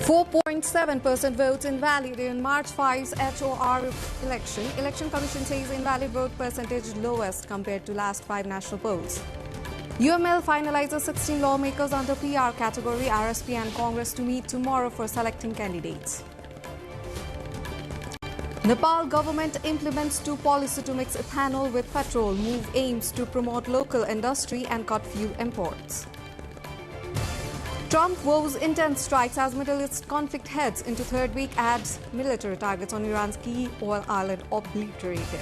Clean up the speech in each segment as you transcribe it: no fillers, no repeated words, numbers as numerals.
4.7% votes invalid in March 5's HOR election. Election Commission says invalid vote percentage lowest compared to last 5 national polls. UML finalizes 16 lawmakers under PR category. RSP and Congress to meet tomorrow for selecting candidates. Nepal government implements new policy to mix ethanol with petrol. Move aims to promote local industry and cut fuel imports. Trump vows intense strikes as Middle East conflict heads into third week, adds military targets on Iran's key oil island obliterated.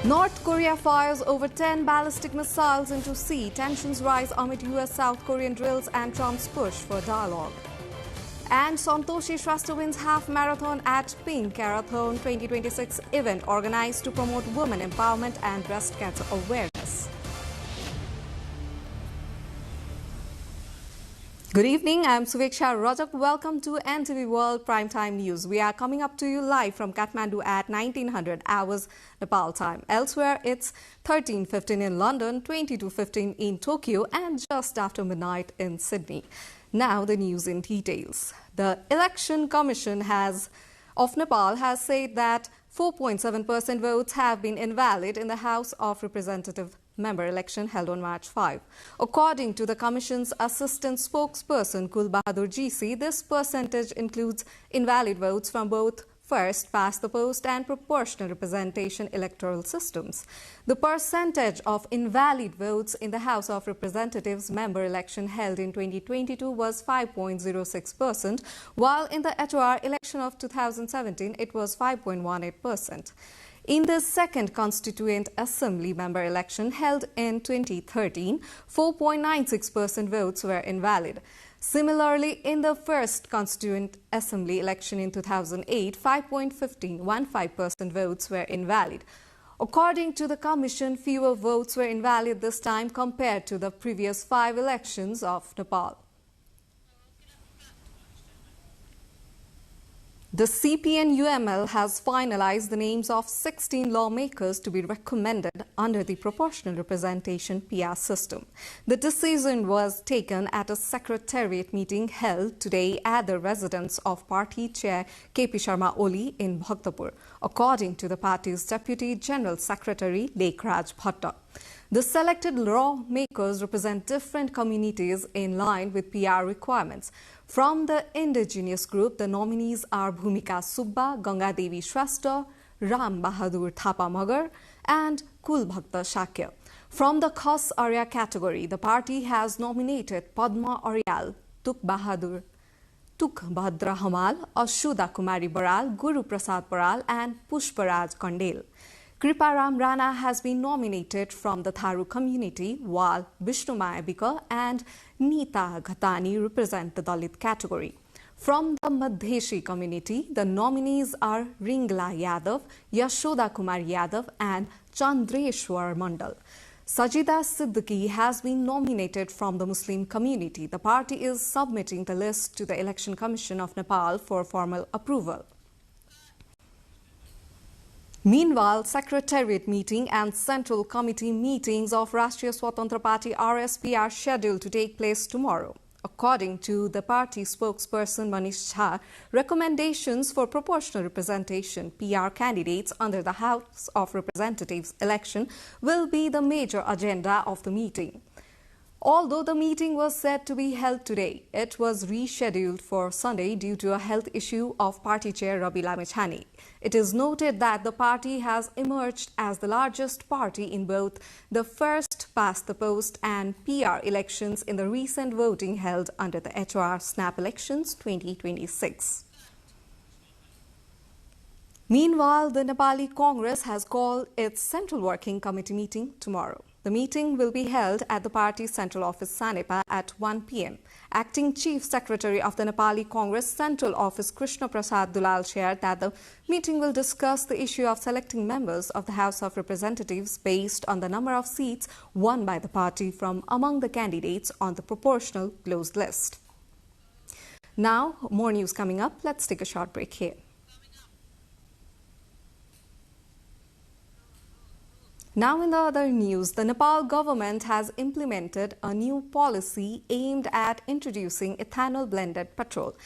North Korea fires over 10 ballistic missiles into sea. Tensions rise amid US-South Korean drills and Trump's push for dialogue. And Santoshi Shrestha wins half marathon at Pink Marathon 2026 event organized to promote women empowerment and breast cancer awareness. Good evening, I'm Suveksha Rajak. Welcome to NTV World Primetime News. We are coming up to you live from Kathmandu at 1900 hours Nepal time. Elsewhere, it's 13:15 in London, 22:15 in Tokyo, and just after midnight in Sydney. Now the news in details. The Election Commission of Nepal has said that 4.7% votes have been invalid in the House of Representatives member election held on March 5. According to the Commission's assistant spokesperson Kul Bahadur GC, this percentage includes invalid votes from both first past the post and proportional representation electoral systems. The percentage of invalid votes in the House of Representatives member election held in 2022 was 5.06%, while in the HOR election of 2017 it was 5.18%. In the second Constituent Assembly member election held in 2013, 4.96% votes were invalid. Similarly, in the first Constituent Assembly election in 2008, 5.15% votes were invalid. According to the Commission, fewer votes were invalid this time compared to the previous 5 elections of Nepal. The CPN-UML has finalized the names of 16 lawmakers to be recommended under the proportional representation PR system. The decision was taken at a secretariat meeting held today at the residence of party chair KP Sharma Oli in Bhaktapur, according to the party's Deputy General Secretary Lekhraj Bhatta. The selected lawmakers represent different communities in line with PR requirements. From the indigenous group, the nominees are Bhumika Subba, Ganga Devi Shrestha, Ram Bahadur Thapa Magar, and Kul Bhakta Shakya. From the Khas Arya category, the party has nominated Padma Aryal, Tuk Bhadra Hamal, Ashuda Kumari Baral, Guru Prasad Baral, and Pushparaj Kandel. Kriparam Rana has been nominated from the Tharu community, while Vishnu Mayabika and Neeta Ghatani represent the Dalit category. From the Madheshi community, the nominees are Ringla Yadav, Yashoda Kumar Yadav, and Chandreshwar Mandal. Sajida Siddiqui has been nominated from the Muslim community. The party is submitting the list to the Election Commission of Nepal for formal approval. Meanwhile, Secretariat meeting and Central Committee meetings of Rashtriya Swatantra Party RSP are scheduled to take place tomorrow. According to the party spokesperson Manish Jha, recommendations for proportional representation PR candidates under the House of Representatives election will be the major agenda of the meeting. Although the meeting was set to be held today, it was rescheduled for Sunday due to a health issue of party chair Rabi Lamechhane. It is noted that the party has emerged as the largest party in both the first past the post and PR elections in the recent voting held under the HOR snap elections 2026. Meanwhile, the Nepali Congress has called its Central Working Committee meeting tomorrow. The meeting will be held at the party's central office Sanepa at 1 p.m. Acting Chief Secretary of the Nepali Congress Central Office Krishna Prasad Dulal shared that the meeting will discuss the issue of selecting members of the House of Representatives based on the number of seats won by the party from among the candidates on the proportional closed list. Now, more news coming up. Let's take a short break here. Now in the other news, the Nepal government has implemented a new policy aimed at introducing ethanol-blended petrol.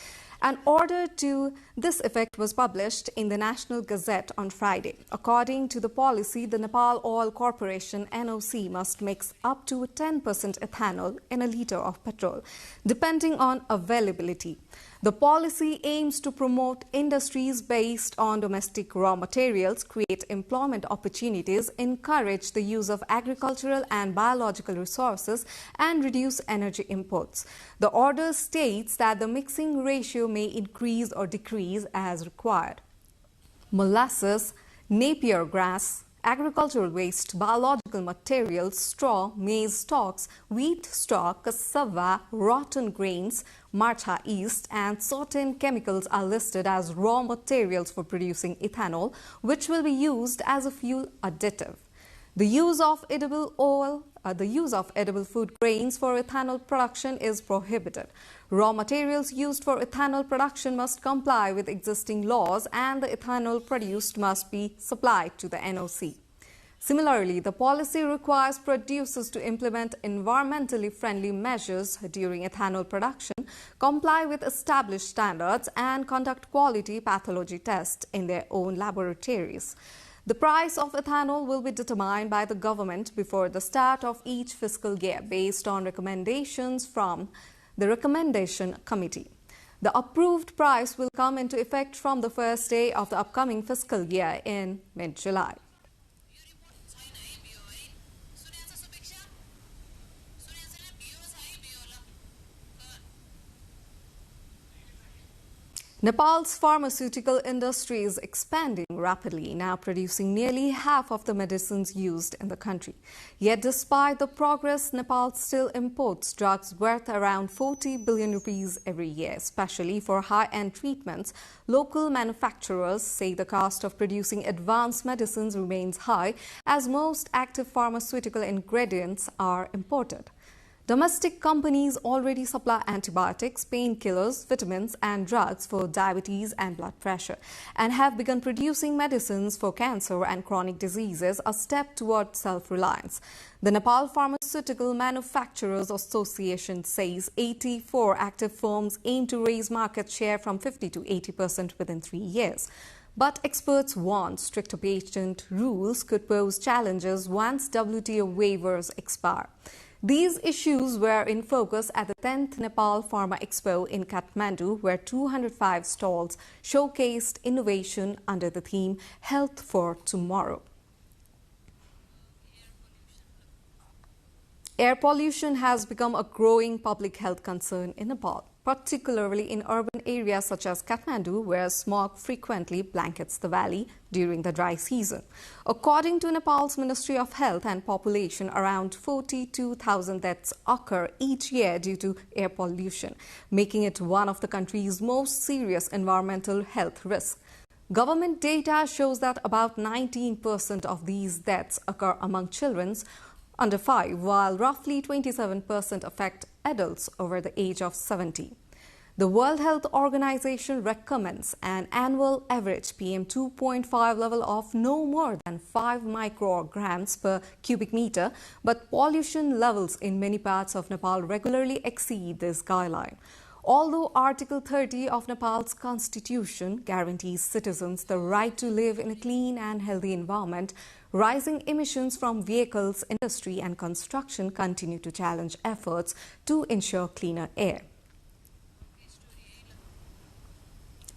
An order to this effect was published in the National Gazette on Friday. According to the policy, the Nepal Oil Corporation (NOC) must mix up to 10% ethanol in a litre of petrol, depending on availability. The policy aims to promote industries based on domestic raw materials, create employment opportunities, encourage the use of agricultural and biological resources, and reduce energy imports. The order states that the mixing ratio may increase or decrease as required. Molasses, napier grass, agricultural waste, biological materials, straw, maize stalks, wheat stalk, cassava, rotten grains, marcha yeast, and certain chemicals are listed as raw materials for producing ethanol, which will be used as a fuel additive. The use of edible food grains for ethanol production is prohibited. Raw materials used for ethanol production must comply with existing laws, and the ethanol produced must be supplied to the NOC. Similarly, the policy requires producers to implement environmentally friendly measures during ethanol production, comply with established standards, and conduct quality pathology tests in their own laboratories. The price of ethanol will be determined by the government before the start of each fiscal year based on recommendations from the Recommendation Committee. The approved price will come into effect from the first day of the upcoming fiscal year in mid-July. Nepal's pharmaceutical industry is expanding rapidly, now producing nearly half of the medicines used in the country. Yet despite the progress, Nepal still imports drugs worth around 40 billion rupees every year, especially for high-end treatments. Local manufacturers say the cost of producing advanced medicines remains high, as most active pharmaceutical ingredients are imported. Domestic companies already supply antibiotics, painkillers, vitamins and drugs for diabetes and blood pressure, and have begun producing medicines for cancer and chronic diseases, a step toward self-reliance. The Nepal Pharmaceutical Manufacturers Association says 84 active firms aim to raise market share from 50 to 80% within 3 years. But experts warn stricter patent rules could pose challenges once WTO waivers expire. These issues were in focus at the 10th Nepal Pharma Expo in Kathmandu, where 205 stalls showcased innovation under the theme Health for Tomorrow. Air pollution has become a growing public health concern in Nepal, particularly in urban areas such as Kathmandu, where smog frequently blankets the valley during the dry season. According to Nepal's Ministry of Health and Population, around 42,000 deaths occur each year due to air pollution, making it one of the country's most serious environmental health risks. Government data shows that about 19% of these deaths occur among children under 5, while roughly 27% affect adults over the age of 70. The World Health Organization recommends an annual average PM2.5 level of no more than 5 micrograms per cubic meter, but pollution levels in many parts of Nepal regularly exceed this guideline. Although Article 30 of Nepal's constitution guarantees citizens the right to live in a clean and healthy environment, rising emissions from vehicles, industry and construction continue to challenge efforts to ensure cleaner air.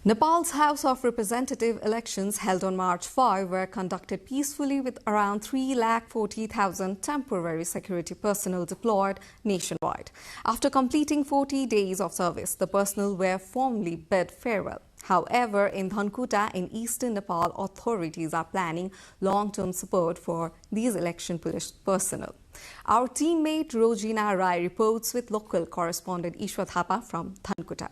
Nepal's House of Representatives elections held on March 5 were conducted peacefully with around 340,000 temporary security personnel deployed nationwide. After completing 40 days of service, the personnel were formally bid farewell. However, in Dhankuta in eastern Nepal, authorities are planning long-term support for these election police personnel. Our teammate Rojina Rai reports with local correspondent Ishwa Thapa from Dhankuta.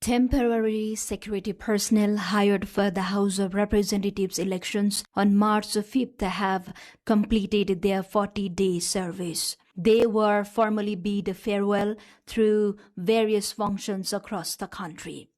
Temporary security personnel hired for the House of Representatives elections on March 5th have completed their 40-day service. They were formally bid farewell through various functions across the country.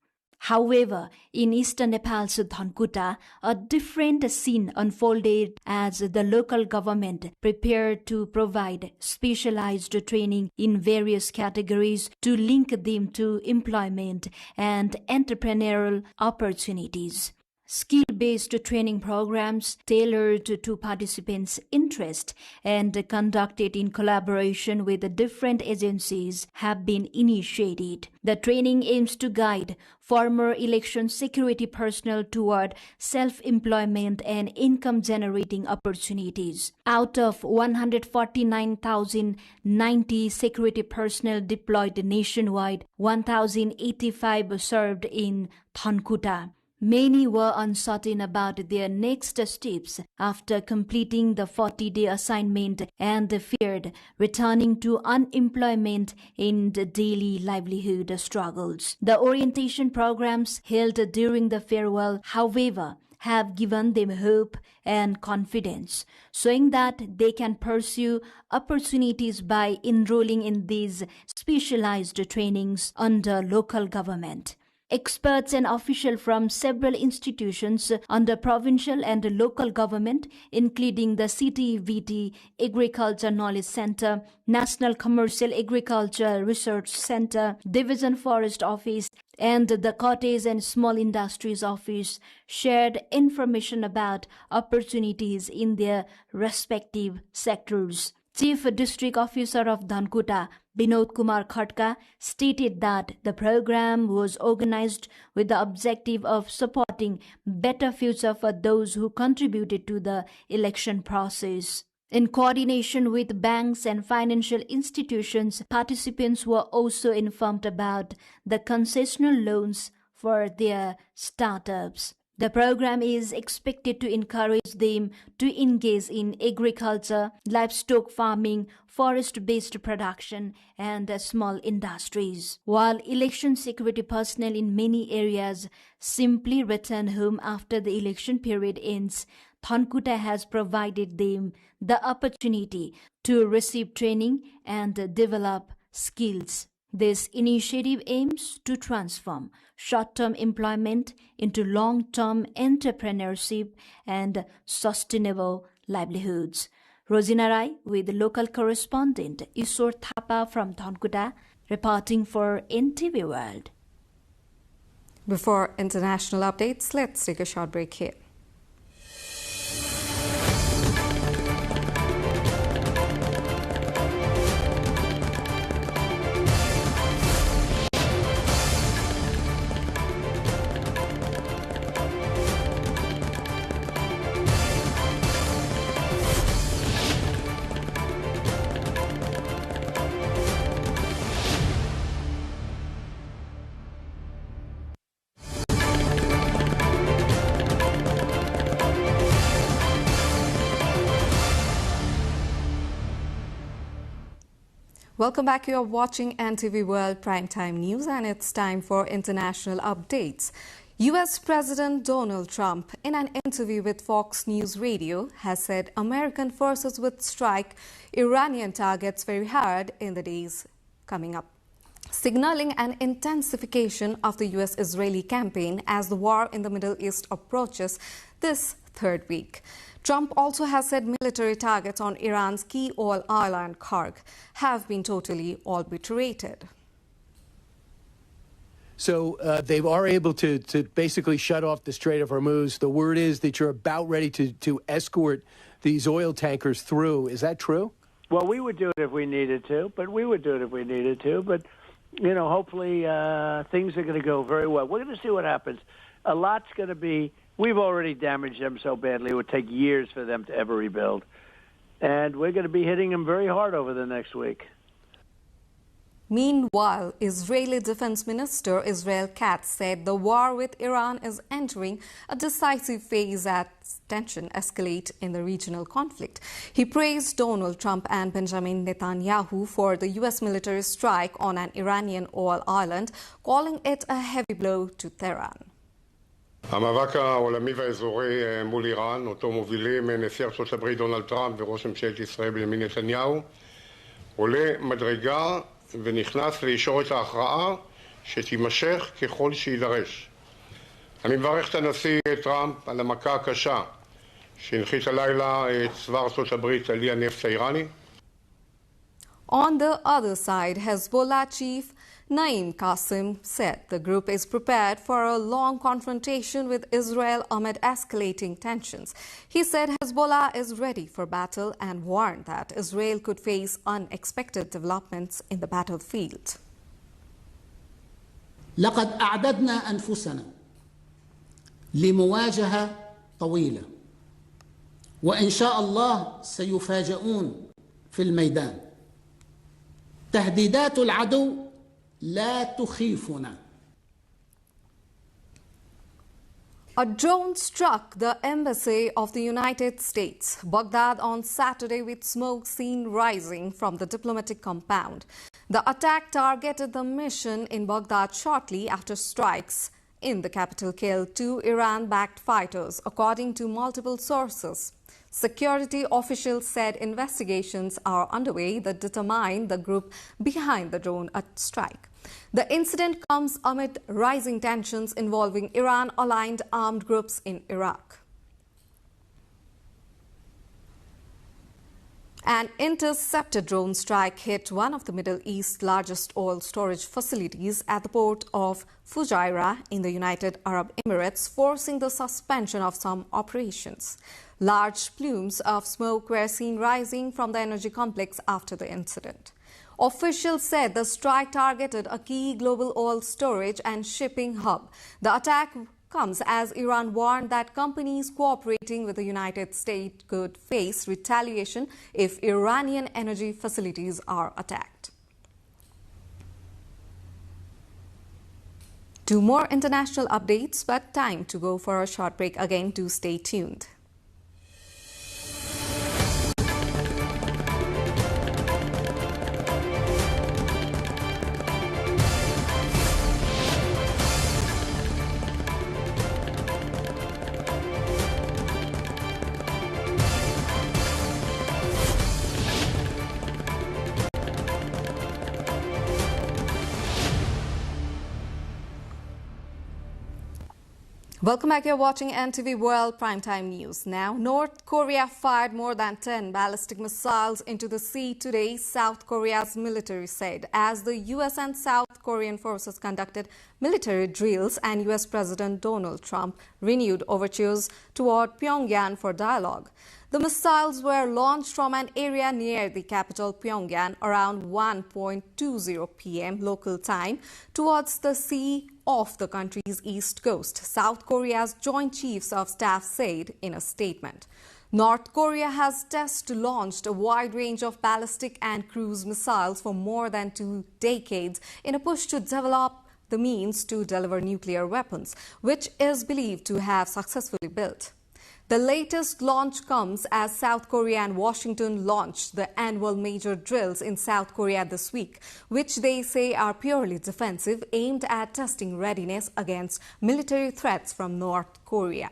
However, in eastern Nepal's Dhankuta, a different scene unfolded as the local government prepared to provide specialized training in various categories to link them to employment and entrepreneurial opportunities. Skill-based training programs tailored to participants' interest and conducted in collaboration with different agencies have been initiated. The training aims to guide former election security personnel toward self-employment and income-generating opportunities. Out of 149,090 security personnel deployed nationwide, 1,085 served in Dhankuta. Many were uncertain about their next steps after completing the 40-day assignment and feared returning to unemployment and daily livelihood struggles. The orientation programs held during the farewell, however, have given them hope and confidence, showing that they can pursue opportunities by enrolling in these specialized trainings under local government. Experts and officials from several institutions under provincial and local government, including the CTVT Agriculture Knowledge Center, National Commercial Agriculture Research Center, Division Forest Office, and the Cottage and Small Industries Office, shared information about opportunities in their respective sectors. Chief District Officer of Dhankuta, Binod Kumar Khatka, stated that the program was organized with the objective of supporting better future for those who contributed to the election process. In coordination with banks and financial institutions, participants were also informed about the concessional loans for their startups. The program is expected to encourage them to engage in agriculture, livestock farming, forest-based production, and small industries. While election security personnel in many areas simply return home after the election period ends, Dhankuta has provided them the opportunity to receive training and develop skills. This initiative aims to transform short-term employment into long-term entrepreneurship and sustainable livelihoods. Rosina Rai with local correspondent Ishwar Thapa from Dhankuta, reporting for NTV World. Before international updates, let's take a short break here. Welcome back. You are watching NTV World Primetime News, and it's time for international updates. U.S. President Donald Trump, in an interview with Fox News Radio, has said American forces would strike Iranian targets very hard in the days coming up, signaling an intensification of the U.S.-Israeli campaign as the war in the Middle East approaches this third week. Trump also has said military targets on Iran's key oil island Karg have been totally obliterated. So they are able to basically shut off the Strait of Hormuz. The word is that you're about ready to escort these oil tankers through. Is that true? Well, we would do it if we needed to, but you know, hopefully things are going to go very well. We're going to see what happens. A lot's going to be. We've already damaged them so badly, it would take years for them to ever rebuild. And we're going to be hitting them very hard over the next week. Meanwhile, Israeli Defense Minister Israel Katz said the war with Iran is entering a decisive phase as tension escalates in the regional conflict. He praised Donald Trump and Benjamin Netanyahu for the U.S. military strike on an Iranian oil island, calling it a heavy blow to Tehran. המאבק העולמי והאזורי מול איראן, אותו מובילים נשיא ארצות הברית דונלד טראמפ וראש ממשלת ישראל בנימין נתניהו, עולה מדרגה ונכנס לישורת ההכרעה שתימשך ככל שידרש. אני מברך את הנשיא טראמפ על המכה הקשה שהנחית הלילה צבא ארצות הברית על אי הנפט האיראני. On the other side, Hezbollah chief Naim Qassem said the group is prepared for a long confrontation with Israel amid escalating tensions. He said Hezbollah is ready for battle and warned that Israel could face unexpected developments in the battlefield. لقد أعددنا أنفسنا لمواجهة طويلة وإن شاء الله سيفاجؤون في الميدان. تهديدات العدو لا تخيفنا. A drone struck the embassy of the United States, Baghdad, on Saturday with smoke seen rising from the diplomatic compound. The attack targeted the mission in Baghdad shortly after strikes in the capital killed 2 Iran-backed fighters, according to multiple sources. Security officials said investigations are underway that determine the group behind the drone strike. The incident comes amid rising tensions involving Iran-aligned armed groups in Iraq. An intercepted drone strike hit one of the Middle East's largest oil storage facilities at the port of Fujairah in the United Arab Emirates, forcing the suspension of some operations. Large plumes of smoke were seen rising from the energy complex after the incident. Officials said the strike targeted a key global oil storage and shipping hub. The attack comes as Iran warned that companies cooperating with the United States could face retaliation if Iranian energy facilities are attacked. 2 more international updates, but time to go for a short break again. Do stay tuned. Welcome back. You're watching NTV World Primetime News. Now, North Korea fired more than 10 ballistic missiles into the sea today, South Korea's military said, as the U.S. and South Korean forces conducted military drills and U.S. President Donald Trump renewed overtures toward Pyongyang for dialogue. The missiles were launched from an area near the capital Pyongyang around 1:20 p.m. local time towards the sea off the country's east coast, South Korea's Joint Chiefs of Staff said in a statement. North Korea has test-launched a wide range of ballistic and cruise missiles for more than 2 decades in a push to develop the means to deliver nuclear weapons, which is believed to have successfully built. The latest launch comes as South Korea and Washington launched the annual major drills in South Korea this week, which they say are purely defensive, aimed at testing readiness against military threats from North Korea.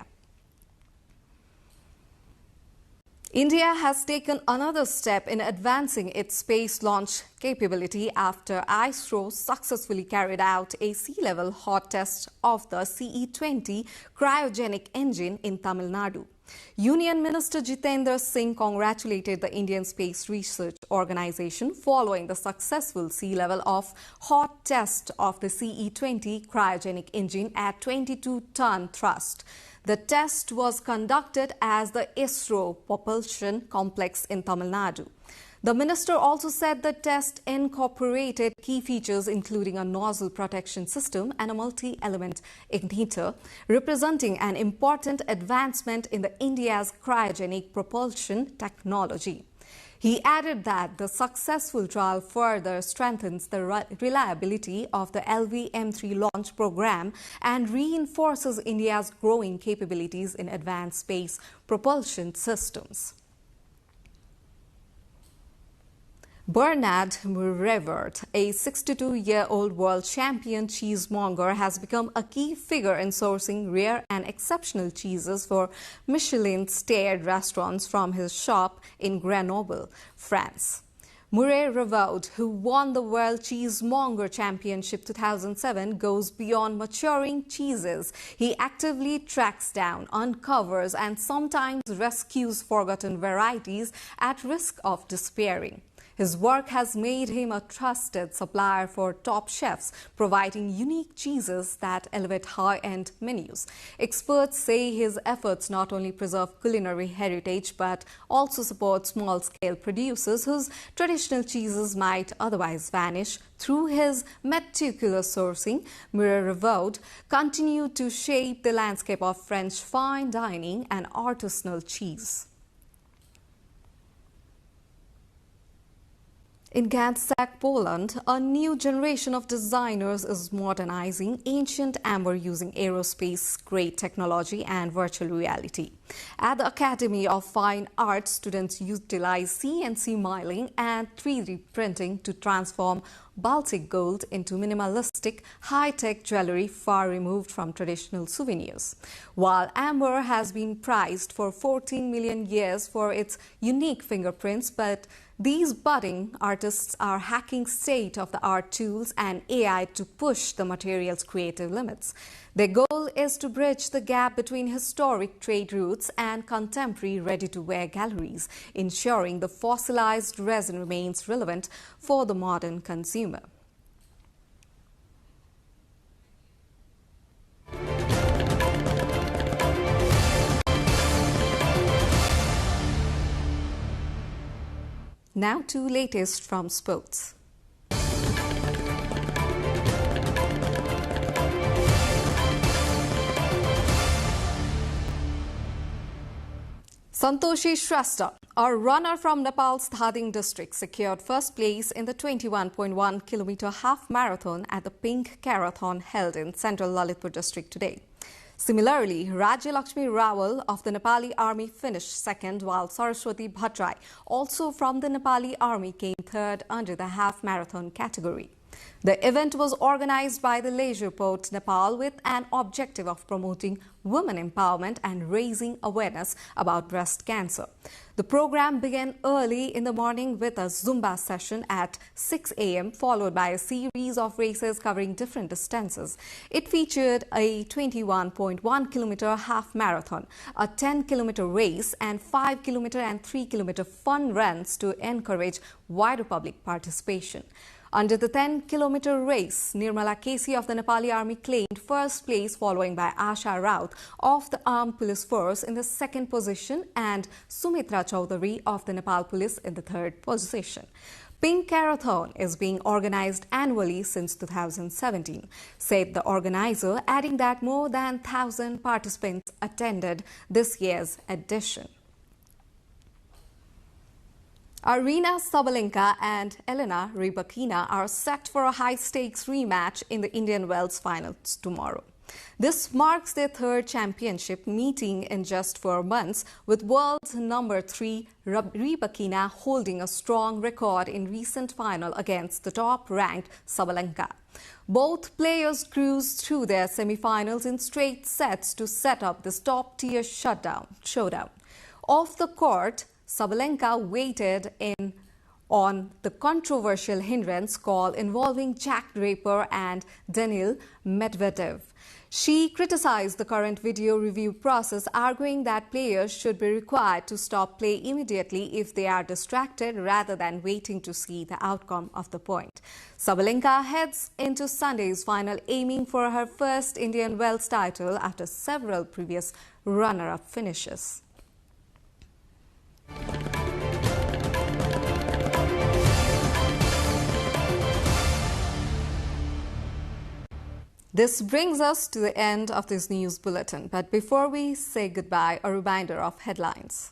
India has taken another step in advancing its space launch capability after ISRO successfully carried out a sea-level hot test of the CE-20 cryogenic engine in Tamil Nadu. Union Minister Jitendra Singh congratulated the Indian Space Research Organization following the successful sea-level of hot test of the CE-20 cryogenic engine at 22-ton thrust. The test was conducted as the ISRO Propulsion Complex in Tamil Nadu. The minister also said the test incorporated key features including a nozzle protection system and a multi-element igniter, representing an important advancement in India's cryogenic propulsion technology. He added that the successful trial further strengthens the reliability of the LV-M3 launch program and reinforces India's growing capabilities in advanced space propulsion systems. Bernard Revert, a 62-year-old world champion cheesemonger, has become a key figure in sourcing rare and exceptional cheeses for Michelin-starred restaurants from his shop in Grenoble, France. Murray Revaud, who won the World Cheesemonger Championship 2007, goes beyond maturing cheeses. He actively tracks down, uncovers, and sometimes rescues forgotten varieties at risk of despairing. His work has made him a trusted supplier for top chefs, providing unique cheeses that elevate high-end menus. Experts say his efforts not only preserve culinary heritage but also support small-scale producers whose traditional cheeses might otherwise vanish. Through his meticulous sourcing, Murray Revaud continued to shape the landscape of French fine dining and artisanal cheese. In Gdańsk, Poland, a new generation of designers is modernizing ancient amber using aerospace-grade technology and virtual reality. At the Academy of Fine Arts, students utilize CNC milling and 3D printing to transform Baltic gold into minimalistic, high-tech jewelry far removed from traditional souvenirs. While amber has been prized for 14 million years for its unique fingerprints, but these budding artists are hacking state-of-the-art tools and AI to push the material's creative limits. Their goal is to bridge the gap between historic trade routes and contemporary ready-to-wear galleries, ensuring the fossilized resin remains relevant for the modern consumer. Now to latest from sports. Santoshi Shrestha, a runner from Nepal's Dhading district, secured first place in the 21.1-kilometer half marathon at the Pink Marathon held in central Lalitpur district today. Similarly, Rajya Lakshmi Rawal of the Nepali Army finished second, while Saraswati Bhattrai, also from the Nepali Army, came third under the half-marathon category. The event was organized by the Leisure Port Nepal with an objective of promoting women empowerment and raising awareness about breast cancer. The program began early in the morning with a Zumba session at 6 a.m. followed by a series of races covering different distances. It featured a 21.1-kilometer half marathon, a 10-kilometer race, and 5-kilometer and 3-kilometer fun runs to encourage wider public participation. Under the 10-kilometer race, Nirmala Kesi of the Nepali Army claimed first place, following by Asha Raut of the Armed Police Force in the second position and Sumitra Chaudhary of the Nepal Police in the third position. Pink Marathon is being organized annually since 2017, said the organizer, adding that more than 1,000 participants attended this year's edition. Aryna Sabalenka and Elena Rybakina are set for a high-stakes rematch in the Indian Wells finals tomorrow. This marks their third championship meeting in just 4 months, with world's number 3 Rybakina holding a strong record in recent final against the top-ranked Sabalenka. Both players cruised through their semi-finals in straight sets to set up this top-tier showdown. Off the court, Sabalenka waited in on the controversial hindrance call involving Jack Draper and Daniil Medvedev. She criticized the current video review process, arguing that players should be required to stop play immediately if they are distracted rather than waiting to see the outcome of the point. Sabalenka heads into Sunday's final aiming for her first Indian Wells title after several previous runner-up finishes. This brings us to the end of this news bulletin. But before we say goodbye, a reminder of headlines.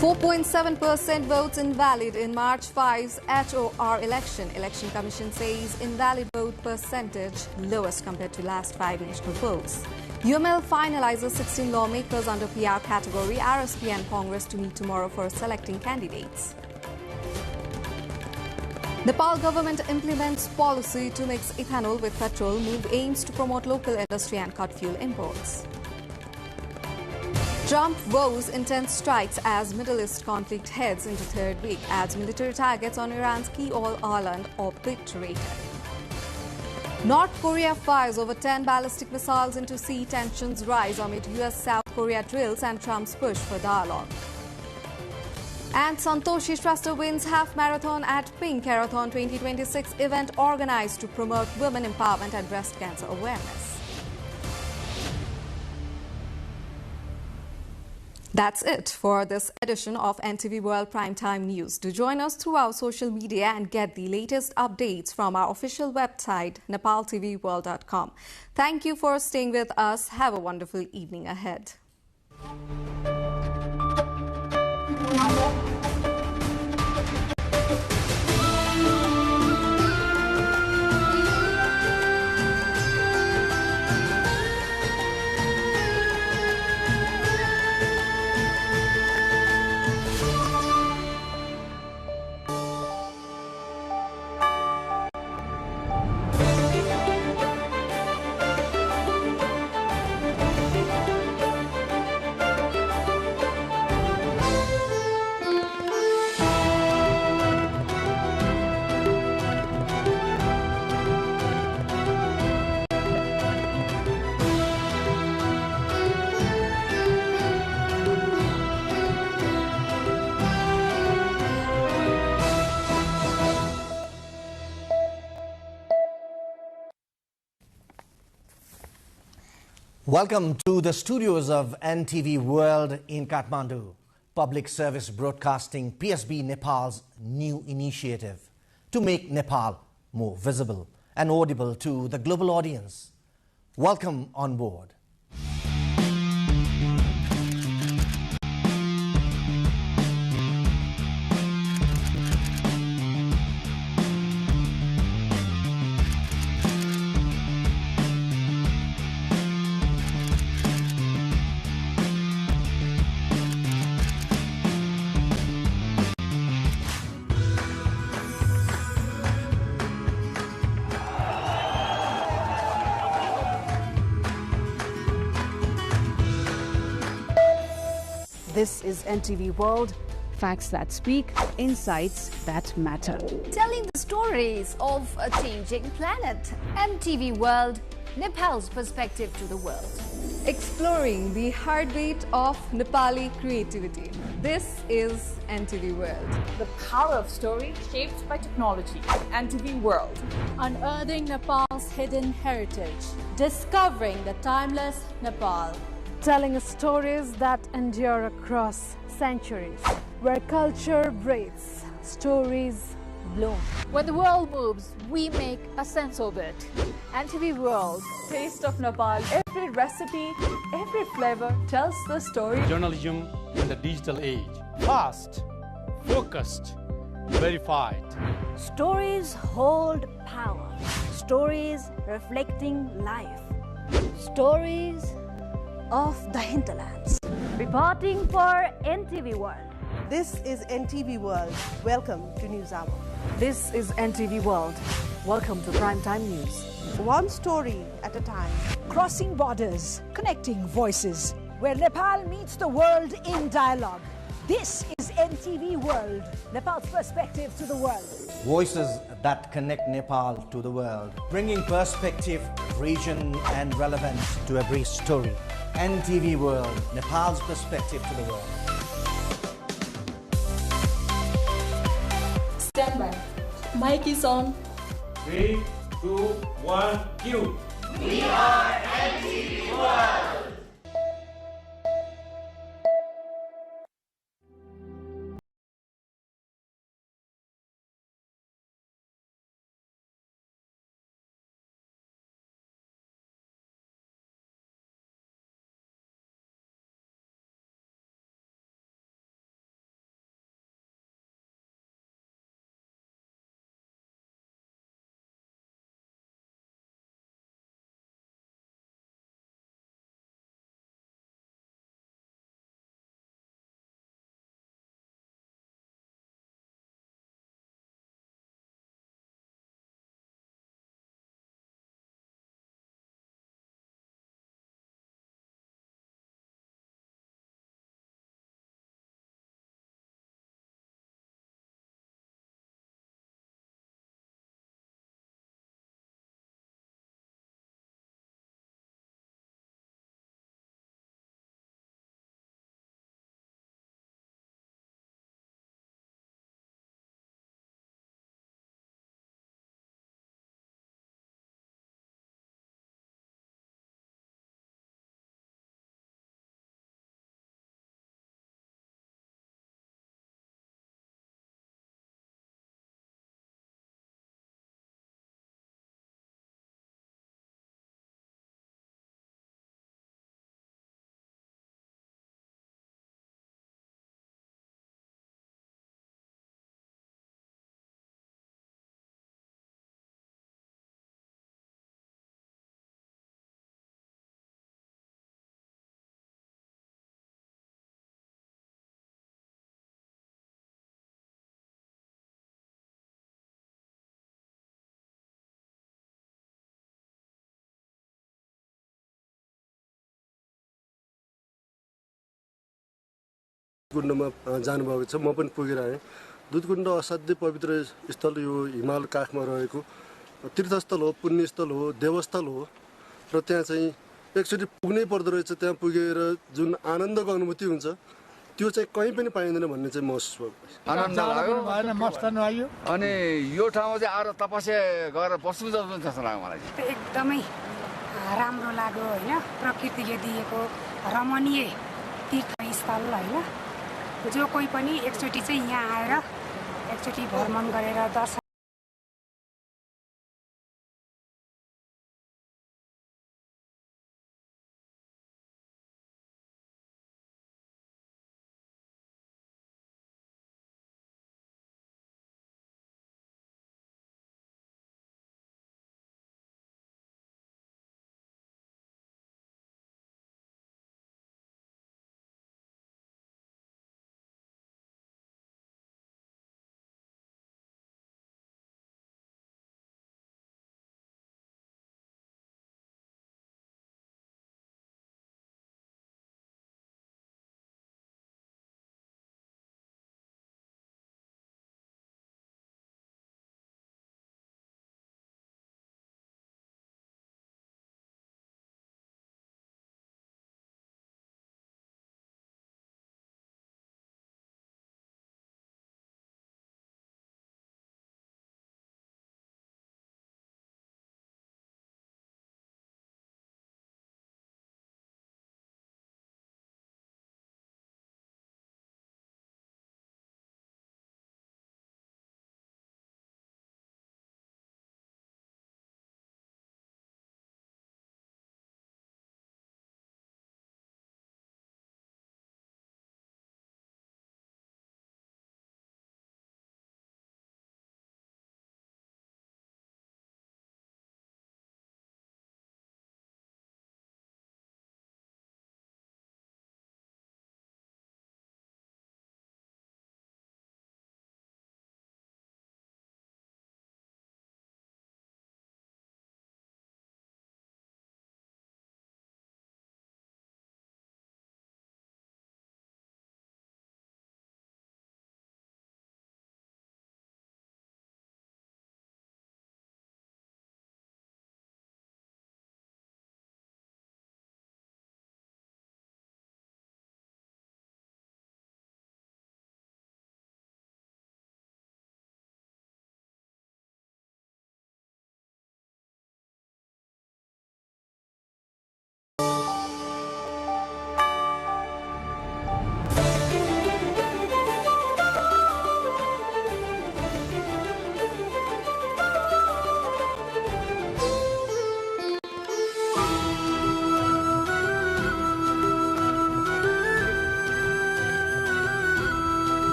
4.7% votes invalid in March 5's HOR election. Election Commission says invalid vote percentage lowest compared to last 5 national polls. UML finalizes 16 lawmakers under PR category. RSP and Congress to meet tomorrow for selecting candidates. Nepal government implements policy to mix ethanol with petrol. Move aims to promote local industry and cut fuel imports. Trump vows intense strikes as Middle East conflict heads into third week, adds military targets on Iran's key oil island obliterated. North Korea fires over 10 ballistic missiles into sea, tensions rise amid US-South Korea drills and Trump's push for dialogue. And Santoshi Shrestha wins half marathon at Pink Marathon 2026 event organized to promote women empowerment and breast cancer awareness. That's it for this edition of NTV World Primetime News. Do join us through our social media and get the latest updates from our official website, nepaltelevision.com. Thank you for staying with us. Have a wonderful evening ahead. Welcome to the studios of NTV World in Kathmandu. Public Service Broadcasting PSB Nepal's new initiative to make Nepal more visible and audible to the global audience. Welcome on board. This is NTV World, facts that speak, insights that matter. Telling the stories of a changing planet. NTV World, Nepal's perspective to the world. Exploring the heartbeat of Nepali creativity. This is NTV World. The power of story shaped by technology. NTV World. Unearthing Nepal's hidden heritage. Discovering the timeless Nepal. Telling stories that endure across centuries. Where culture breathes, stories bloom. When the world moves, we make a sense of it. NTV World. Taste of Nepal. Every recipe, every flavor tells the story. Journalism in the digital age. Fast, focused, verified. Stories hold power. Stories reflecting life. Stories of the hinterlands. Reporting for NTV World. This is NTV World. Welcome to News Hour. This is NTV World. Welcome to Primetime News. One story at a time. Crossing borders, connecting voices, where Nepal meets the world in dialogue. This is NTV World, Nepal's perspective to the world. Voices that connect Nepal to the world, bringing perspective, region and relevance to every story. NTV World, Nepal's perspective to the world. Stand by. Mic is on. 3, 2, 1, cue. We are NTV World. कुण्डमा जानुभएको छ, म पनि पुगेर आएँ। दुधकुण्ड असाध्यै पवित्र स्थल, यो हिमाल काखमा रहेको तीर्थस्थल हो, पुण्यस्थल हो, देवस्थल हो र त्यहाँ चाहिँ एकचोटि पुग्नै पर्दो रहेछ। त्यहाँ पुगेर जुन आनन्दको अनुभूति हुन्छ त्यो चाहिँ कहीँ पनि पाइँदैन भन्ने चाहिँ महसुस भयो। आनन्द लाग्यो, मस्त लाग्यो। अनि यो ठाउँमा चाहिँ आएर तपस्या गरेर बस्नु जस्तो जस्तो लाग्यो मलाई। एकदमै राम्रो लाग्यो होइन, प्रकृतिले दिएको रमणीय तीर्थस्थल होइन। जो कोही पनि एकचोटि चाहिँ यहाँ आएर एकचोटि भ्रमण गरेर दर्शन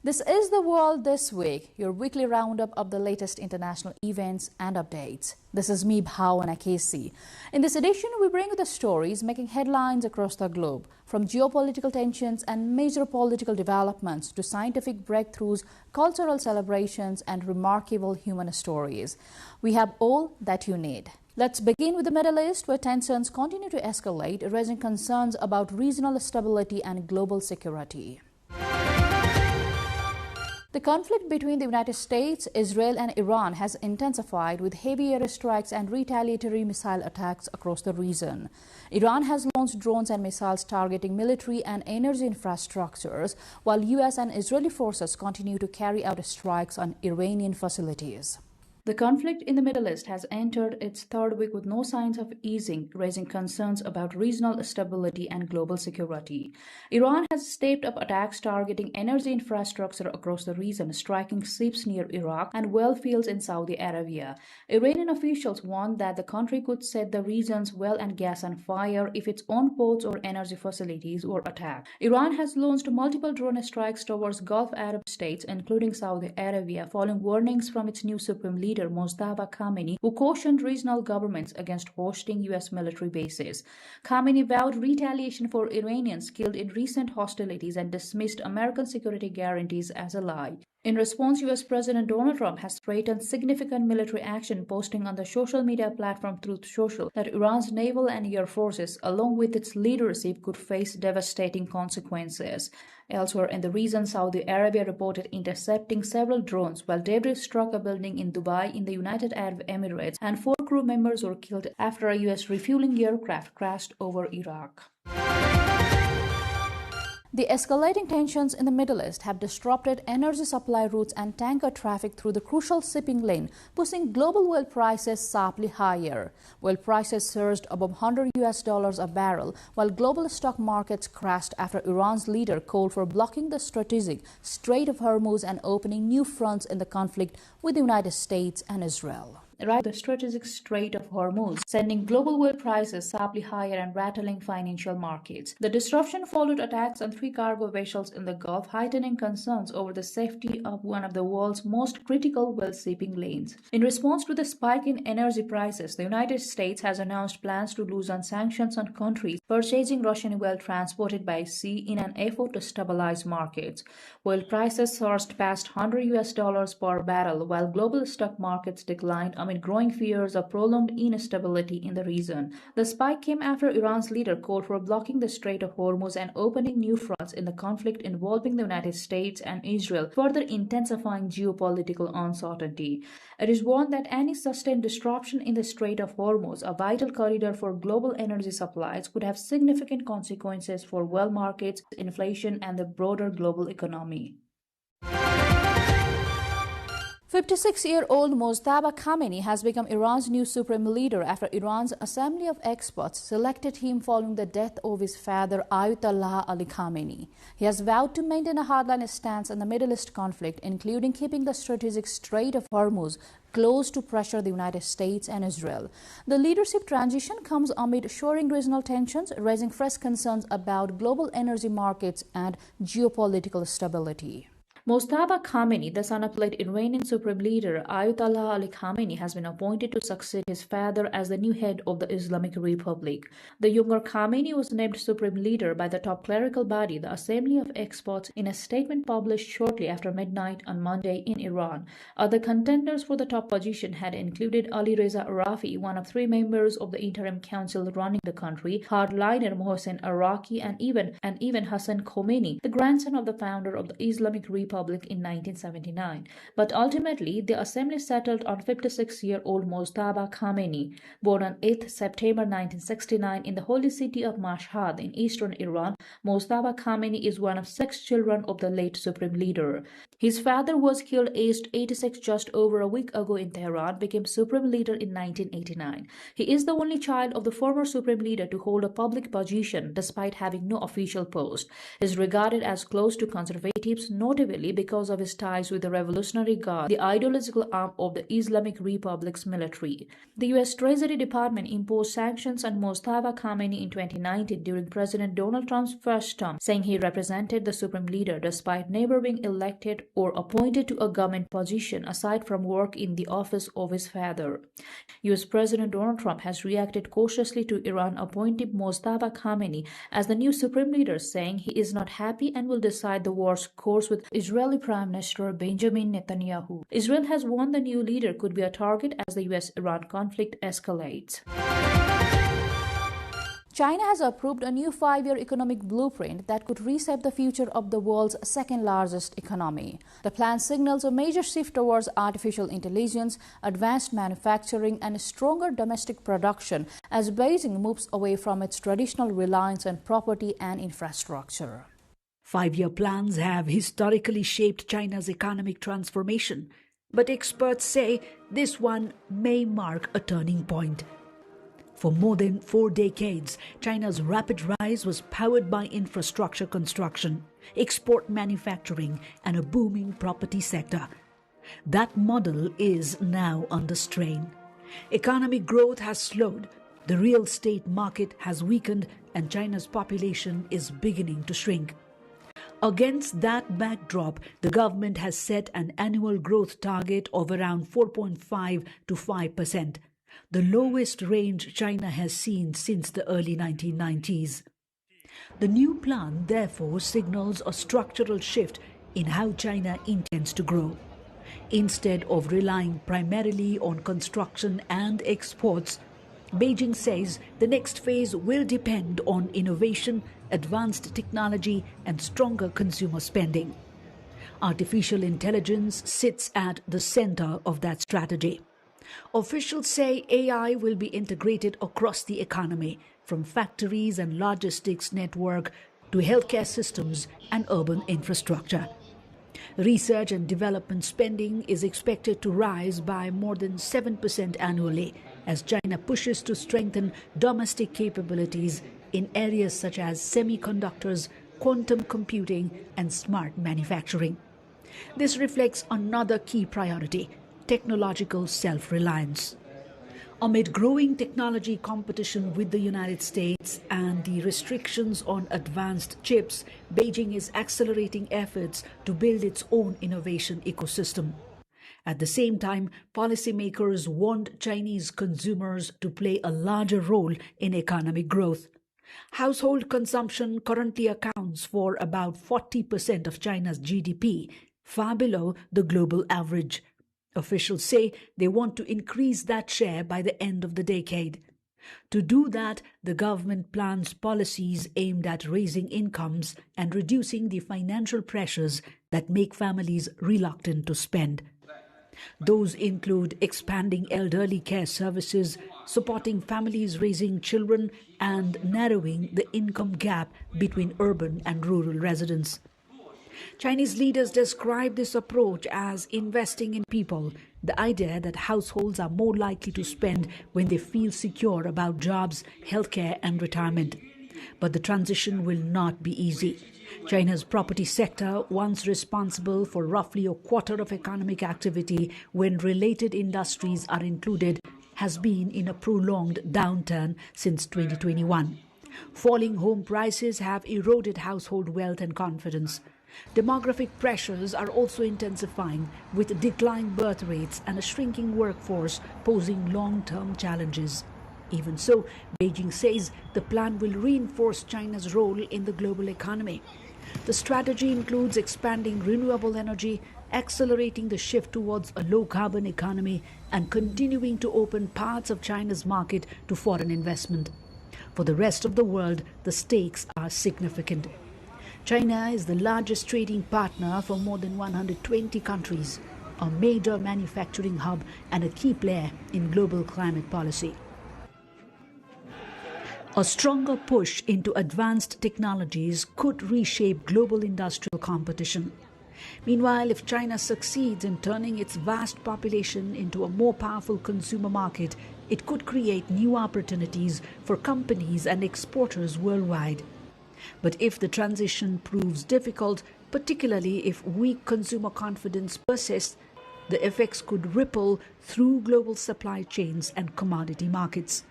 This is The World This Week, your weekly roundup of the latest international events and updates. This is me, Bhavana Casey. In this edition, we bring you the stories making headlines across the globe, from geopolitical tensions and major political developments to scientific breakthroughs, cultural celebrations, and remarkable human stories. We have all that you need. Let's begin with the Middle East, where tensions continue to escalate, raising concerns about regional stability and global security. The conflict between the United States, Israel and Iran has intensified with heavy airstrikes and retaliatory missile attacks across the region. Iran has launched drones and missiles targeting military and energy infrastructures, while US and Israeli forces continue to carry out strikes on Iranian facilities. The conflict in the Middle East has entered its third week with no signs of easing, raising concerns about regional stability and global security. Iran has stepped up attacks targeting energy infrastructure across the region, striking ships near Iraq and well fields in Saudi Arabia. Iranian officials warned that the country could set the region's oil and gas on fire if its own ports or energy facilities were attacked. Iran has launched multiple drone strikes towards Gulf Arab states, including Saudi Arabia, following warnings from its new supreme leader leader Mojtaba Khamenei, who cautioned regional governments against hosting U.S. military bases. Khamenei vowed retaliation for Iranians killed in recent hostilities and dismissed American security guarantees as a lie. In response, U.S. President Donald Trump has threatened significant military action, posting on the social media platform Truth Social that Iran's naval and air forces, along with its leadership, could face devastating consequences. Elsewhere in the region, Saudi Arabia reported intercepting several drones, while debris struck a building in Dubai in the United Arab Emirates, and 4 crew members were killed after a U.S. refueling aircraft crashed over Iraq. The escalating tensions in the Middle East have disrupted energy supply routes and tanker traffic through the crucial shipping lane, pushing global oil prices sharply higher. Oil prices surged above $100 a barrel, while global stock markets crashed after Iran's leader called for blocking the strategic Strait of Hormuz and opening new fronts in the conflict with the United States and Israel. The strategic Strait of Hormuz, sending global oil prices sharply higher and rattling financial markets. The disruption followed attacks on 3 cargo vessels in the Gulf, heightening concerns over the safety of one of the world's most critical oil shipping lanes. In response to the spike in energy prices, the United States has announced plans to loosen sanctions on countries purchasing Russian oil transported by sea in an effort to stabilize markets. Oil prices surged past $100 per barrel, while global stock markets declined amid growing fears of prolonged instability in the region. The spike came after Iran's leader called for blocking the Strait of Hormuz and opening new fronts in the conflict involving the United States and Israel, further intensifying geopolitical uncertainty. It is warned that any sustained disruption in the Strait of Hormuz, a vital corridor for global energy supplies, could have significant consequences for oil markets, inflation, and the broader global economy. 56-year-old Mojtaba Khamenei has become Iran's new supreme leader after Iran's Assembly of Experts selected him following the death of his father Ayatollah Ali Khamenei. He has vowed to maintain a hardline stance in the Middle East conflict, including keeping the strategic Strait of Hormuz closed to pressure the United States and Israel. The leadership transition comes amid soaring regional tensions, raising fresh concerns about global energy markets and geopolitical stability. Mojtaba Khamenei, the son of late Iranian supreme leader Ayatollah Ali Khamenei, has been appointed to succeed his father as the new head of the Islamic Republic. The younger Khamenei was named supreme leader by the top clerical body, the Assembly of Experts, in a statement published shortly after midnight on Monday in Iran. Other contenders for the top position had included Ali Reza Arafi, one of 3 members of the interim council running the country, hardliner Mohsen Araki, and even Hassan Khomeini, the grandson of the founder of the Islamic Republic in 1979. But ultimately, the assembly settled on 56-year-old Mojtaba Khamenei, born on 8th September 1969 in the holy city of Mashhad in eastern Iran. Mojtaba Khamenei is one of 6 children of the late supreme leader. His father was killed aged 86 just over a week ago in Tehran, became supreme leader in 1989. He is the only child of the former supreme leader to hold a public position despite having no official post. He is regarded as close to conservatives, notably because of his ties with the Revolutionary Guard, the ideological arm of the Islamic Republic's military. The U.S. Treasury Department imposed sanctions on Mojtaba Khamenei in 2019 during President Donald Trump's first term, saying he represented the supreme leader despite never being elected or appointed to a government position aside from work in the office of his father. U.S. President Donald Trump has reacted cautiously to Iran appointing Mojtaba Khamenei as the new supreme leader, saying he is not happy and will decide the war's course with Israeli Prime Minister Benjamin Netanyahu. Israel has warned the new leader could be a target as the U.S.-Iran conflict escalates. China has approved a new 5-year economic blueprint that could reshape the future of the world's second-largest economy. The plan signals a major shift towards artificial intelligence, advanced manufacturing, and stronger domestic production as Beijing moves away from its traditional reliance on property and infrastructure. 5-year plans have historically shaped China's economic transformation, but experts say this one may mark a turning point. For more than 4 decades, China's rapid rise was powered by infrastructure construction, export manufacturing, and a booming property sector. That model is now under strain. Economic growth has slowed, the real estate market has weakened, and China's population is beginning to shrink. Against that backdrop, the government has set an annual growth target of around 4.5 to 5%, the lowest range China has seen since the early 1990s. The new plan therefore signals a structural shift in how China intends to grow. Instead of relying primarily on construction and exports, Beijing says the next phase will depend on innovation, advanced technology, and stronger consumer spending. Artificial intelligence sits at the center of that strategy. Officials say AI will be integrated across the economy, from factories and logistics network to healthcare systems and urban infrastructure. Research and development spending is expected to rise by more than 7% annually as China pushes to strengthen domestic capabilities in areas such as semiconductors, quantum computing, and smart manufacturing. This reflects another key priority: technological self-reliance. Amid growing technology competition with the United States and the restrictions on advanced chips, Beijing is accelerating efforts to build its own innovation ecosystem. At the same time, policymakers want Chinese consumers to play a larger role in economic growth. Household consumption currently accounts for about 40% of China's GDP, far below the global average. Officials say they want to increase that share by the end of the decade. To do that, the government plans policies aimed at raising incomes and reducing the financial pressures that make families reluctant to spend. Those include expanding elderly care services, supporting families raising children, and narrowing the income gap between urban and rural residents. Chinese leaders describe this approach as investing in people, the idea that households are more likely to spend when they feel secure about jobs, healthcare, and retirement. But the transition will not be easy. China's property sector, once responsible for roughly a quarter of economic activity when related industries are included, has been in a prolonged downturn since 2021. Falling home prices have eroded household wealth and confidence. Demographic pressures are also intensifying, with declining birth rates and a shrinking workforce posing long-term challenges. Even so, Beijing says the plan will reinforce China's role in the global economy. The strategy includes expanding renewable energy, accelerating the shift towards a low-carbon economy, and continuing to open parts of China's market to foreign investment. For the rest of the world, the stakes are significant. China is the largest trading partner for more than 120 countries, a major manufacturing hub and a key player in global climate policy. A stronger push into advanced technologies could reshape global industrial competition. Meanwhile, if China succeeds in turning its vast population into a more powerful consumer market, it could create new opportunities for companies and exporters worldwide. But if the transition proves difficult, particularly if weak consumer confidence persists, the effects could ripple through global supply chains and commodity markets.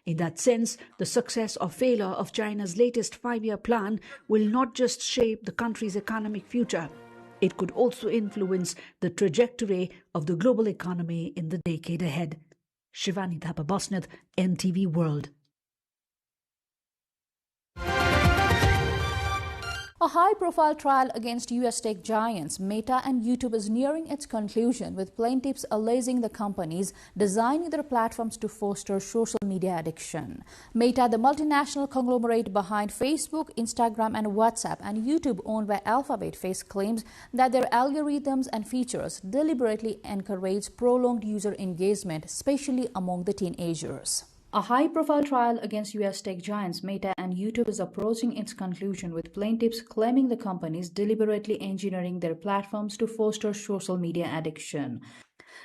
In that sense, the success or failure of China's latest five-year plan will not just shape the country's economic future, it could also influence the trajectory of the global economy in the decade ahead. Shivani Thapa Bosnath, NTV World. A high-profile trial against U.S. tech giants Meta and YouTube is nearing its conclusion, with plaintiffs alleging the companies designing their platforms to foster social media addiction. Meta, the multinational conglomerate behind Facebook, Instagram, and WhatsApp, and YouTube, owned by Alphabet, face claims that their algorithms and features deliberately encourage prolonged user engagement, especially among the teenagers. A high-profile trial against U.S. tech giants Meta and YouTube is approaching its conclusion, with plaintiffs claiming the companies deliberately engineering their platforms to foster social media addiction.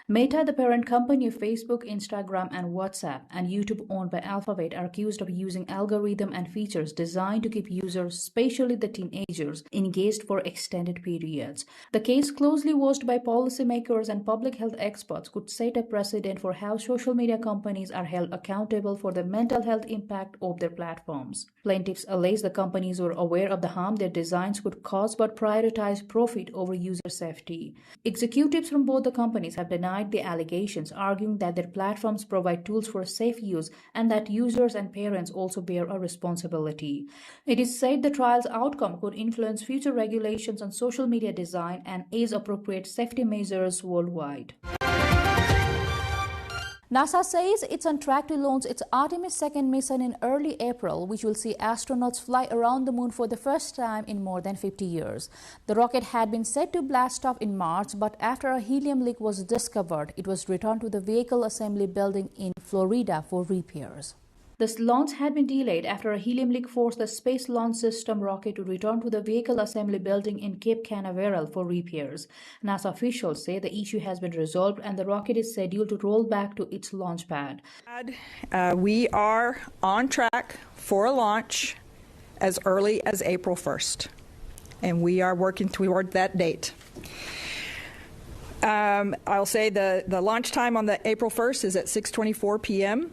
Meta, the parent company of Facebook, Instagram, and WhatsApp, and YouTube owned by Alphabet, are accused of using algorithm and features designed to keep users, especially the teenagers, engaged for extended periods. The case, closely watched by policymakers and public health experts, could set a precedent for how social media companies are held accountable for the mental health impact of their platforms. Plaintiffs allege the companies were aware of the harm their designs could cause but prioritized profit over user safety. Executives from both the companies have denied the allegations, arguing that their platforms provide tools for safe use and that users and parents also bear a responsibility. It is said the trial's outcome could influence future regulations on social media design and ease appropriate safety measures worldwide. NASA says it's on track to launch its Artemis 2 mission in early April, which will see astronauts fly around the moon for the first time in more than 50 years. The rocket had been set to blast off in March, but after a helium leak was discovered, it was returned to the Vehicle Assembly Building in Florida for repairs. This launch had been delayed after a helium leak forced the Space Launch System rocket to return to the Vehicle Assembly Building in Cape Canaveral for repairs. NASA officials say the issue has been resolved and the rocket is scheduled to roll back to its launch pad. We are on track for a launch as early as April 1st, and we are working toward that date. I'll say the launch time on the April 1st is at 6:24 p.m.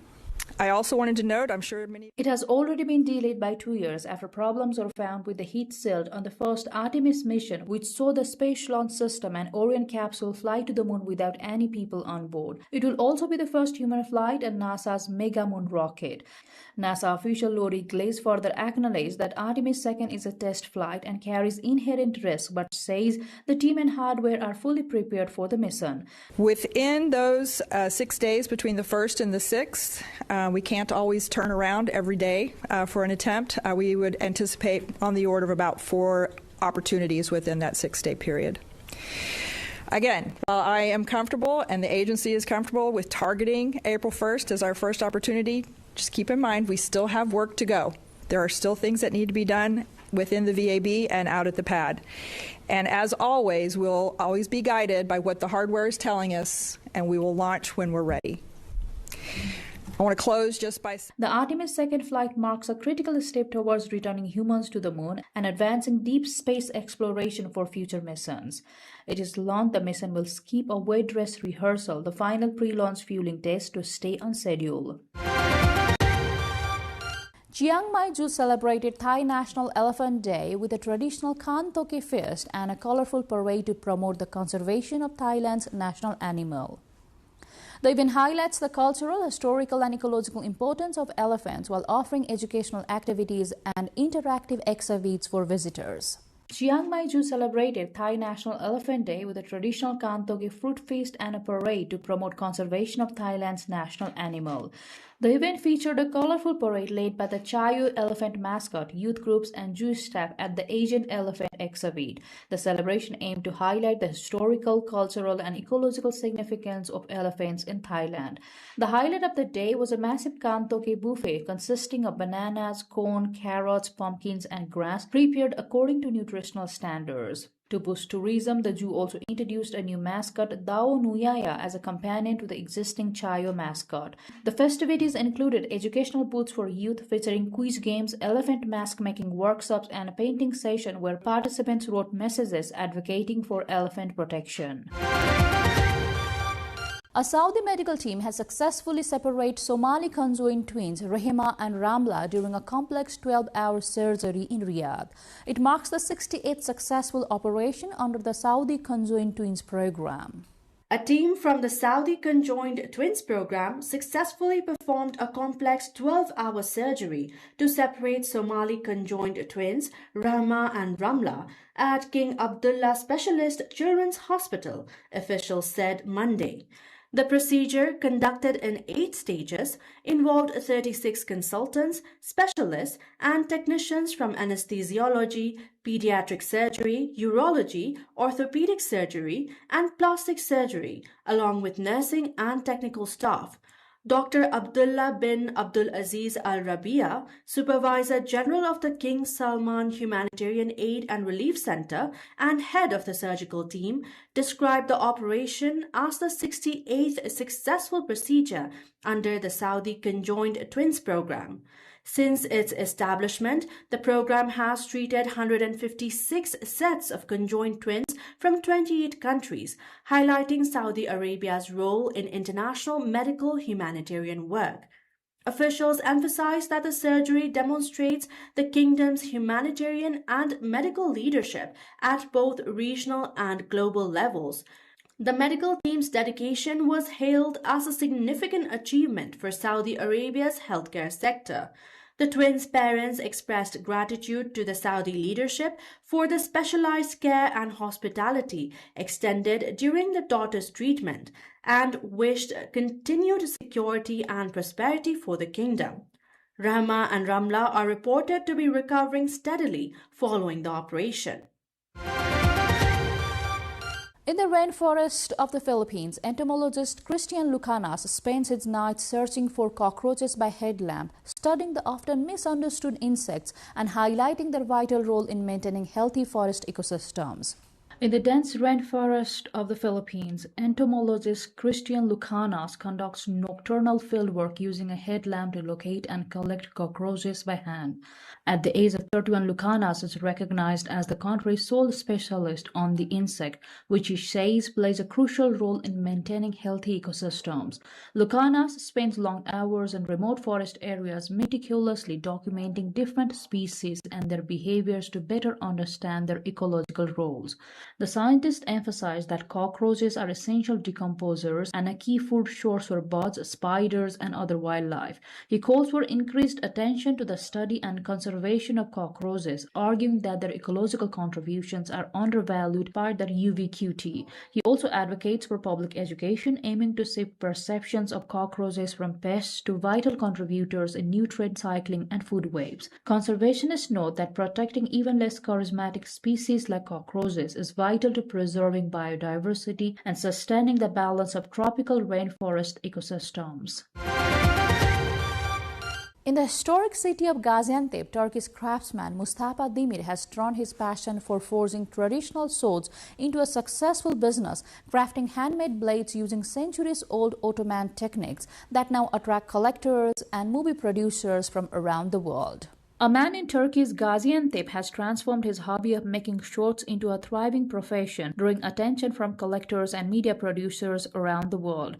I also wanted to note, I'm sure many... It has already been delayed by 2 years after problems were found with the heat shield on the first Artemis mission, which saw the Space Launch System and Orion capsule fly to the moon without any people on board. It will also be the first human flight on NASA's Mega Moon rocket. NASA official Lori Glaze further acknowledged that Artemis 2 is a test flight and carries inherent risk, but says the team and hardware are fully prepared for the mission. Within those 6 days between the 1st and the 6th, we can't always turn around every day for an attempt. We would anticipate on the order of about 4 opportunities within that 6-day period. Again, while I am comfortable and the agency is comfortable with targeting April 1st as our first opportunity, just keep in mind we still have work to go. There are still things that need to be done within the VAB and out at the pad. And as always, we'll always be guided by what the hardware is telling us, and we will launch when we're ready. I want to close just by... The Artemis 2 flight marks a critical step towards returning humans to the moon and advancing deep space exploration for future missions. It is launched, the mission will skip a wet dress rehearsal, the final pre-launch fueling test, to stay on schedule. Chiang Mai Zoo celebrated Thai National Elephant Day with a traditional Khan Toke feast and a colorful parade to promote the conservation of Thailand's national animal. The event highlights the cultural, historical and ecological importance of elephants while offering educational activities and interactive exhibits for visitors. Chiang Mai Zoo celebrated Thai National Elephant Day with a traditional Khan Toke fruit feast and a parade to promote conservation of Thailand's national animal. The event featured a colorful parade led by the Chayo elephant mascot, youth groups and Jewish staff at the Asian Elephant exhibit. The celebration aimed to highlight the historical, cultural and ecological significance of elephants in Thailand. The highlight of the day was a massive Khan Toke buffet consisting of bananas, corn, carrots, pumpkins and grass prepared according to nutritional standards. To boost tourism, the zoo also introduced a new mascot, Dao Nuyaya, as a companion to the existing Chayo mascot. The festivities included educational booths for youth featuring quiz games, elephant mask making workshops, and a painting session where participants wrote messages advocating for elephant protection. A Saudi medical team has successfully separated Somali conjoined twins Rehema and Ramla during a complex 12-hour surgery in Riyadh. It marks the 68th successful operation under the Saudi conjoined twins program. A team from the Saudi Conjoined Twins program successfully performed a complex 12-hour surgery to separate Somali conjoined twins Rahma and Ramla at King Abdullah Specialist Children's Hospital, officials said Monday. The procedure, conducted in 8 stages, involved 36 consultants, specialists, and technicians from anesthesiology, pediatric surgery, urology, orthopedic surgery, and plastic surgery, along with nursing and technical staff. Dr. Abdullah bin Abdul Aziz Al Rabia, Supervisor General of the King Salman Humanitarian Aid and Relief Center and head of the surgical team, described the operation as the 68th successful procedure under the Saudi Conjoined Twins program. Since its establishment, the program has treated 156 sets of conjoined twins from 28 countries, highlighting Saudi Arabia's role in international medical humanitarian work. Officials emphasize that the surgery demonstrates the kingdom's humanitarian and medical leadership at both regional and global levels. The medical team's dedication was hailed as a significant achievement for Saudi Arabia's healthcare sector. The twins' parents expressed gratitude to the Saudi leadership for the specialized care and hospitality extended during the daughter's treatment and wished continued security and prosperity for the kingdom. Rahma and Ramla are reported to be recovering steadily following the operation. In the rainforest of the Philippines, entomologist Christian Lucanas spends his nights searching for cockroaches by headlamp, studying the often misunderstood insects and highlighting their vital role in maintaining healthy forest ecosystems. In the dense rainforest of the Philippines, entomologist Christian Lucanas conducts nocturnal fieldwork using a headlamp to locate and collect cockroaches by hand. At the age of 31, Lucanas is recognized as the country's sole specialist on the insect, which he says plays a crucial role in maintaining healthy ecosystems. Lucanas spends long hours in remote forest areas meticulously documenting different species and their behaviors to better understand their ecological roles. The scientists emphasize that cockroaches are essential decomposers and a key food source for birds, spiders, and other wildlife. He calls for increased attention to the study and conservation of cockroaches, arguing that their ecological contributions are undervalued by their ubiquity. He also advocates for public education, aiming to shift perceptions of cockroaches from pests to vital contributors in nutrient cycling and food webs. Conservationists note that protecting even less charismatic species like cockroaches is vital to preserving biodiversity and sustaining the balance of tropical rainforest ecosystems. In the historic city of Gaziantep, Turkish craftsman Mustafa Demir has turned his passion for forging traditional swords into a successful business, crafting handmade blades using centuries-old Ottoman techniques that now attract collectors and movie producers from around the world. A man in Turkey's Gaziantep has transformed his hobby of making swords into a thriving profession, drawing attention from collectors and media producers around the world.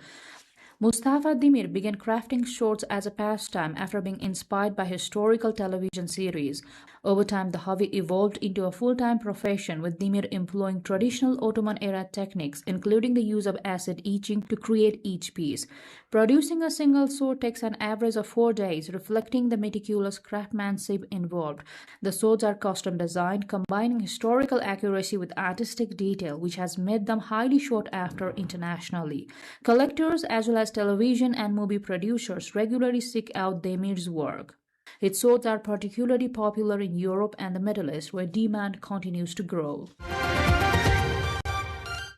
Mustafa Demir began crafting swords as a pastime after being inspired by historical television series. Over time, the hobby evolved into a full-time profession, with Demir employing traditional Ottoman-era techniques, including the use of acid etching to create each piece. Producing a single sword takes an average of 4 days, reflecting the meticulous craftsmanship involved. The swords are custom-designed, combining historical accuracy with artistic detail, which has made them highly sought after internationally. Collectors, as well as television and movie producers, regularly seek out Demir's work. His swords are particularly popular in Europe and the Middle East, where demand continues to grow.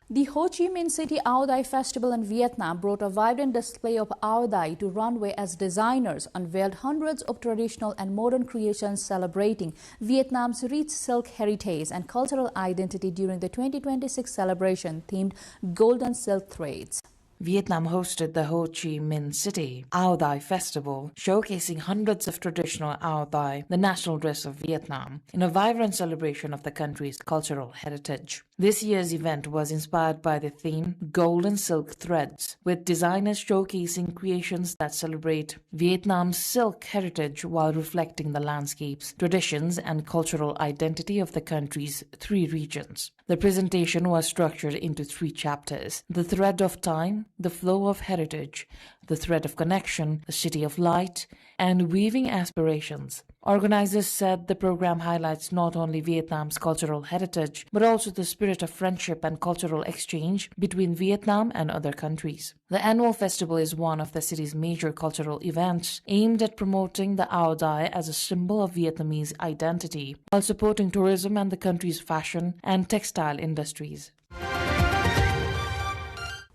The Ho Chi Minh City Ao Dai Festival in Vietnam brought a vibrant display of Ao Dai to runway as designers unveiled hundreds of traditional and modern creations celebrating Vietnam's rich silk heritage and cultural identity during the 2026 celebration themed Golden Silk Threads. Vietnam hosted the Ho Chi Minh City Ao Dai Festival, showcasing hundreds of traditional Ao Dai, the national dress of Vietnam, in a vibrant celebration of the country's cultural heritage. This year's event was inspired by the theme Golden Silk Threads, with designers showcasing creations that celebrate Vietnam's silk heritage while reflecting the landscapes, traditions, and cultural identity of the country's 3 regions. The presentation was structured into 3 chapters: the thread of time, the flow of heritage, the thread of connection, the city of light, and weaving aspirations. Organizers said the program highlights not only Vietnam's cultural heritage, but also the spirit of friendship and cultural exchange between Vietnam and other countries. The annual festival is one of the city's major cultural events, aimed at promoting the Ao Dai as a symbol of Vietnamese identity, while supporting tourism and the country's fashion and textile industries.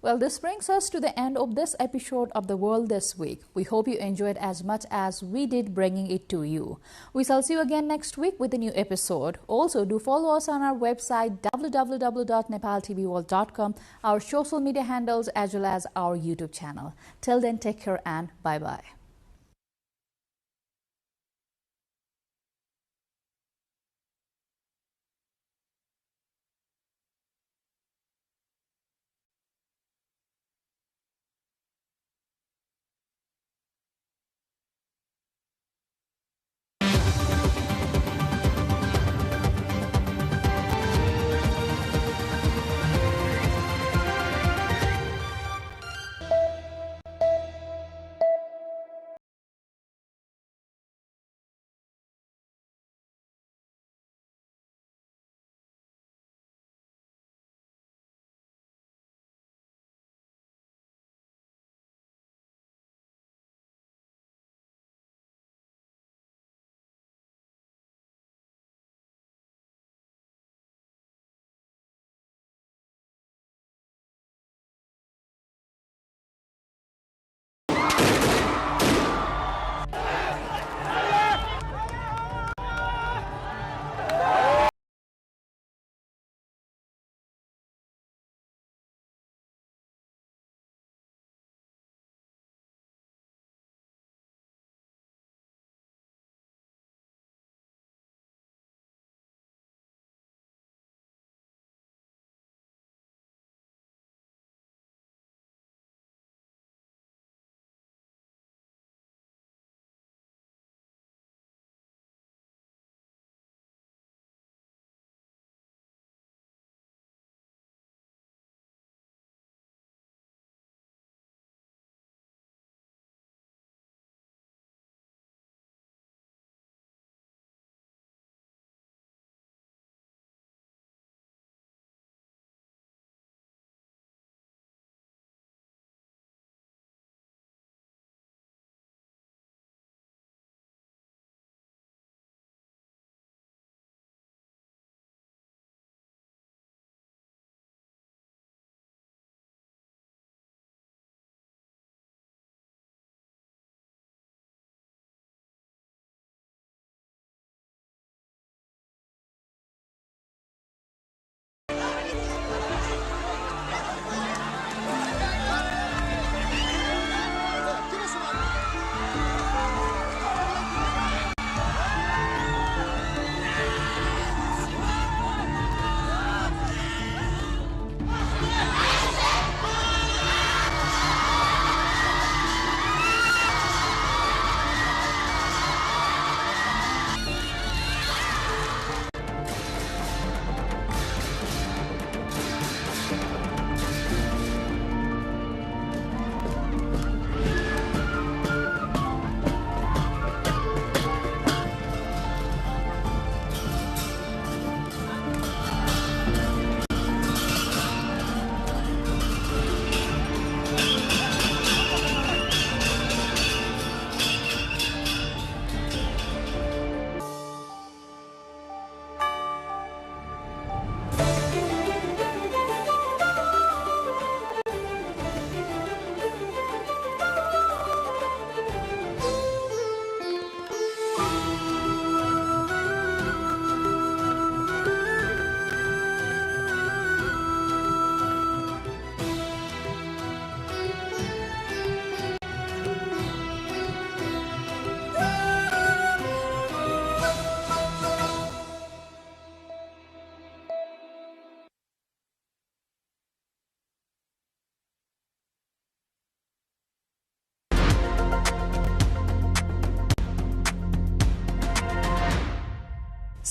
Well, this brings us to the end of this episode of The World This Week. We hope you enjoyed as much as we did bringing it to you. We shall see you again next week with a new episode. Also, do follow us on our website www.nepaltelevision.com, our social media handles as well as our YouTube channel. Till then, take care and bye-bye.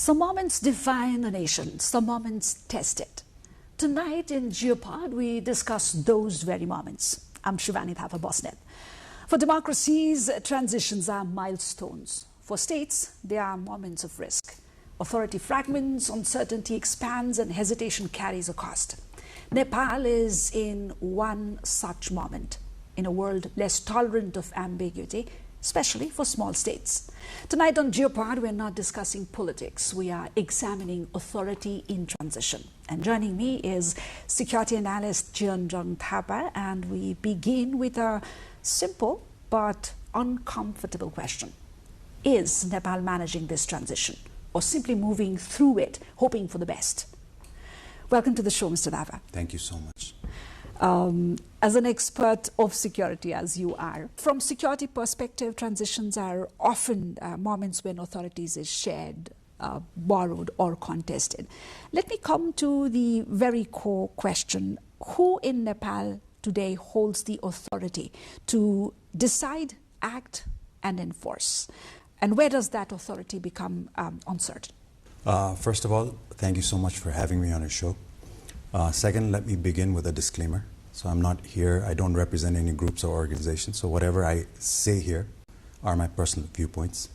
Some moments define a nation, some moments test it. Tonight in Geopod, we discuss those very moments. I'm Shivani Thapa-Bosnet. For democracies, transitions are milestones. For states, they are moments of risk. Authority fragments, uncertainty expands, and hesitation carries a cost. Nepal is in one such moment. in a world less tolerant of ambiguity, especially for small states. Tonight on Geopod, we're not discussing politics. We are examining authority in transition. And joining me is security analyst Jianzheng Thapa, and we begin with a simple but uncomfortable question. Is Nepal managing this transition, or simply moving through it, hoping for the best? Welcome to the show, Mr. Thapa. Thank you so much. As an expert of security, as you are, from security perspective, transitions are often moments when authorities is shared, borrowed or contested. Let me come to the very core question. Who in Nepal today holds the authority to decide, act and enforce? And where does that authority become uncertain? First of all, thank you so much for having me on your show. Second, let me begin with a disclaimer. So I'm not here, I don't represent any groups or organizations, so whatever I say here are my personal viewpoints.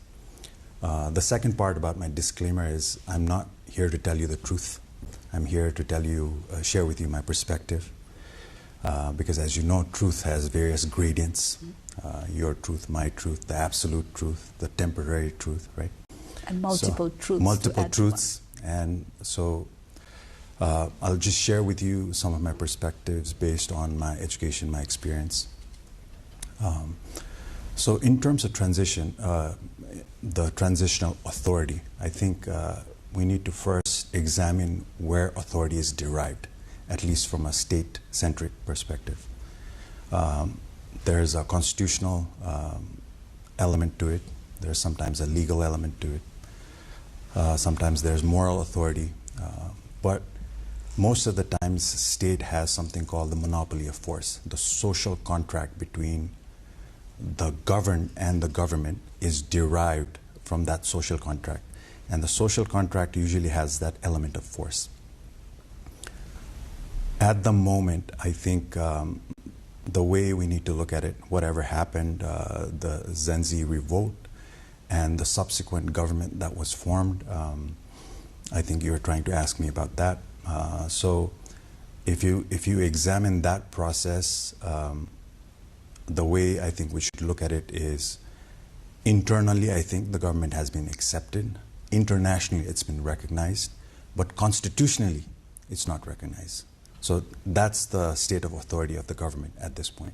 The second part about my disclaimer is I'm not here to tell you the truth. I'm here to tell you, share with you my perspective. Because as you know, truth has various gradients. Your truth, my truth, the absolute truth, the temporary truth, right? And multiple truths. Multiple truths. And so I'll just share with you some of my perspectives based on my education, my experience. So in terms of transition, the transitional authority, I think we need to first examine where authority is derived, at least from a state-centric perspective. There's a constitutional element to it. There's sometimes a legal element to it. Sometimes there's moral authority. But most of the times, state has something called the monopoly of force. The social contract between the governed and the government is derived from that social contract. And the social contract usually has that element of force. At the moment, I think the way we need to look at it, whatever happened, the Zenzi revolt and the subsequent government that was formed, I think you were trying to ask me about that. So if you examine that process, the way I think we should look at it is internally, I think the government has been accepted. Internationally, it's been recognized. But constitutionally, it's not recognized. So that's the state of authority of the government at this point.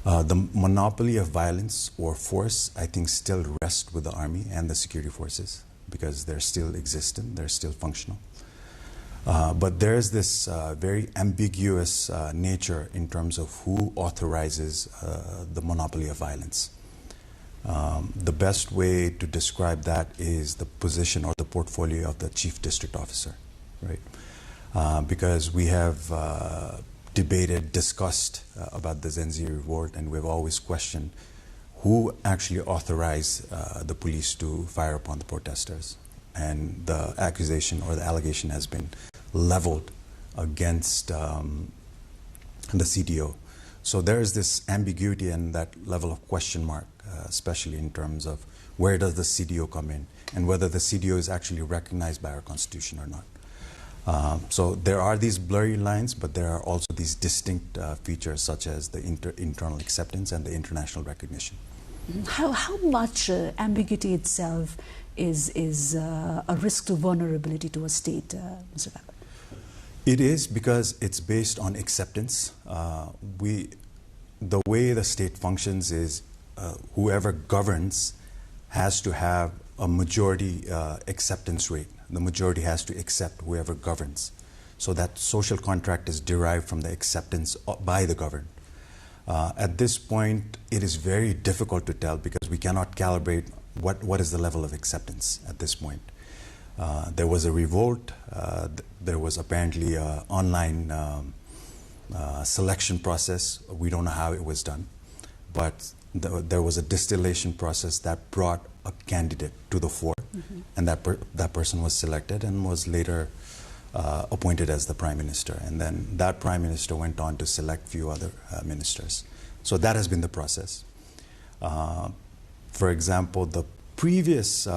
The monopoly of violence or force, I think, still rests with the army and the security forces because they're still existent, they're still functional. But there's this very ambiguous nature in terms of who authorizes the monopoly of violence. The best way to describe that is the position or the portfolio of the chief district officer, right? Because we have debated, discussed about the Zenzi revolt, and we've always questioned who actually authorized the police to fire upon the protesters. And the accusation or the allegation has been leveled against the CDO. So there is this ambiguity and that level of question mark, especially in terms of where does the CDO come in and whether the CDO is actually recognized by our constitution or not. So there are these blurry lines, but there are also these distinct features such as the internal acceptance and the international recognition. How much ambiguity itself is a risk to vulnerability to a state, Mr. Thapa? It is because it's based on acceptance. The way the state functions is whoever governs has to have a majority acceptance rate. The majority has to accept whoever governs. So that social contract is derived from the acceptance by the governed. At this point, it is very difficult to tell because we cannot calibrate what is the level of acceptance at this point. There was a revolt. There was apparently an online selection process. We don't know how it was done. But there was a distillation process that brought a candidate to the fore. Mm-hmm. And that person was selected and was later appointed as the prime minister. And then that prime minister went on to select few other ministers. So that has been the process. For example, the previous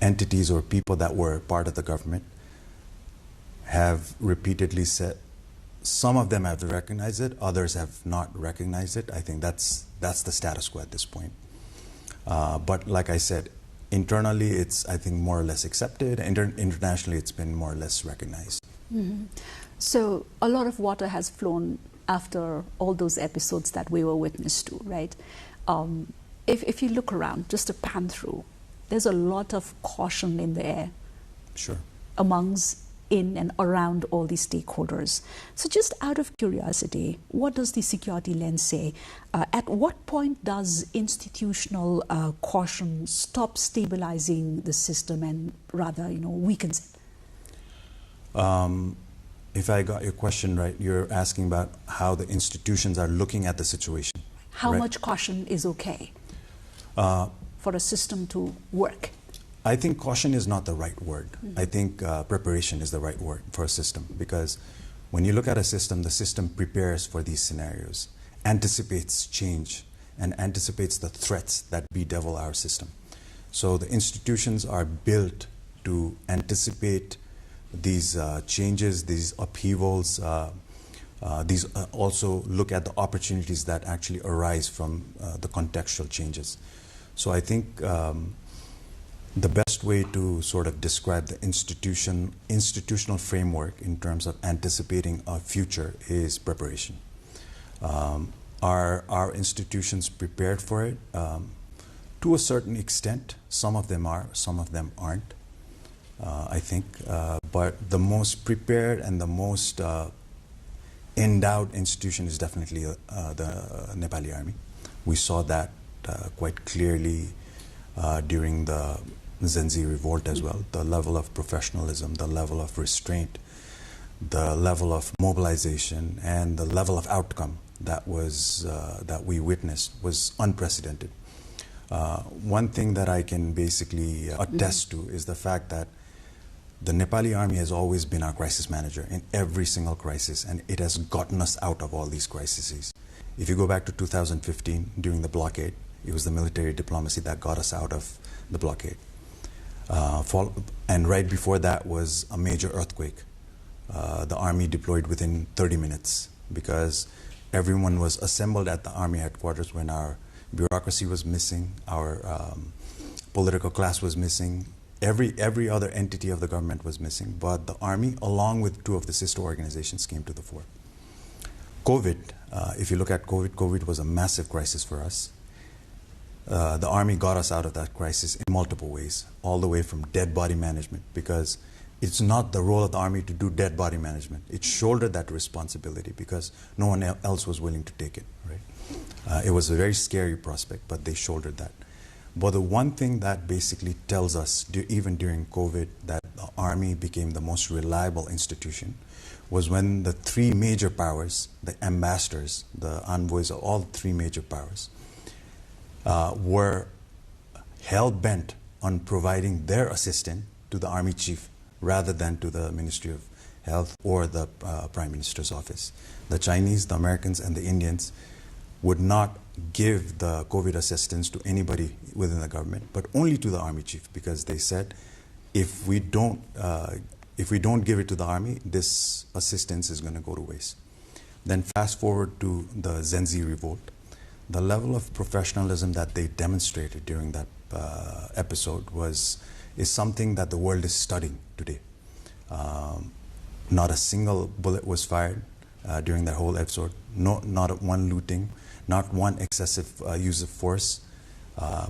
entities or people that were part of the government have repeatedly said some of them have recognized it, others have not recognized it. I think that's the status quo at this point. But like I said, internally it's, I think, more or less accepted. Internationally it's been more or less recognized. Mm-hmm. So a lot of water has flown after all those episodes that we were witness to, right? If you look around, just to pan through, there's a lot of caution in the air. Sure. Amongst, in and around all these stakeholders. So just out of curiosity, what does the security lens say? At what point does institutional caution stop stabilizing the system and rather, weakens it? If I got your question right, you're asking about how the institutions are looking at the situation. How right? much caution is okay for a system to work? I think caution is not the right word. I think preparation is the right word for a system, because when you look at a system, the system prepares for these scenarios, anticipates change, and anticipates the threats that bedevil our system. So the institutions are built to anticipate these changes, these upheavals, these also look at the opportunities that actually arise from the contextual changes. So I think the best way to sort of describe the institutional framework in terms of anticipating a future is preparation. Are our institutions prepared for it? To a certain extent, some of them are, some of them aren't. I think, but the most prepared and the most endowed institution is definitely the Nepali Army. We saw that quite clearly during the Zenzi revolt as well. The level of professionalism, the level of restraint, the level of mobilization, and the level of outcome that was that we witnessed was unprecedented. One thing that I can basically attest to is the fact that the Nepali Army has always been our crisis manager in every single crisis, and it has gotten us out of all these crises. If you go back to 2015, during the blockade, it was the military diplomacy that got us out of the blockade. And right before that was a major earthquake. The Army deployed within 30 minutes because everyone was assembled at the Army headquarters when our bureaucracy was missing, our political class was missing, every other entity of the government was missing, but the Army, along with two of the sister organizations, came to the fore. COVID, if you look at COVID was a massive crisis for us. The Army got us out of that crisis in multiple ways, all the way from dead body management, because it's not the role of the Army to do dead body management. It shouldered that responsibility because no one else was willing to take it. Right? It was a very scary prospect, but they shouldered that. But the one thing that basically tells us, even during COVID, that the Army became the most reliable institution was when the three major powers, the ambassadors, the envoys of all three major powers, were hell-bent on providing their assistance to the Army chief rather than to the Ministry of Health or the Prime Minister's office. The Chinese, the Americans, and the Indians would not give the COVID assistance to anybody within the government, but only to the Army chief, because they said, if we don't give it to the Army, this assistance is going to go to waste. Then fast forward to the Zenzi revolt. The level of professionalism that they demonstrated during that episode is something that the world is studying today. Not a single bullet was fired during that whole episode. Not one looting, not one excessive use of force.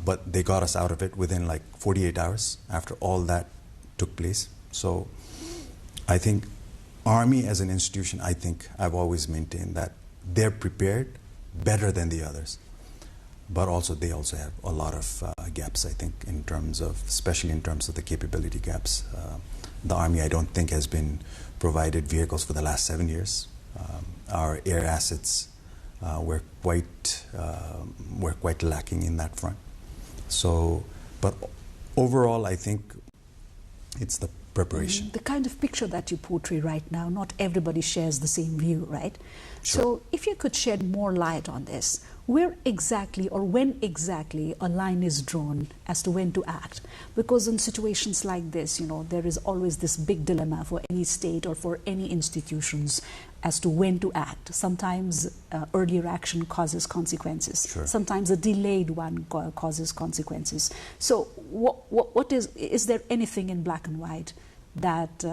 But they got us out of it within like 48 hours after all that took place. So I think Army as an institution, I think I've always maintained that they're prepared better than the others. But also they also have a lot of gaps, I think, in terms of, especially in terms of the capability gaps. The Army, I don't think, has been provided vehicles for the last 7 years. Our air assets were quite lacking in that front. So, but overall, I think it's the preparation. The kind of picture that you portray right now, not everybody shares the same view, right? Sure. So if you could shed more light on this, where exactly or when exactly a line is drawn as to when to act? Because in situations like this, there is always this big dilemma for any state or for any institutions as to when to act. Sometimes earlier action causes consequences. Sure. Sometimes a delayed one causes consequences. So what is there anything in black and white that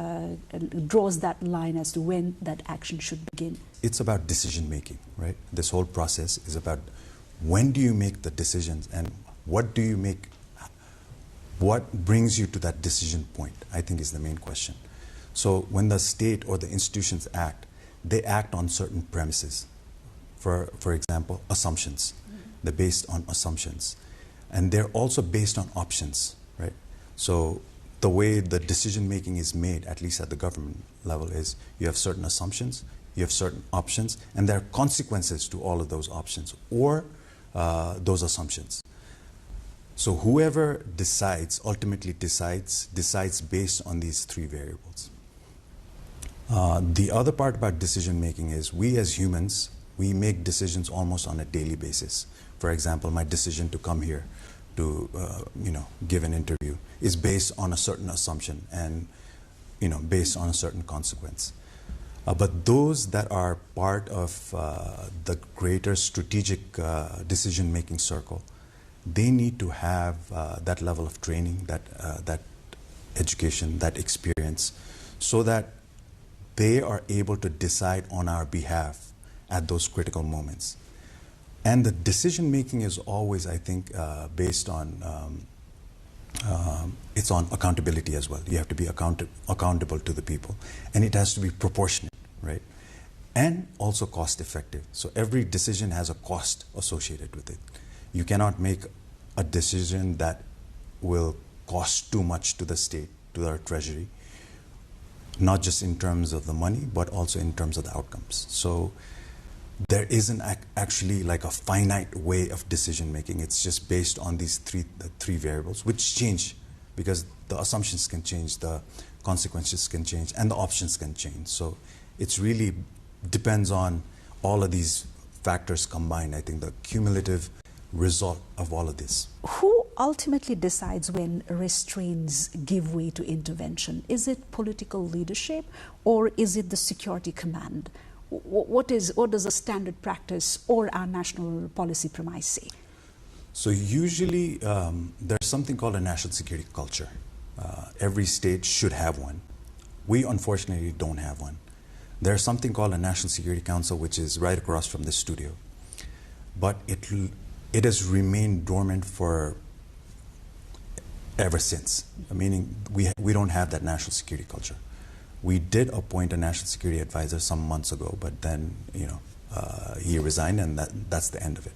draws that line as to when that action should begin? It's about decision making, right? This whole process is about when do you make the decisions and what do you make, what brings you to that decision point, I think is the main question. So when the state or the institutions act, they act on certain premises. For example, assumptions. They're based on assumptions. And they're also based on options, right? So the way the decision making is made, at least at the government level, is you have certain assumptions, you have certain options, and there are consequences to all of those options or those assumptions. So whoever decides, ultimately decides based on these three variables. The other part about decision making is we as humans, we make decisions almost on a daily basis. For example, my decision to come here to give an interview is based on a certain assumption and based on a certain consequence. But those that are part of the greater strategic decision-making circle, they need to have that level of training, that education, that experience, so that they are able to decide on our behalf at those critical moments. And the decision-making is always, I think, based on, it's on accountability as well. You have to be accountable to the people. And it has to be proportionate, right? And also cost-effective. So every decision has a cost associated with it. You cannot make a decision that will cost too much to the state, to our treasury, not just in terms of the money, but also in terms of the outcomes. So there isn't actually like a finite way of decision making. It's just based on these three variables, which change because the assumptions can change, the consequences can change, and the options can change. So it's really depends on all of these factors combined. I think the cumulative result of all of this. Who ultimately decides when restraints give way to intervention? Is it political leadership or is it the security command? What does a standard practice or our national policy premise say? So usually there's something called a national security culture. Every state should have one. We unfortunately don't have one. There's something called a National Security Council, which is right across from the studio. But it has remained dormant for ever since, meaning we don't have that national security culture. We did appoint a national security advisor some months ago, but then he resigned, and that's the end of it.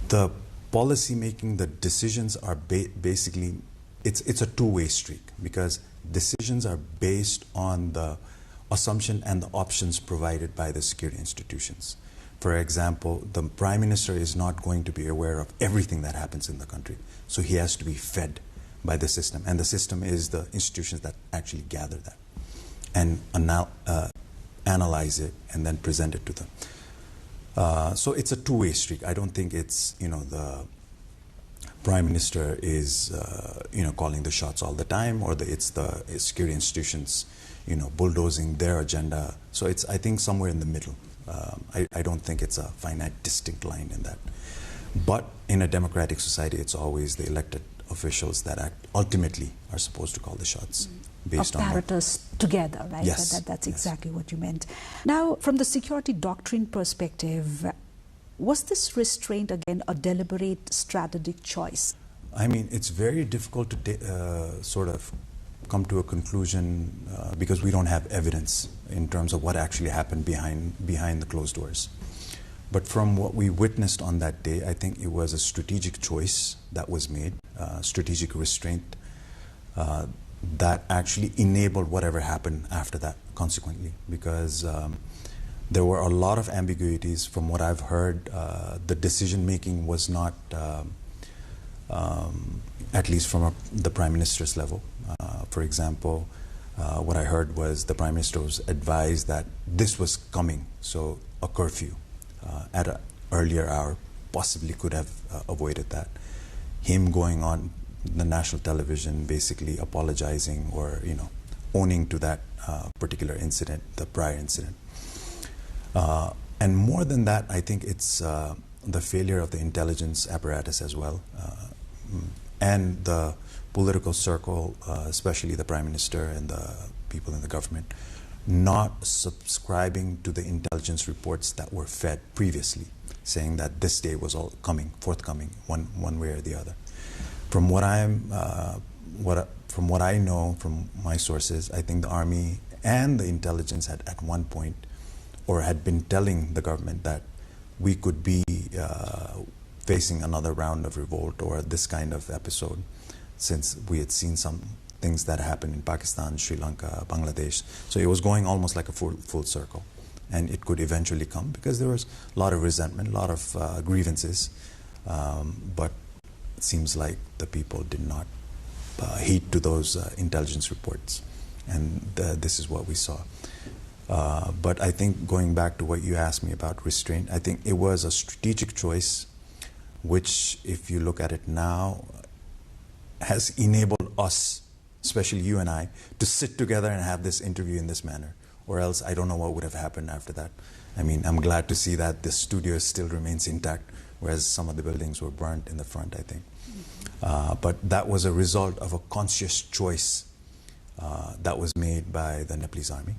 The policy making, the decisions are basically it's a two-way street because decisions are based on the assumption and the options provided by the security institutions. For example, the Prime Minister is not going to be aware of everything that happens in the country, so he has to be fed by the system, and the system is the institutions that actually gather that and analyze it and then present it to them. So it's a two-way street. I don't think it's the Prime Minister is calling the shots all the time, or it's the security institutions bulldozing their agenda. So it's, I think, somewhere in the middle. I don't think it's a finite, distinct line in that. But in a democratic society, it's always the elected officials that ultimately are supposed to call the shots. Based on apparatus together, right? Yes. That's exactly what you meant. Now, from the security doctrine perspective, was this restraint again a deliberate strategic choice? I mean, it's very difficult to sort of come to a conclusion because we don't have evidence in terms of what actually happened behind the closed doors. But from what we witnessed on that day, I think it was a strategic choice that was made, strategic restraint that actually enabled whatever happened after that, consequently, because there were a lot of ambiguities. From what I've heard, the decision-making was not, at least from the Prime Minister's level. For example, what I heard was the Prime Minister was advised that this was coming, so a curfew at an earlier hour possibly could have avoided that. Him going on the national television basically apologizing or, you know, owning to that particular incident, the prior incident. And more than that, I think it's the failure of the intelligence apparatus as well, and the political circle, especially the Prime Minister and the people in the government, not subscribing to the intelligence reports that were fed previously, saying that this day was all forthcoming, one way or the other. From what I know from my sources, I think the army and the intelligence had at one point, or had been telling the government that we could be facing another round of revolt or this kind of episode, since we had seen some things that happened in Pakistan, Sri Lanka, Bangladesh. So it was going almost like a full circle. And it could eventually come because there was a lot of resentment, a lot of grievances. But it seems like the people did not heed to those intelligence reports. And this is what we saw. But I think going back to what you asked me about restraint, I think it was a strategic choice, which if you look at it now, has enabled us, especially you and I, to sit together and have this interview in this manner. Or else I don't know what would have happened after that. I mean, I'm glad to see that the studio still remains intact, whereas some of the buildings were burnt in the front, I think. But that was a result of a conscious choice that was made by the Nepalese army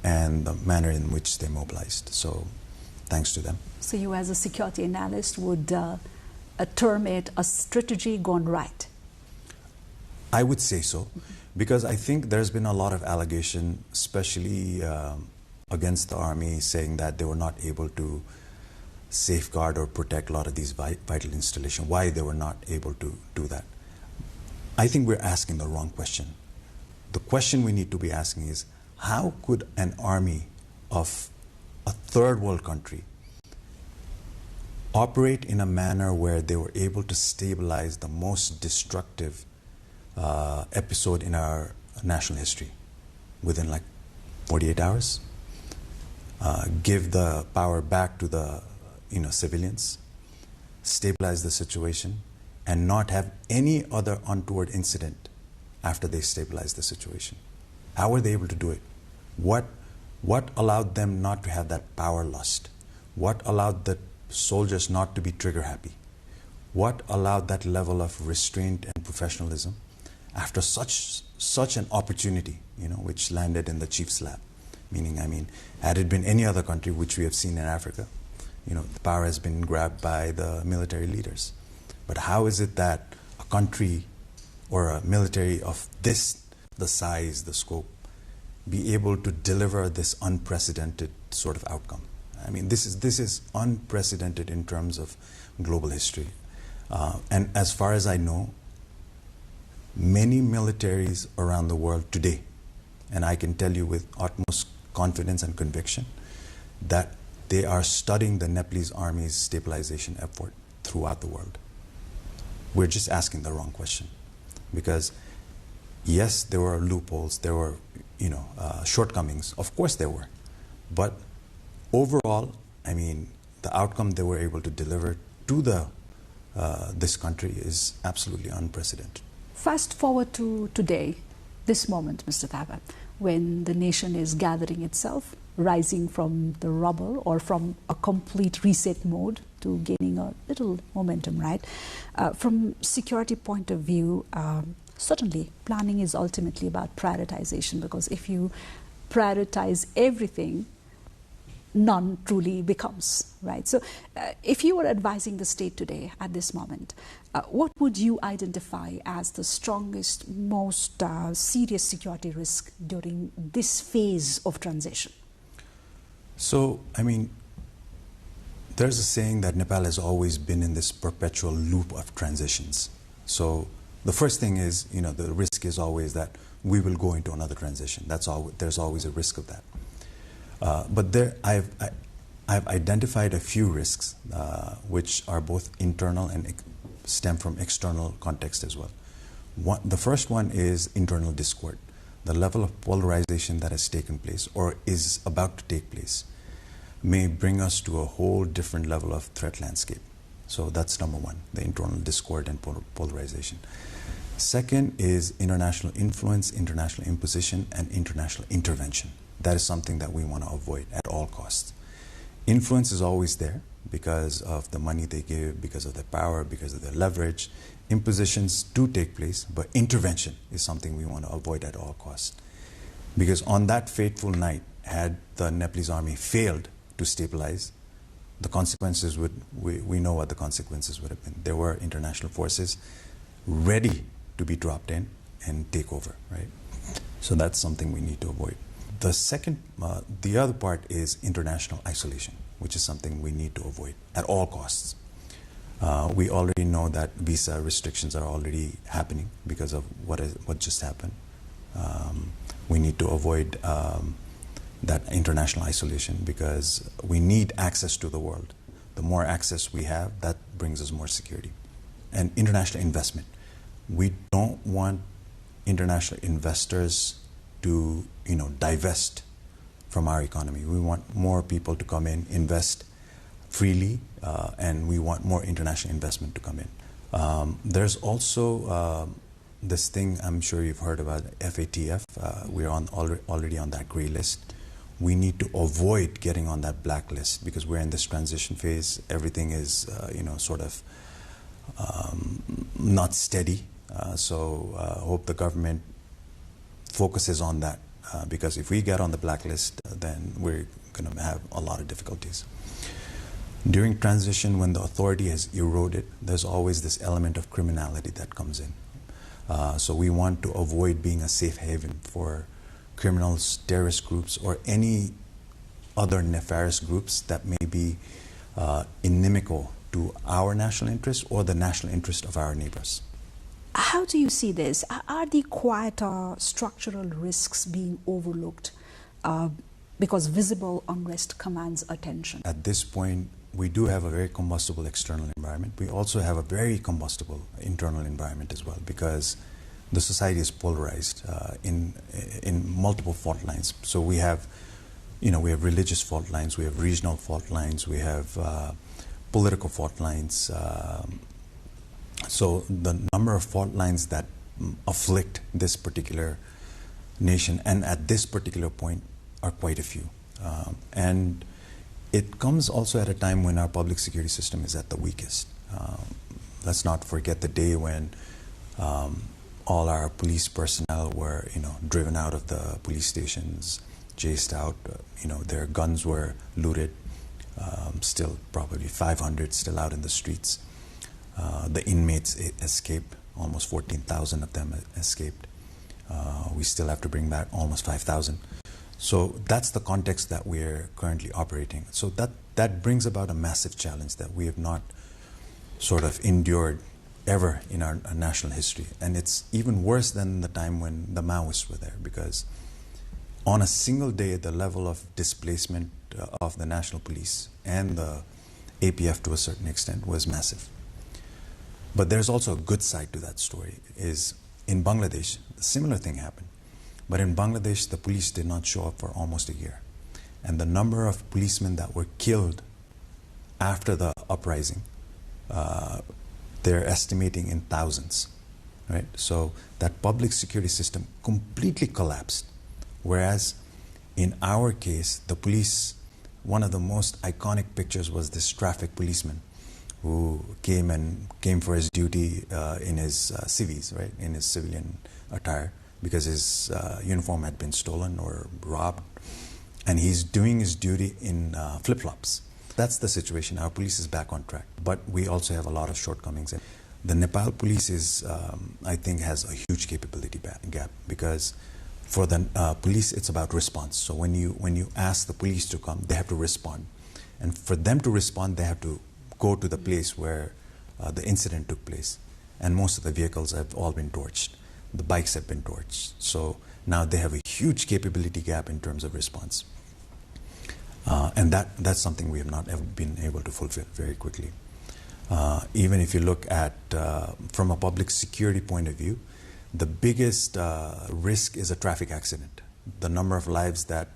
and the manner in which they mobilized. So thanks to them. So you as a security analyst would term it a strategy gone right? I would say so, because I think there's been a lot of allegation, especially against the army, saying that they were not able to safeguard or protect a lot of these vital installations, why they were not able to do that. I think we're asking the wrong question. The question we need to be asking is, how could an army of a third world country operate in a manner where they were able to stabilize the most destructive episode in our national history within like 48 hours, give the power back to the civilians, stabilize the situation, and not have any other untoward incident after they stabilize the situation. How were they able to do it? What allowed them not to have that power lust? What allowed the soldiers not to be trigger happy? What allowed that level of restraint and professionalism after such an opportunity, which landed in the chief's lap? Meaning, had it been any other country, which we have seen in Africa, the power has been grabbed by the military leaders. But how is it that a country or a military of the size, the scope, be able to deliver this unprecedented sort of outcome? This is unprecedented in terms of global history. And as far as I know, many militaries around the world today, and I can tell you with utmost confidence and conviction, that they are studying the Nepalese army's stabilization effort throughout the world. We're just asking the wrong question. Because yes, there were loopholes, there were shortcomings, of course there were. But overall, the outcome they were able to deliver to this country is absolutely unprecedented. Fast forward to today, this moment, Mr. Thapa, when the nation is gathering itself, rising from the rubble or from a complete reset mode to gaining a little momentum, right? From security point of view, certainly planning is ultimately about prioritization, because if you prioritize everything, none truly becomes, right? So if you were advising the state today at this moment, what would you identify as the strongest, most serious security risk during this phase of transition? So, there's a saying that Nepal has always been in this perpetual loop of transitions. So the first thing is, the risk is always that we will go into another transition. There's always a risk of that. But I've identified a few risks which are both internal and stem from external context as well. The first one is internal discord, the level of polarization that has taken place or is about to take place. may bring us to a whole different level of threat landscape. So that's number one, the internal discord and polarization. Second is international influence, international imposition, and international intervention. That is something that we want to avoid at all costs. Influence is always there because of the money they give, because of their power, because of their leverage. Impositions do take place, but intervention is something we want to avoid at all costs. Because on that fateful night, had the Nepalese army failed to stabilize, the consequences would, we know what the consequences would have been. There were international forces ready to be dropped in and take over, right? So that's something we need to avoid. The second, the other part is international isolation, which is something we need to avoid at all costs. We already know that visa restrictions are already happening because of what just happened. We need to avoid that international isolation because we need access to the world. The more access we have, that brings us more security. And international investment. We don't want international investors to, divest from our economy. We want more people to come in, invest freely, and we want more international investment to come in. There's also this thing I'm sure you've heard about, FATF. We're already on that gray list. We need to avoid getting on that blacklist because we're in this transition phase. Everything is, sort of not steady. So hope the government focuses on that because if we get on the blacklist, then we're going to have a lot of difficulties. During transition, when the authority has eroded, there's always this element of criminality that comes in. So we want to avoid being a safe haven for criminals, terrorist groups, or any other nefarious groups that may be inimical to our national interest or the national interest of our neighbors. How do you see this? Are the quieter structural risks being overlooked because visible unrest commands attention? At this point, we do have a very combustible external environment. We also have a very combustible internal environment as well because the society is polarized in multiple fault lines. So we have, we have religious fault lines, we have regional fault lines, we have political fault lines. So the number of fault lines that afflict this particular nation and at this particular point are quite a few. And it comes also at a time when our public security system is at the weakest. Let's not forget the day when all our police personnel were, driven out of the police stations, chased out. Their guns were looted. Still probably 500 still out in the streets. The inmates escaped. Almost 14,000 of them escaped. We still have to bring back almost 5,000. So that's the context that we're currently operating. So that brings about a massive challenge that we have not sort of endured ever in our national history. And it's even worse than the time when the Maoists were there because on a single day, the level of displacement of the national police and the APF to a certain extent was massive. But there's also a good side to that story is in Bangladesh, a similar thing happened. But in Bangladesh, the police did not show up for almost a year. And the number of policemen that were killed after the uprising, they're estimating in thousands, right? So that public security system completely collapsed. Whereas in our case, the police, one of the most iconic pictures was this traffic policeman who came for his duty in his civis, right, in his civilian attire, because his uniform had been stolen or robbed, and he's doing his duty in flip-flops. That's the situation. Our police is back on track, but we also have a lot of shortcomings. The Nepal police is, I think, has a huge capability gap because for the police, it's about response. So when you ask the police to come, they have to respond, and for them to respond, they have to go to the place where the incident took place. And most of the vehicles have all been torched. The bikes have been torched. So now they have a huge capability gap in terms of response. And that's something we have not ever been able to fulfill very quickly. Even if you look at, from a public security point of view, the biggest risk is a traffic accident. The number of lives that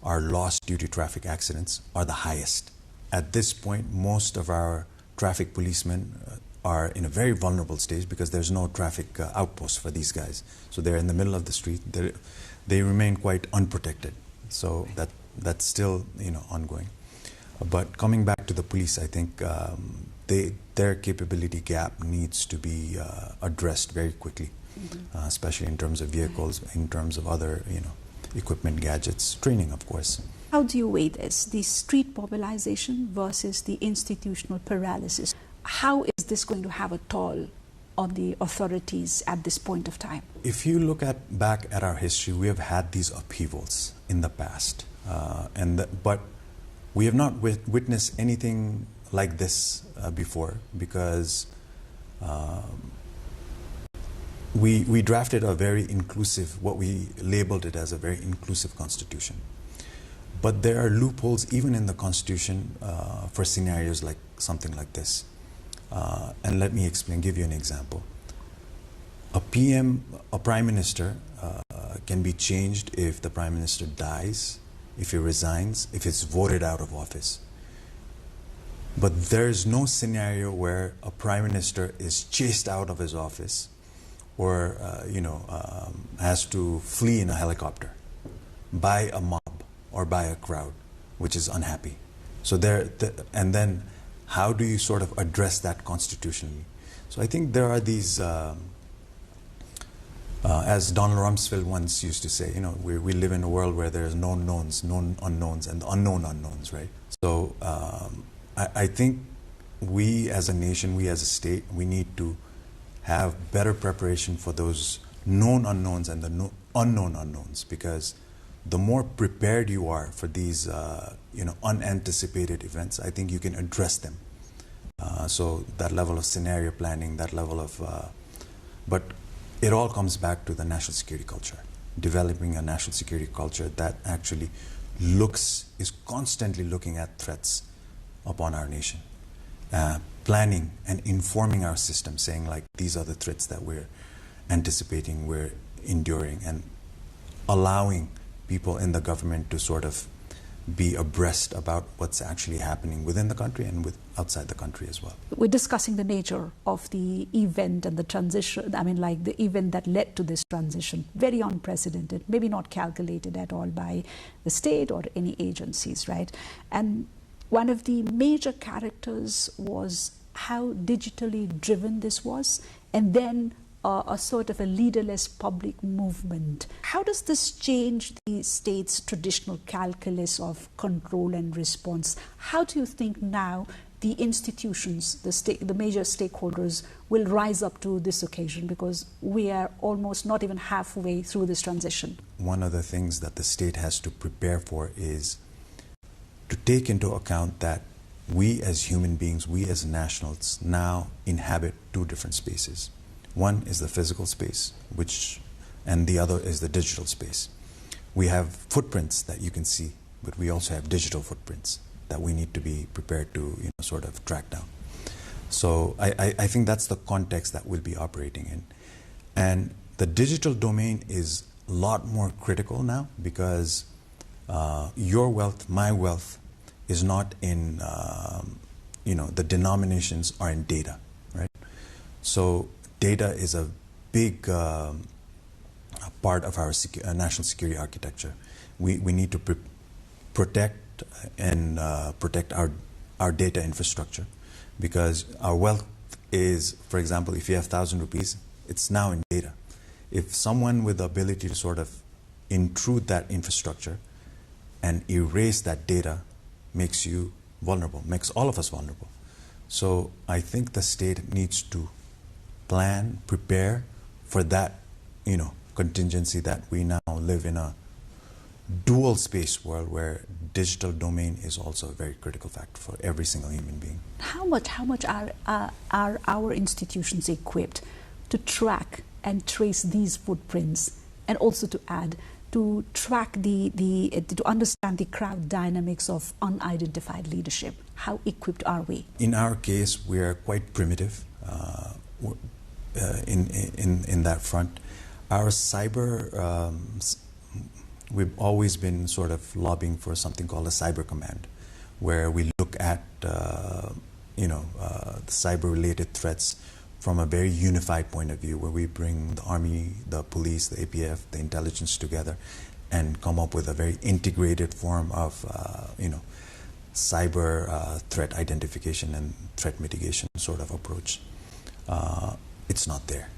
our lost due to traffic accidents are the highest. At this point, most of our traffic policemen are in a very vulnerable stage because there's no traffic outpost for these guys. So they're in the middle of the street. They remain quite unprotected. So that's still, ongoing. But coming back to the police, I think their capability gap needs to be addressed very quickly, especially in terms of vehicles, in terms of other, equipment, gadgets, training, of course. How do you weigh this, the street mobilization versus the institutional paralysis? How is this going to have a toll on the authorities at this point of time? If you look back at our history, we have had these upheavals in the past, but we have not witnessed anything like this before, because we drafted a very inclusive, what we labeled it as a very inclusive constitution. But there are loopholes even in the constitution for scenarios like something like this. And let me explain, give you an example. A prime minister can be changed if the prime minister dies, if he resigns, if he's voted out of office. But there's no scenario where a prime minister is chased out of his office or has to flee in a helicopter by a mob or by a crowd which is unhappy. So and then how do you sort of address that constitutionally? So I think there are these, as Donald Rumsfeld once used to say, we live in a world where there's known knowns, known unknowns, and unknown unknowns, right? So I think we as a nation, we as a state, we need to have better preparation for those known unknowns and the unknown unknowns, because the more prepared you are for these unanticipated events, I think you can address them. So that level of scenario planning, that level of, but it all comes back to the national security culture, developing a national security culture that actually is constantly looking at threats upon our nation, planning and informing our system, saying like, these are the threats that we're anticipating, we're enduring, and allowing people in the government to sort of be abreast about what's actually happening within the country and outside the country as well. We're discussing the nature of the event and the transition, the event that led to this transition, very unprecedented, maybe not calculated at all by the state or any agencies, right? And one of the major characters was how digitally driven this was, and then a sort of a leaderless public movement. How does this change the state's traditional calculus of control and response? How do you think now the institutions, the major stakeholders will rise up to this occasion, because we are almost not even halfway through this transition? One of the things that the state has to prepare for is to take into account that we as human beings, we as nationals now inhabit two different spaces. One is the physical space, and the other is the digital space. We have footprints that you can see, but we also have digital footprints that we need to be prepared to sort of track down. So I think that's the context that we'll be operating in. And the digital domain is a lot more critical now, because your wealth, my wealth, is not in, the denominations are in data, right? So data is a big part of our national security architecture. We need to protect our data infrastructure, because our wealth is, for example, if you have 1,000 rupees, it's now in data. If someone with the ability to sort of intrude that infrastructure and erase that data makes you vulnerable, makes all of us vulnerable. So I think the state needs to plan, prepare for that, contingency that we now live in a dual space world where digital domain is also a very critical factor for every single human being. How much are our institutions equipped to track and trace these footprints, and also to add to track to understand the crowd dynamics of unidentified leadership? How equipped are we? In our case, we are quite primitive in that front. Our cyber we've always been sort of lobbying for something called a cyber command, where we look at the cyber-related threats from a very unified point of view, where we bring the army, the police, the APF, the intelligence together, and come up with a very integrated form of cyber threat identification and threat mitigation sort of approach. It's not there.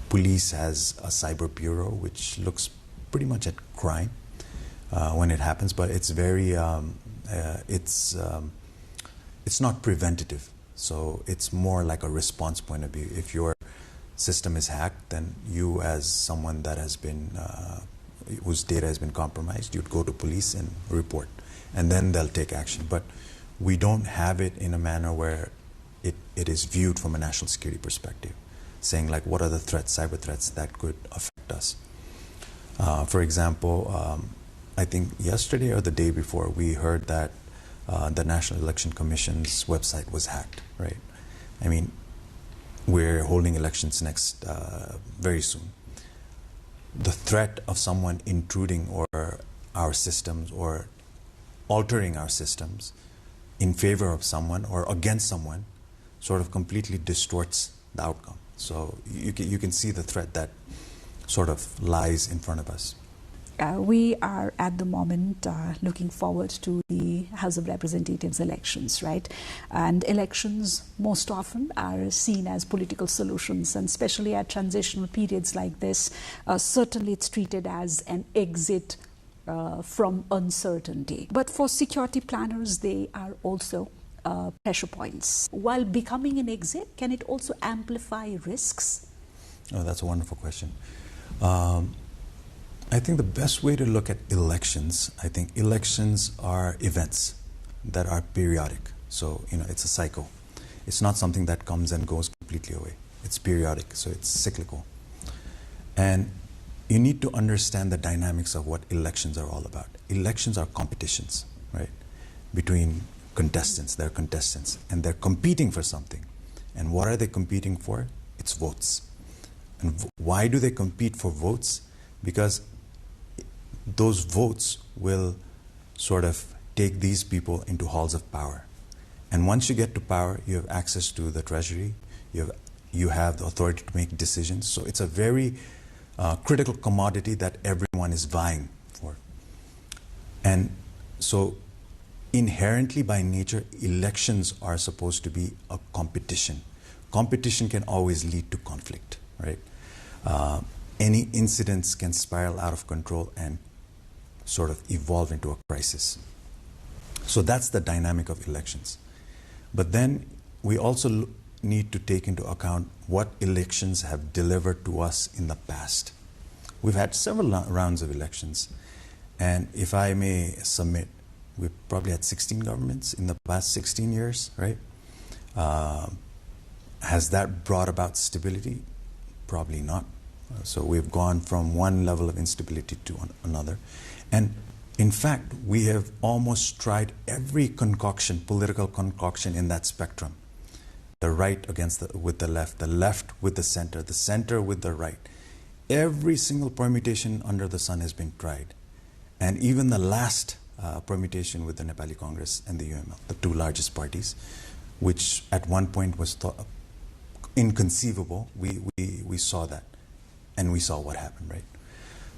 Police has a cyber bureau which looks pretty much at crime when it happens, but it's very it's not preventative. So it's more like a response point of view. If your system is hacked, then you, as someone that has been whose data has been compromised, you'd go to police and report, and then they'll take action. But we don't have it in a manner where it is viewed from a national security perspective, saying like, what are the threats, cyber threats that could affect us? For example, I think yesterday or the day before, we heard that the National Election Commission's website was hacked, right? I mean, we're holding elections next very soon. The threat of someone intruding or our systems or altering our systems in favor of someone or against someone sort of completely distorts the outcome. So you can see the threat that sort of lies in front of us. We are at the moment looking forward to the House of Representatives elections, right? And elections most often are seen as political solutions, and especially at transitional periods like this, certainly it's treated as an exit from uncertainty. But for security planners, they are also pressure points. While becoming an exit, can it also amplify risks? Oh, that's a wonderful question. I think the best way to look at elections, I think elections are events that are periodic. So, it's a cycle. It's not something that comes and goes completely away. It's periodic, so it's cyclical. And you need to understand the dynamics of what elections are all about. Elections are competitions, right? Between contestants, they're contestants, and they're competing for something. And what are they competing for? It's votes. And why do they compete for votes? Because those votes will sort of take these people into halls of power. And once you get to power, you have access to the treasury, you have the authority to make decisions. So it's a very critical commodity that everyone is vying for. And so inherently by nature, elections are supposed to be a competition. Competition can always lead to conflict, right? Any incidents can spiral out of control and sort of evolve into a crisis. So that's the dynamic of elections. But then we also need to take into account what elections have delivered to us in the past. We've had several rounds of elections, and if I may submit, we've probably had 16 governments in the past 16 years, right? Has that brought about stability? Probably not. So we've gone from one level of instability to another. And in fact, we have almost tried every concoction, political concoction in that spectrum. The right with the left with the center with the right. Every single permutation under the sun has been tried. And even the last permutation with the Nepali Congress and the UML, the two largest parties, which at one point was thought inconceivable, we saw that. And we saw what happened, right?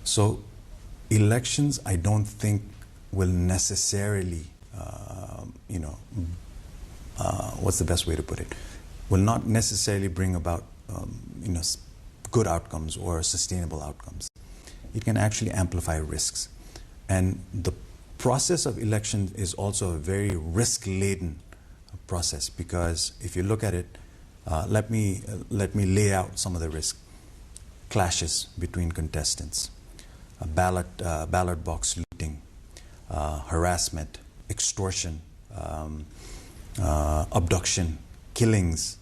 So elections, I don't think will necessarily, what's the best way to put it? Will not necessarily bring about, good outcomes or sustainable outcomes. It can actually amplify risks. And the process of election is also a very risk-laden process, because if you look at it, let me lay out some of the risks. Clashes between contestants, ballot box looting, harassment, extortion, abduction, killings.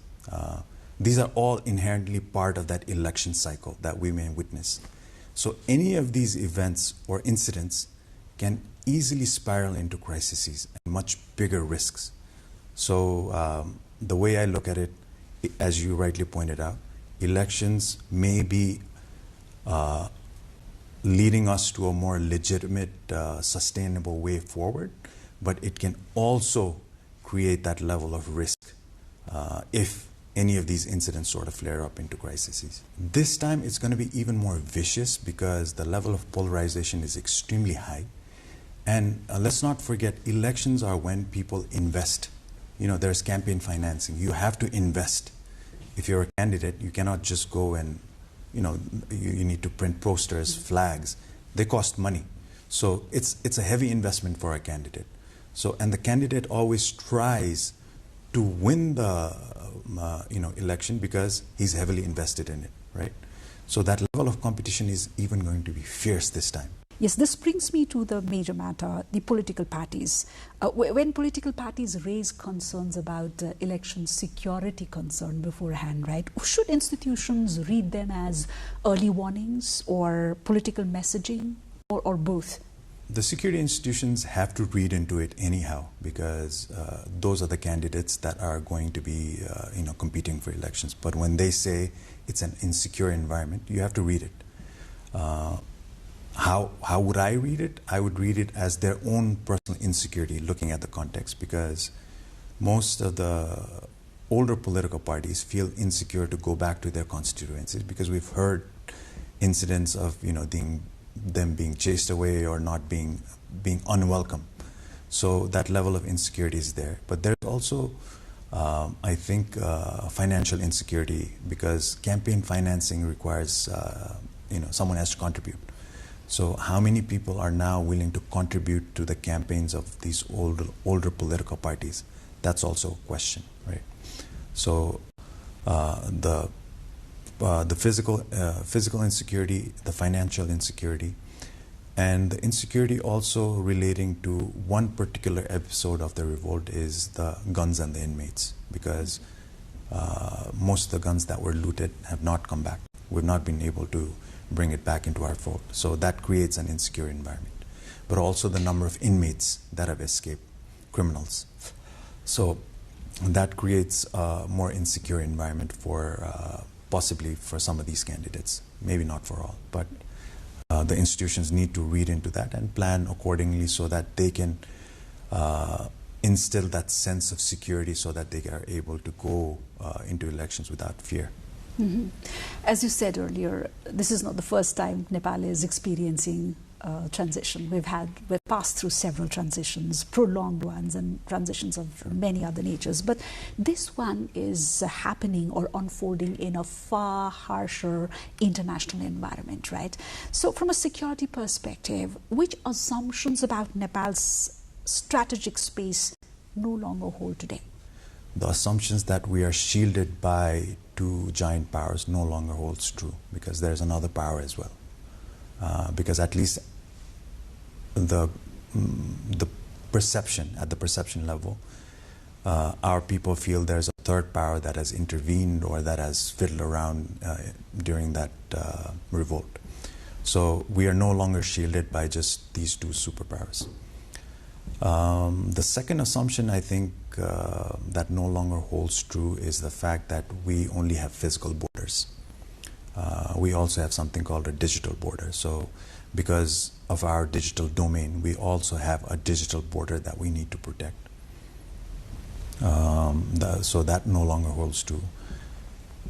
These are all inherently part of that election cycle that we may witness. So any of these events or incidents can easily spiral into crises and much bigger risks. So the way I look at it, as you rightly pointed out, elections may be leading us to a more legitimate, sustainable way forward, but it can also create that level of risk if any of these incidents sort of flare up into crises. This time it's going to be even more vicious because the level of polarization is extremely high. And let's not forget, elections are when people invest. There's campaign financing. You have to invest. If you're a candidate, you cannot just go and, you need to print posters, flags. They cost money. So it's a heavy investment for a candidate. And the candidate always tries to win the election because he's heavily invested in it, right? So that level of competition is even going to be fierce this time. Yes, this brings me to the major matter, the political parties. When political parties raise concerns about election security concern beforehand, right, should institutions read them as early warnings or political messaging or both? The security institutions have to read into it anyhow because those are the candidates that are going to be competing for elections. But when they say it's an insecure environment, you have to read it. How would I read it? I would read it as their own personal insecurity, looking at the context, because most of the older political parties feel insecure to go back to their constituencies because we've heard incidents of them being chased away or not being unwelcome. So that level of insecurity is there. But there's also, I think, financial insecurity because campaign financing requires, someone has to contribute. So how many people are now willing to contribute to the campaigns of these older political parties? That's also a question, right? So the physical insecurity, the financial insecurity, and the insecurity also relating to one particular episode of the revolt is the guns and the inmates, because most of the guns that were looted have not come back. We've not been able to bring it back into our fold. So that creates an insecure environment. But also the number of inmates that have escaped, criminals. So that creates a more insecure environment for possibly for some of these candidates, maybe not for all, but the institutions need to read into that and plan accordingly so that they can instill that sense of security so that they are able to go into elections without fear. Mm-hmm. As you said earlier, this is not the first time Nepal is experiencing transition. We've passed through several transitions, prolonged ones and transitions of many other natures. But this one is happening or unfolding in a far harsher international environment, right? So from a security perspective, which assumptions about Nepal's strategic space no longer hold today? The assumptions that we are shielded by two giant powers no longer holds true because there's another power as well. Because at least the perception, at the perception level, our people feel there's a third power that has intervened or that has fiddled around during that revolt. So we are no longer shielded by just these two superpowers. The second assumption I think that no longer holds true is the fact that we only have physical borders. We also have something called a digital border. So because of our digital domain, we also have a digital border that we need to protect. So that no longer holds true.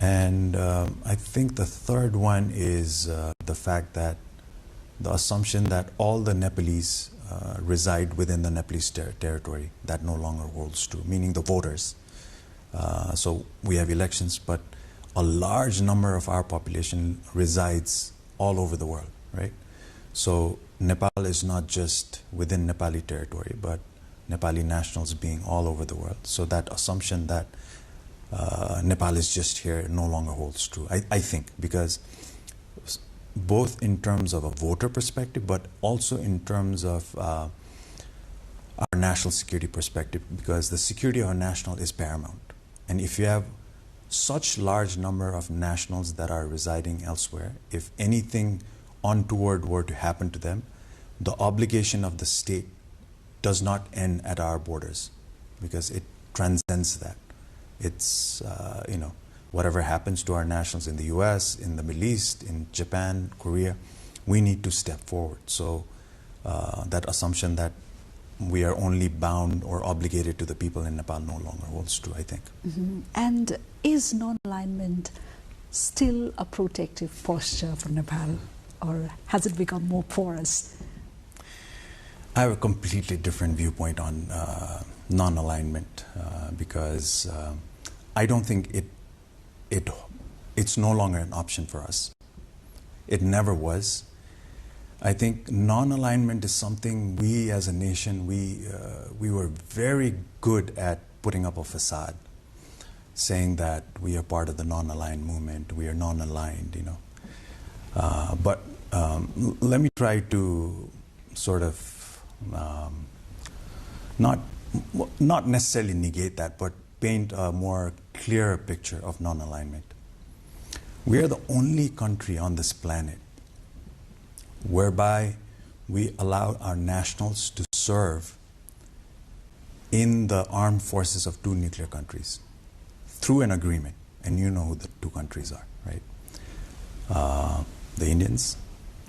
And I think the third one is the fact that the assumption that all the Nepalese reside within the Nepalese territory, that no longer holds true, meaning the voters. So we have elections, but a large number of our population resides all over the world, right? So Nepal is not just within Nepali territory, but Nepali nationals being all over the world. So that assumption that Nepal is just here no longer holds true, I think, because both in terms of a voter perspective, but also in terms of our national security perspective, because the security of our national is paramount. And if you have such large number of nationals that are residing elsewhere, if anything untoward were to happen to them, the obligation of the state does not end at our borders, because it transcends that. It's, whatever happens to our nationals in the US, in the Middle East, in Japan, Korea, we need to step forward. So that assumption that we are only bound or obligated to the people in Nepal no longer holds true, I think. And is non-alignment still a protective posture for Nepal, or has it become more porous? I have a completely different viewpoint on non-alignment because I don't think it's no longer an option for us. It never was. I think non-alignment is something we as a nation, we were very good at putting up a facade, saying that we are part of the non-aligned movement, we are non-aligned, you know. But let me try to sort of not necessarily negate that, but paint a more clearer picture of non-alignment. We are the only country on this planet whereby we allow our nationals to serve in the armed forces of 2 nuclear countries through an agreement. And you know who the 2 countries are, right? The Indians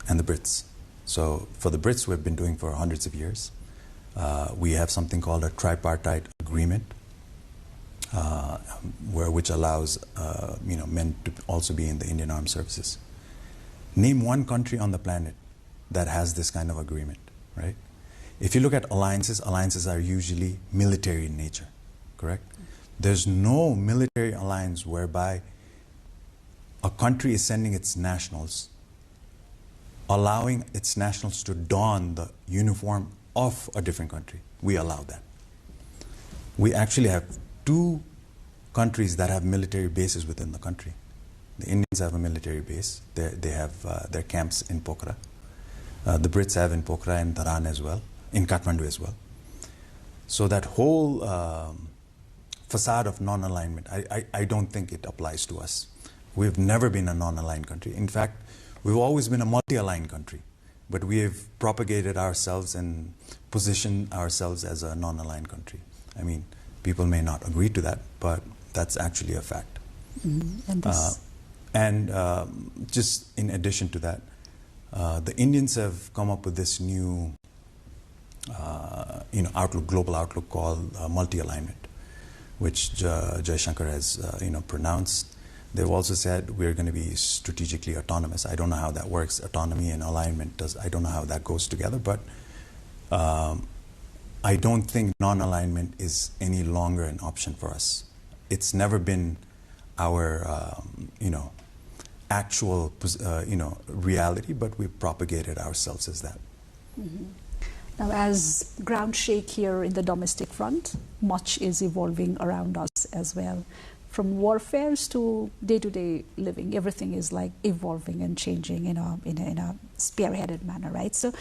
and the Brits. So for the Brits, we've been doing for hundreds of years. We have something called a tripartite agreement, which allows men to also be in the Indian Armed Services. Name one country on the planet that has this kind of agreement, right? If you look at alliances, alliances are usually military in nature, correct? There's no military alliance whereby a country is sending its nationals, allowing its nationals to don the uniform of a different country. We allow that. We actually have 2 countries that have military bases within the country. The Indians have a military base. They have their camps in Pokhara. The Brits have in Pokhara and Dharan as well, in Kathmandu as well. So that whole facade of non-alignment, I don't think it applies to us. We've never been a non-aligned country. In fact, we've always been a multi-aligned country, but we have propagated ourselves and positioned ourselves as a non-aligned country. I mean, people may not agree to that, but that's actually a fact. And just in addition to that, the Indians have come up with this new global outlook called multi-alignment, which Jaishankar has pronounced. They've also said we're going to be strategically autonomous. I don't know how that works. Autonomy and alignment, I don't know how that goes together, but I don't think non-alignment is any longer an option for us. It's never been our, actual, reality, but we've propagated ourselves as that. Now, as ground shake here in the domestic front, much is evolving around us as well. From warfares to day-to-day living, everything is like evolving and changing in a spearheaded manner, right? So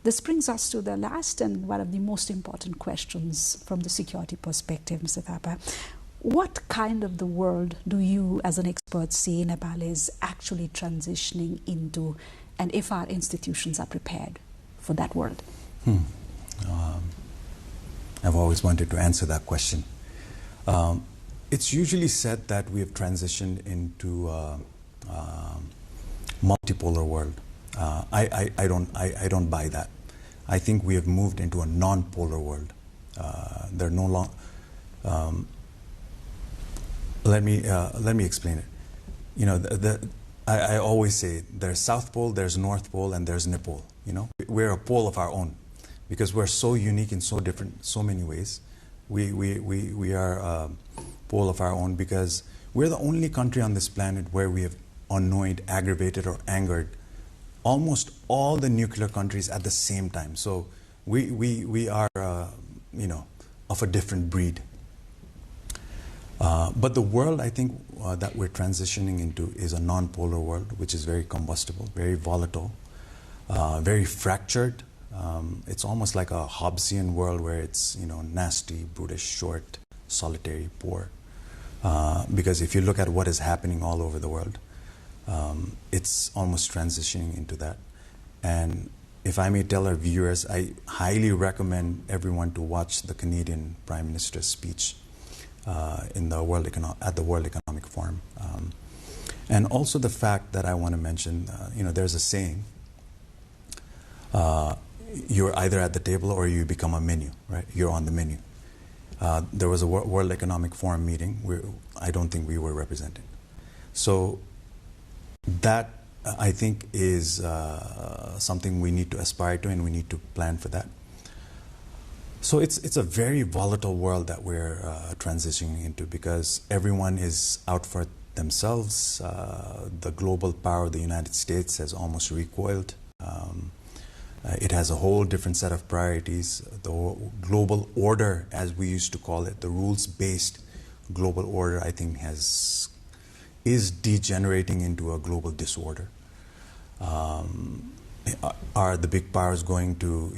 this brings us to the last and one of the most important questions from the security perspective, Mr. Thapa. What kind of the world do you, as an expert, see Nepal is actually transitioning into, and if our institutions are prepared for that world? I've always wanted to answer that question. It's usually said that we have transitioned into a multipolar world. I don't buy that. I think we have moved into a non-polar world. There are no long. Let me explain it. I always say there's South Pole, there's North Pole, and there's Nepal. We're a pole of our own because we're so unique in so different, so many ways. We are a pole of our own because we're the only country on this planet where we have annoyed, aggravated, or angered almost all the nuclear countries at the same time. So we are, of a different breed. But the world, I think, that we're transitioning into is a non-polar world, which is very combustible, very volatile, very fractured. It's almost like a Hobbesian world where it's, nasty, brutish, short, solitary, poor. Because if you look at what is happening all over the world, it's almost transitioning into that. And if I may tell our viewers, I highly recommend everyone to watch the Canadian Prime Minister's speech at the World Economic Forum. And also the fact that I want to mention, there's a saying you're either at the table or you become a menu, right? You're on the menu. There was a World Economic Forum meeting where I don't think we were represented. So that, I think, is something we need to aspire to, and we need to plan for that. So it's a very volatile world that we're transitioning into, because everyone is out for themselves. The global power of the United States has almost recoiled. It has a whole different set of priorities. The global order, as we used to call it, the rules-based global order, I think is degenerating into a global disorder. Are the big powers going to,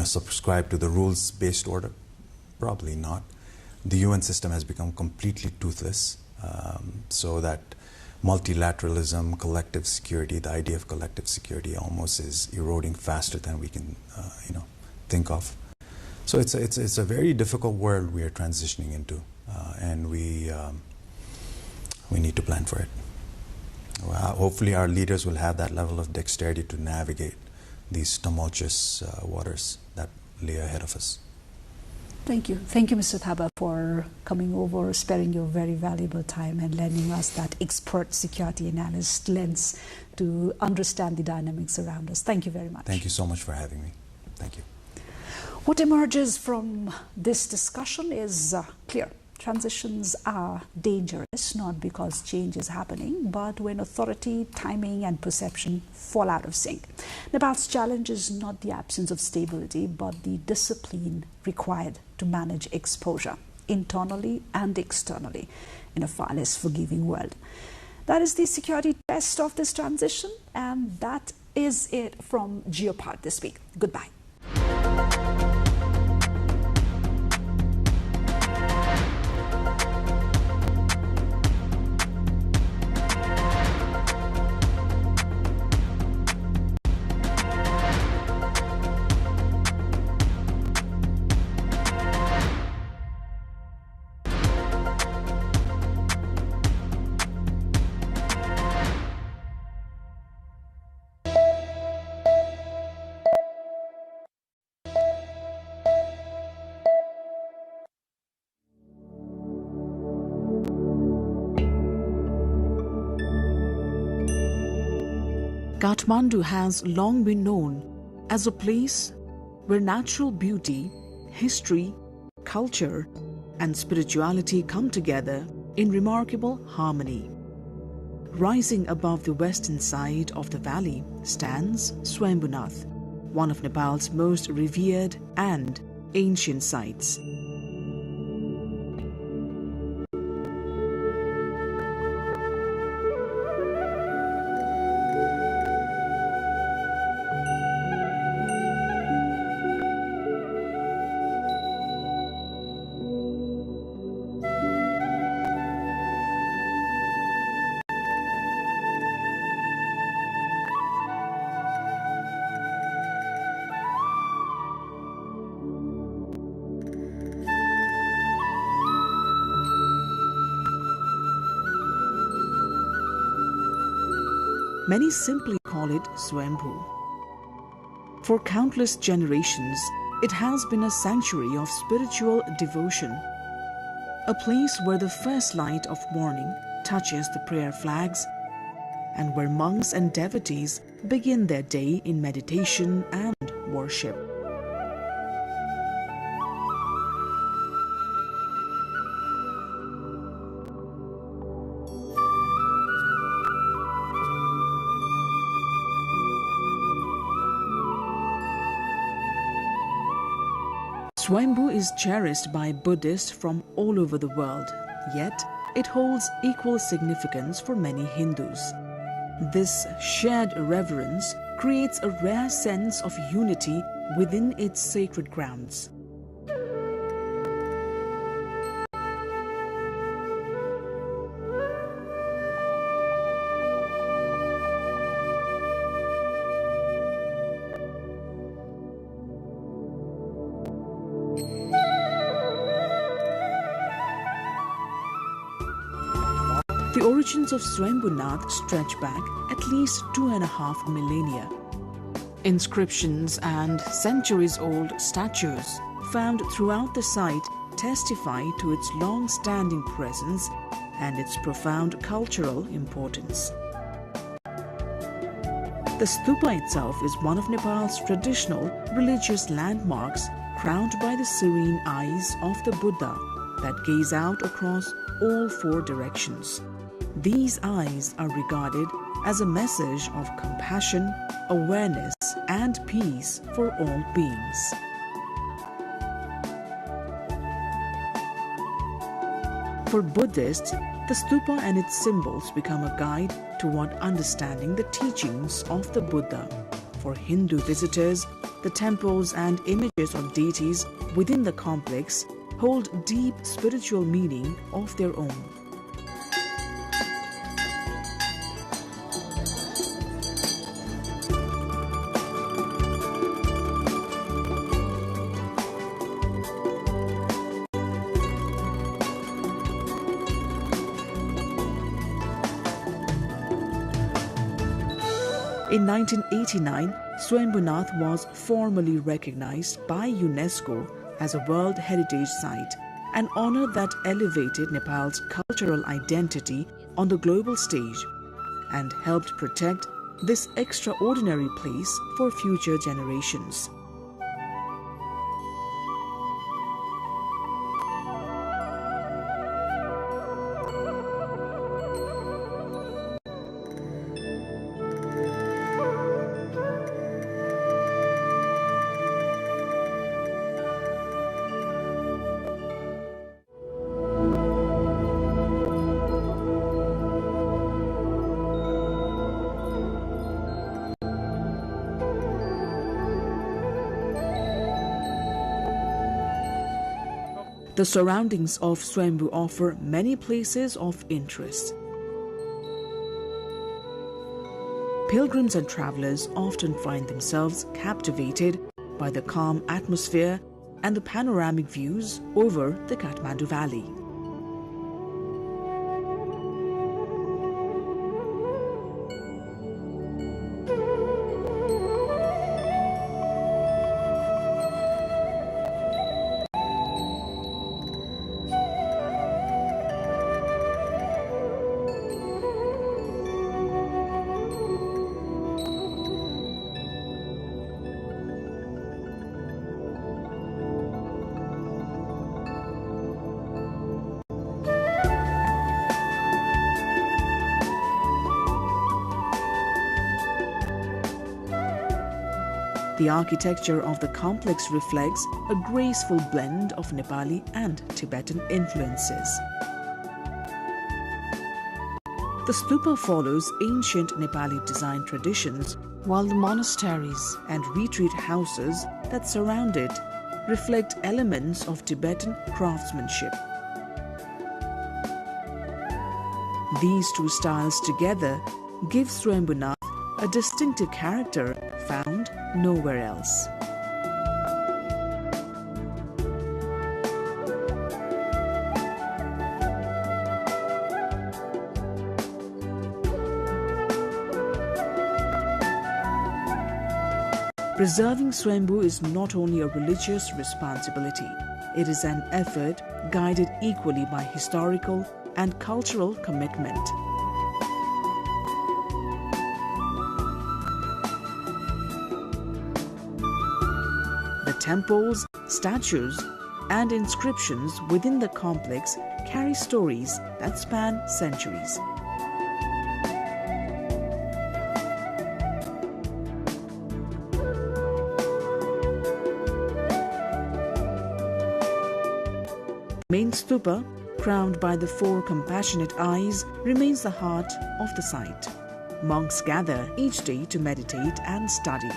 subscribe to the rules-based order? Probably not. The UN system has become completely toothless, so that multilateralism, collective security, the idea of collective security almost is eroding faster than we can, think of. So it's a very difficult world we are transitioning into, and we need to plan for it. Hopefully our leaders will have that level of dexterity to navigate these tumultuous waters that lay ahead of us. Thank you. Thank you, Mr. Thaba, for coming over, sparing your very valuable time and lending us that expert security analyst lens to understand the dynamics around us. Thank you very much. Thank you so much for having me. Thank you. What emerges from this discussion is clear. Transitions are dangerous, not because change is happening, but when authority, timing and perception fall out of sync. Nepal's challenge is not the absence of stability, but the discipline required to manage exposure, internally and externally, in a far less forgiving world. That is the security test of this transition, and that is it from Geopart this week. Goodbye. Kathmandu has long been known as a place where natural beauty, history, culture, and spirituality come together in remarkable harmony. Rising above the western side of the valley stands Swayambhunath, one of Nepal's most revered and ancient sites. Many simply call it Swayambhu. For countless generations, it has been a sanctuary of spiritual devotion, a place where the first light of morning touches the prayer flags, and where monks and devotees begin their day in meditation and worship. Swayambhu is cherished by Buddhists from all over the world, yet it holds equal significance for many Hindus. This shared reverence creates a rare sense of unity within its sacred grounds. The origins of Swayambhunath stretch back at least 2.5 millennia. Inscriptions and centuries-old statues found throughout the site testify to its long-standing presence and its profound cultural importance. The stupa itself is one of Nepal's traditional religious landmarks, crowned by the serene eyes of the Buddha that gaze out across all 4 directions. These eyes are regarded as a message of compassion, awareness, and peace for all beings. For Buddhists, the stupa and its symbols become a guide toward understanding the teachings of the Buddha. For Hindu visitors, the temples and images of deities within the complex hold deep spiritual meaning of their own. In 1989, Swayambhunath was formally recognized by UNESCO as a World Heritage Site, an honor that elevated Nepal's cultural identity on the global stage and helped protect this extraordinary place for future generations. The surroundings of Swayambhu offer many places of interest. Pilgrims and travelers often find themselves captivated by the calm atmosphere and the panoramic views over the Kathmandu Valley. The architecture of the complex reflects a graceful blend of Nepali and Tibetan influences. The stupa follows ancient Nepali design traditions, while the monasteries and retreat houses that surround it reflect elements of Tibetan craftsmanship. These two styles together give Swayambhunath a distinctive character found nowhere else. Preserving Swayambhu is not only a religious responsibility, it is an effort guided equally by historical and cultural commitment. The temples, statues, and inscriptions within the complex carry stories that span centuries. The main stupa, crowned by the 4 compassionate eyes, remains the heart of the site. Monks gather each day to meditate and study.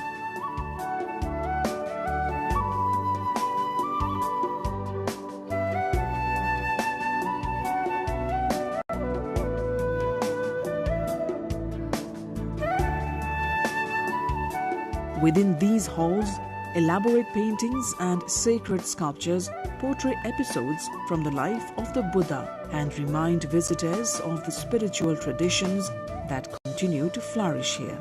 Within these halls, elaborate paintings and sacred sculptures portray episodes from the life of the Buddha and remind visitors of the spiritual traditions that continue to flourish here.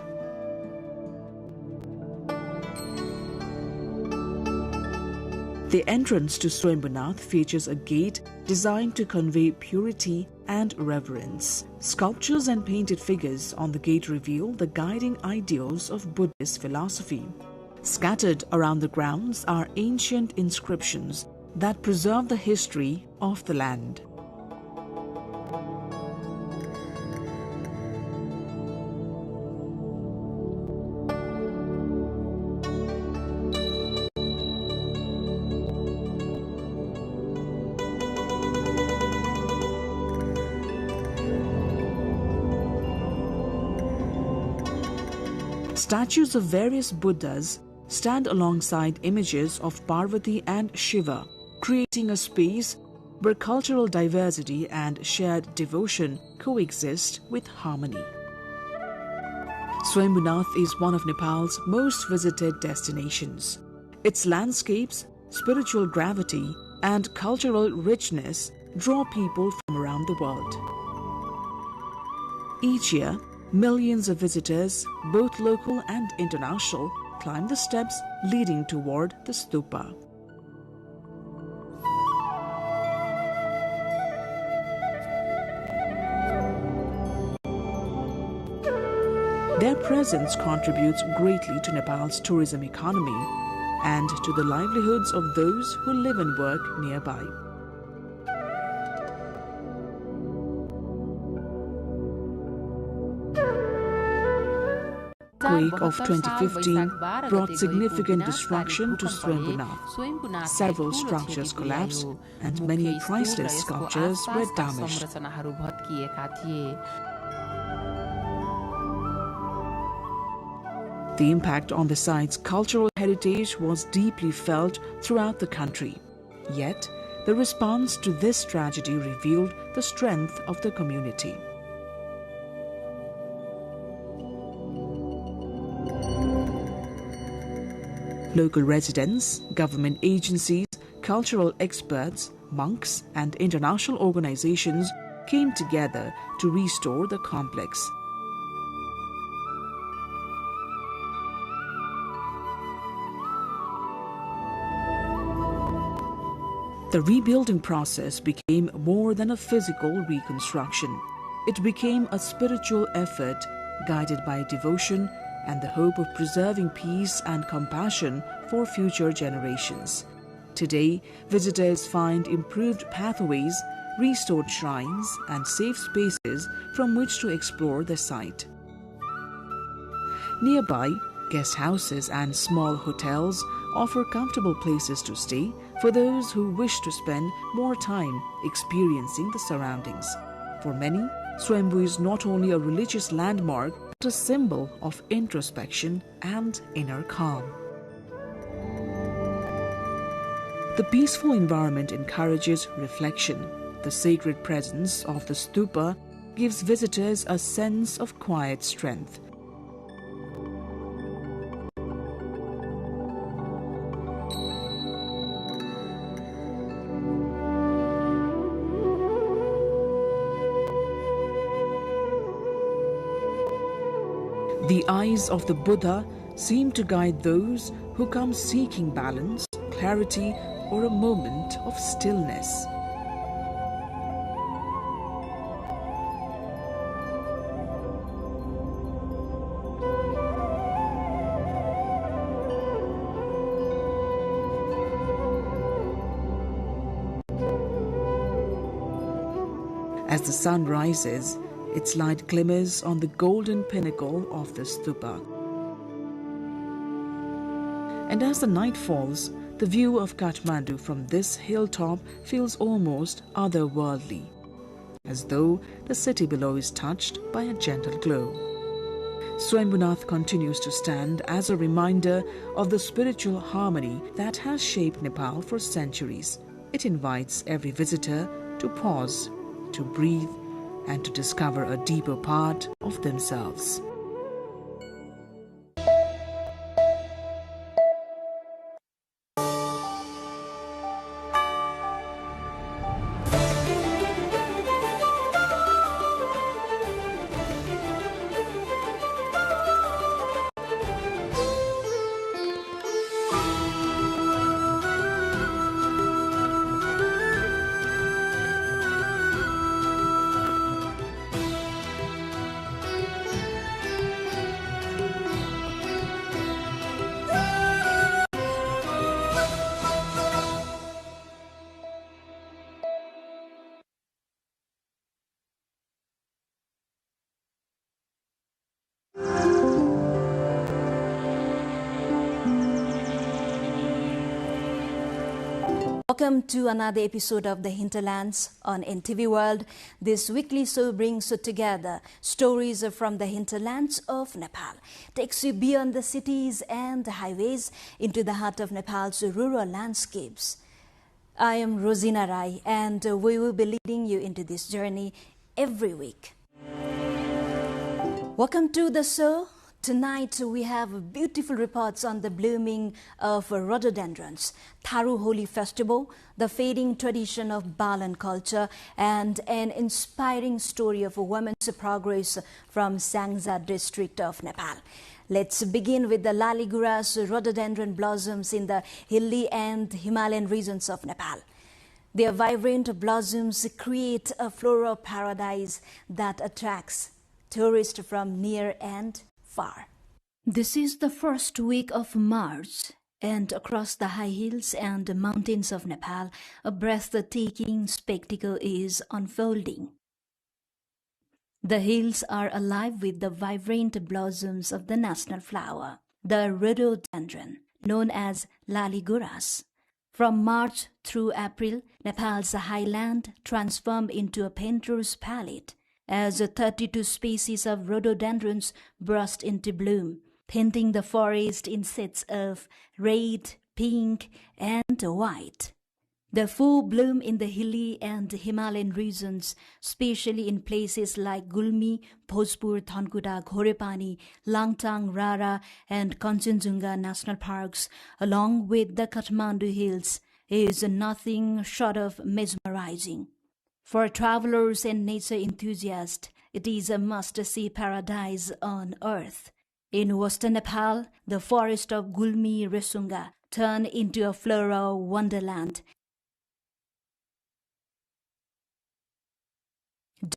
The entrance to Swayambhunath features a gate designed to convey purity and reverence. Sculptures and painted figures on the gate reveal the guiding ideals of Buddhist philosophy. Scattered around the grounds are ancient inscriptions that preserve the history of the land. Statues of various Buddhas stand alongside images of Parvati and Shiva, creating a space where cultural diversity and shared devotion coexist with harmony. Swayambhunath is one of Nepal's most visited destinations. Its landscapes, spiritual gravity, and cultural richness draw people from around the world. Each year, millions of visitors, both local and international, climb the steps leading toward the stupa. Their presence contributes greatly to Nepal's tourism economy and to the livelihoods of those who live and work nearby. Quake of 2015 brought significant destruction to Swayambhunath. Several structures collapsed and many priceless sculptures were damaged. The impact on the site's cultural heritage was deeply felt throughout the country. Yet, the response to this tragedy revealed the strength of the community. Local residents, government agencies, cultural experts, monks, and international organizations came together to restore the complex. The rebuilding process became more than a physical reconstruction. It became a spiritual effort guided by devotion and the hope of preserving peace and compassion for future generations. Today, visitors find improved pathways, restored shrines, and safe spaces from which to explore the site. Nearby, guest houses and small hotels offer comfortable places to stay for those who wish to spend more time experiencing the surroundings. For many, Swayambhu is not only a religious landmark, but a symbol of introspection and inner calm. The peaceful environment encourages reflection. The sacred presence of the stupa gives visitors a sense of quiet strength. The eyes of the Buddha seem to guide those who come seeking balance, clarity, or a moment of stillness. As the sun rises, its light glimmers on the golden pinnacle of the stupa. And as the night falls, the view of Kathmandu from this hilltop feels almost otherworldly, as though the city below is touched by a gentle glow. Swayambhunath continues to stand as a reminder of the spiritual harmony that has shaped Nepal for centuries. It invites every visitor to pause, to breathe, and to discover a deeper part of themselves. Welcome to another episode of The Hinterlands on NTV World. This weekly show brings together stories from the hinterlands of Nepal, takes you beyond the cities and the highways into the heart of Nepal's rural landscapes. I am Rosina Rai, and we will be leading you into this journey every week. Welcome to the show. Tonight we have beautiful reports on the blooming of rhododendrons, Tharu Holi Festival, the fading tradition of Balan culture, and an inspiring story of a woman's progress from Sangza district of Nepal. Let's begin with the Laliguras rhododendron blossoms in the hilly and Himalayan regions of Nepal. Their vibrant blossoms create a floral paradise that attracts tourists from near and far. This is the first week of March, and across the high hills and mountains of Nepal, a breathtaking spectacle is unfolding. The hills are alive with the vibrant blossoms of the national flower, the rhododendron, known as Laliguras. From March through April, Nepal's highland transformed into a painter's palette, as 32 species of rhododendrons burst into bloom, painting the forest in sets of red, pink, and white. The full bloom in the hilly and Himalayan regions, especially in places like Gulmi, Bhojpur, Thankuta, Ghorepani, Langtang, Rara, and Kanchenjunga national parks, along with the Kathmandu hills, is nothing short of mesmerizing. For travelers and nature enthusiasts, it is a must-see paradise on earth. In western Nepal, the forest of Gulmi Resunga turned into a floral wonderland,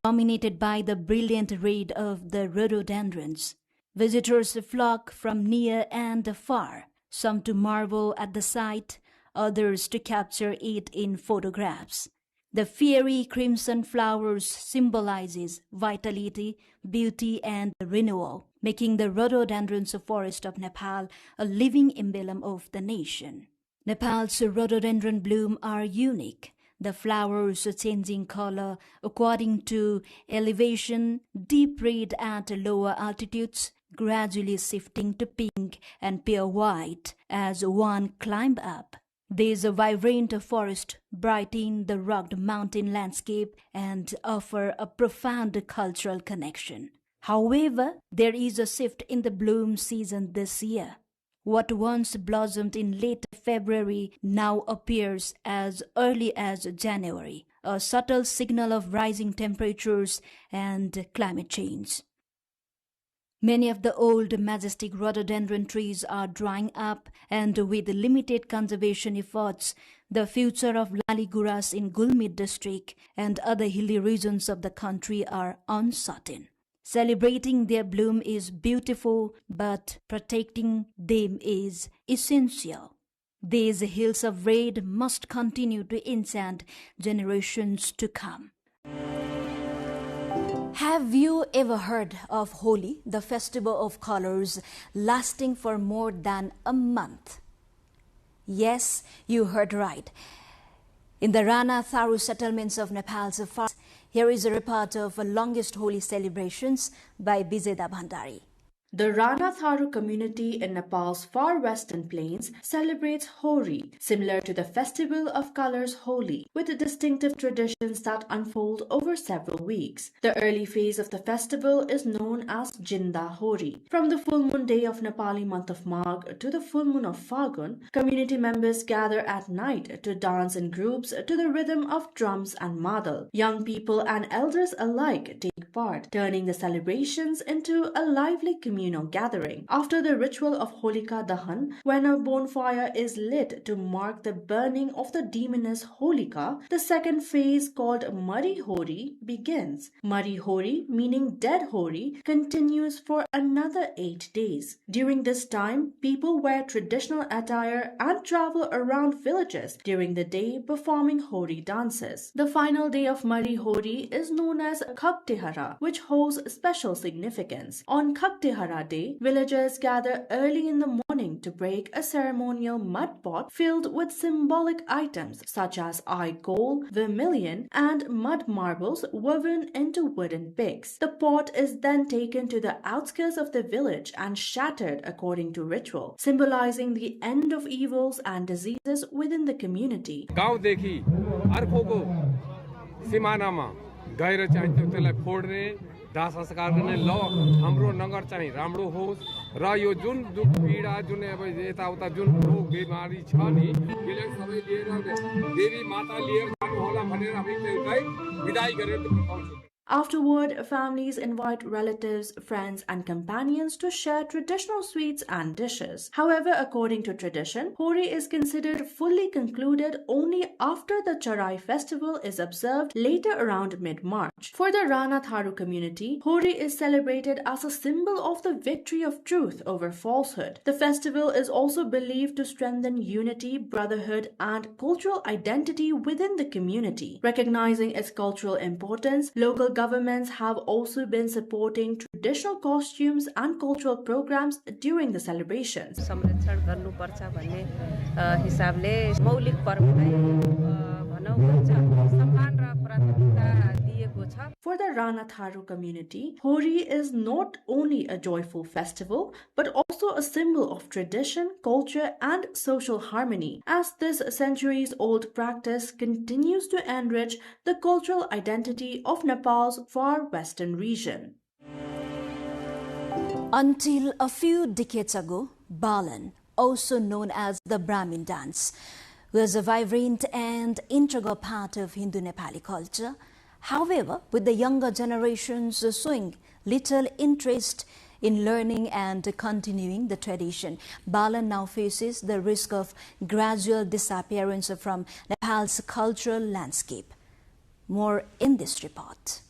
dominated by the brilliant red of the rhododendrons. Visitors flock from near and far, some to marvel at the sight, others to capture it in photographs. The fiery crimson flowers symbolizes vitality, beauty, and renewal, making the rhododendrons forest of Nepal a living emblem of the nation. Nepal's rhododendron bloom are unique, the flowers changing color according to elevation, deep red at lower altitudes, gradually shifting to pink and pure white as one climbs up. These vibrant forests brighten the rugged mountain landscape and offer a profound cultural connection. However, there is a shift in the bloom season this year. What once blossomed in late February now appears as early as January, a subtle signal of rising temperatures and climate change. Many of the old majestic rhododendron trees are drying up, and with limited conservation efforts, the future of Laliguras in Gulmi district and other hilly regions of the country are uncertain. Celebrating their bloom is beautiful, but protecting them is essential. These hills of red must continue to enchant generations to come. Have you ever heard of Holi, the festival of colors lasting for more than a month? Yes, you heard right. In the Rana Tharu settlements of Nepal's far, here is a report of longest Holi celebrations by Bijeda Bhandari. The Rana Tharu community in Nepal's far western plains celebrates Hori, similar to the Festival of Colors Holi, with distinctive traditions that unfold over several weeks. The early phase of the festival is known as Jinda Hori. From the full moon day of Nepali month of Magh to the full moon of Phagun, community members gather at night to dance in groups to the rhythm of drums and madal. Young people and elders alike take part, turning the celebrations into a lively communal gathering. After the ritual of Holika Dahan, when a bonfire is lit to mark the burning of the demoness Holika, the second phase called Mari Hori begins. Mari Hori, meaning dead Hori, continues for another 8 days. During this time, people wear traditional attire and travel around villages during the day performing Hori dances. The final day of Mari Hori is known as Khaktehara, which holds special significance. On Khaktehara, Dashehra Day, villagers gather early in the morning to break a ceremonial mud pot filled with symbolic items such as eye coal, vermilion, and mud marbles woven into wooden pegs. The pot is then taken to the outskirts of the village and shattered according to ritual, symbolizing the end of evils and diseases within the community. गाउँदेखि अर्कोको सिमानामा गएर चाहिँ त्यसलाई फोड्ने दाह संस्कार गर्ने ल हाम्रो नगर चाहिँ राम्रो होस् र यो जुन दुख पीडा जुन अब यताउता जुन रोग बिमारी छ नि यसलाई सबै लिएर देवी माता लिएर जानु होला भनेर हामी त्यसलाई विदाई गरेर पठाउँछौँ. Afterward, families invite relatives, friends, and companions to share traditional sweets and dishes. However, according to tradition, Hori is considered fully concluded only after the Charai festival is observed later around mid-March. For the Rana Tharu community, Hori is celebrated as a symbol of the victory of truth over falsehood. The festival is also believed to strengthen unity, brotherhood, and cultural identity within the community. Recognizing its cultural importance, local governments have also been supporting traditional costumes and cultural programs during the celebrations. संरक्षण गर्नुपर्छ भन्ने हिसाबले मौलिक पर्वलाई भनौं सम्मान र प्राथमिकता दिएको छ. For the Rana Tharu community, Hori is not only a joyful festival but also a symbol of tradition, culture, and social harmony, as this centuries-old practice continues to enrich the cultural identity of Nepal's far western region. Until a few decades ago, Balan, also known as the Brahmin dance, was a vibrant and integral part of Hindu-Nepali culture. However, with the younger generations showing little interest in learning and continuing the tradition, Balan now faces the risk of gradual disappearance from Nepal's cultural landscape. More in this report.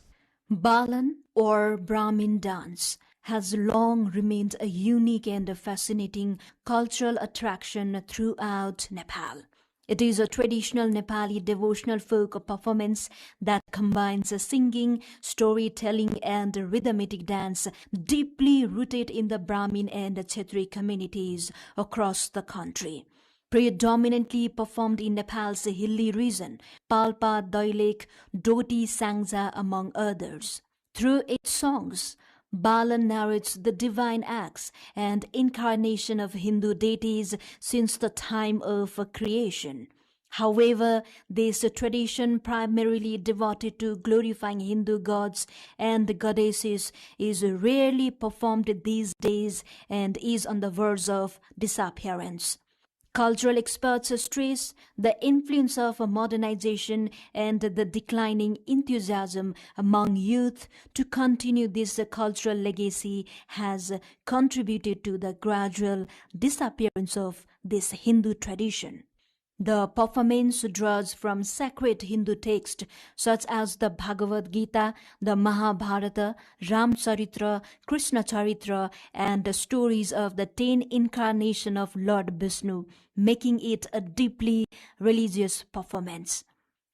Balan, or Brahmin dance, has long remained a unique and fascinating cultural attraction throughout Nepal. It is a traditional Nepali devotional folk performance that combines singing, storytelling, and rhythmic dance deeply rooted in the Brahmin and Kshetri communities across the country. Predominantly performed in Nepal's hilly region, Palpa, Dailek, Doti, Sangza, among others. Through its songs, Balan narrates the divine acts and incarnation of Hindu deities since the time of creation. However, this tradition, primarily devoted to glorifying Hindu gods and goddesses, is rarely performed these days and is on the verge of disappearance. Cultural experts stress the influence of modernization and the declining enthusiasm among youth to continue this cultural legacy has contributed to the gradual disappearance of this Hindu tradition. The performance draws from sacred Hindu texts such as the Bhagavad Gita, the Mahabharata, Ramcharitra, Krishna Charitra, and the stories of the 10 incarnations of Lord Vishnu, making it a deeply religious performance.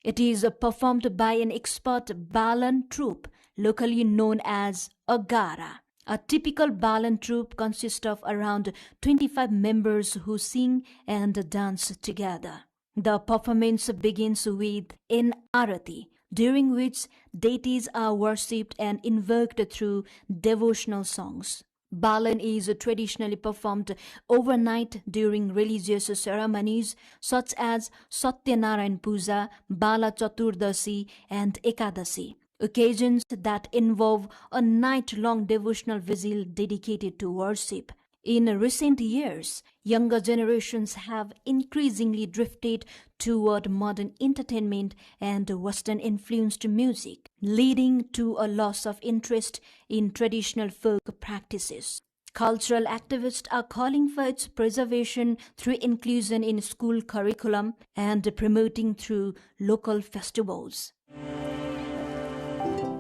It is performed by an expert Balan troupe, locally known as a Gara. A typical Balan troupe consists of around 25 members who sing and dance together. The performance begins with an arati, during which deities are worshipped and invoked through devotional songs. Balan is traditionally performed overnight during religious ceremonies such as Satyanarayan Puja, Bala Chaturdasi, and Ekadasi. Occasions that involve a night-long devotional vigil dedicated to worship. In recent years, younger generations have increasingly drifted toward modern entertainment and Western-influenced music, leading to a loss of interest in traditional folk practices. Cultural activists are calling for its preservation through inclusion in school curriculum and promoting through local festivals.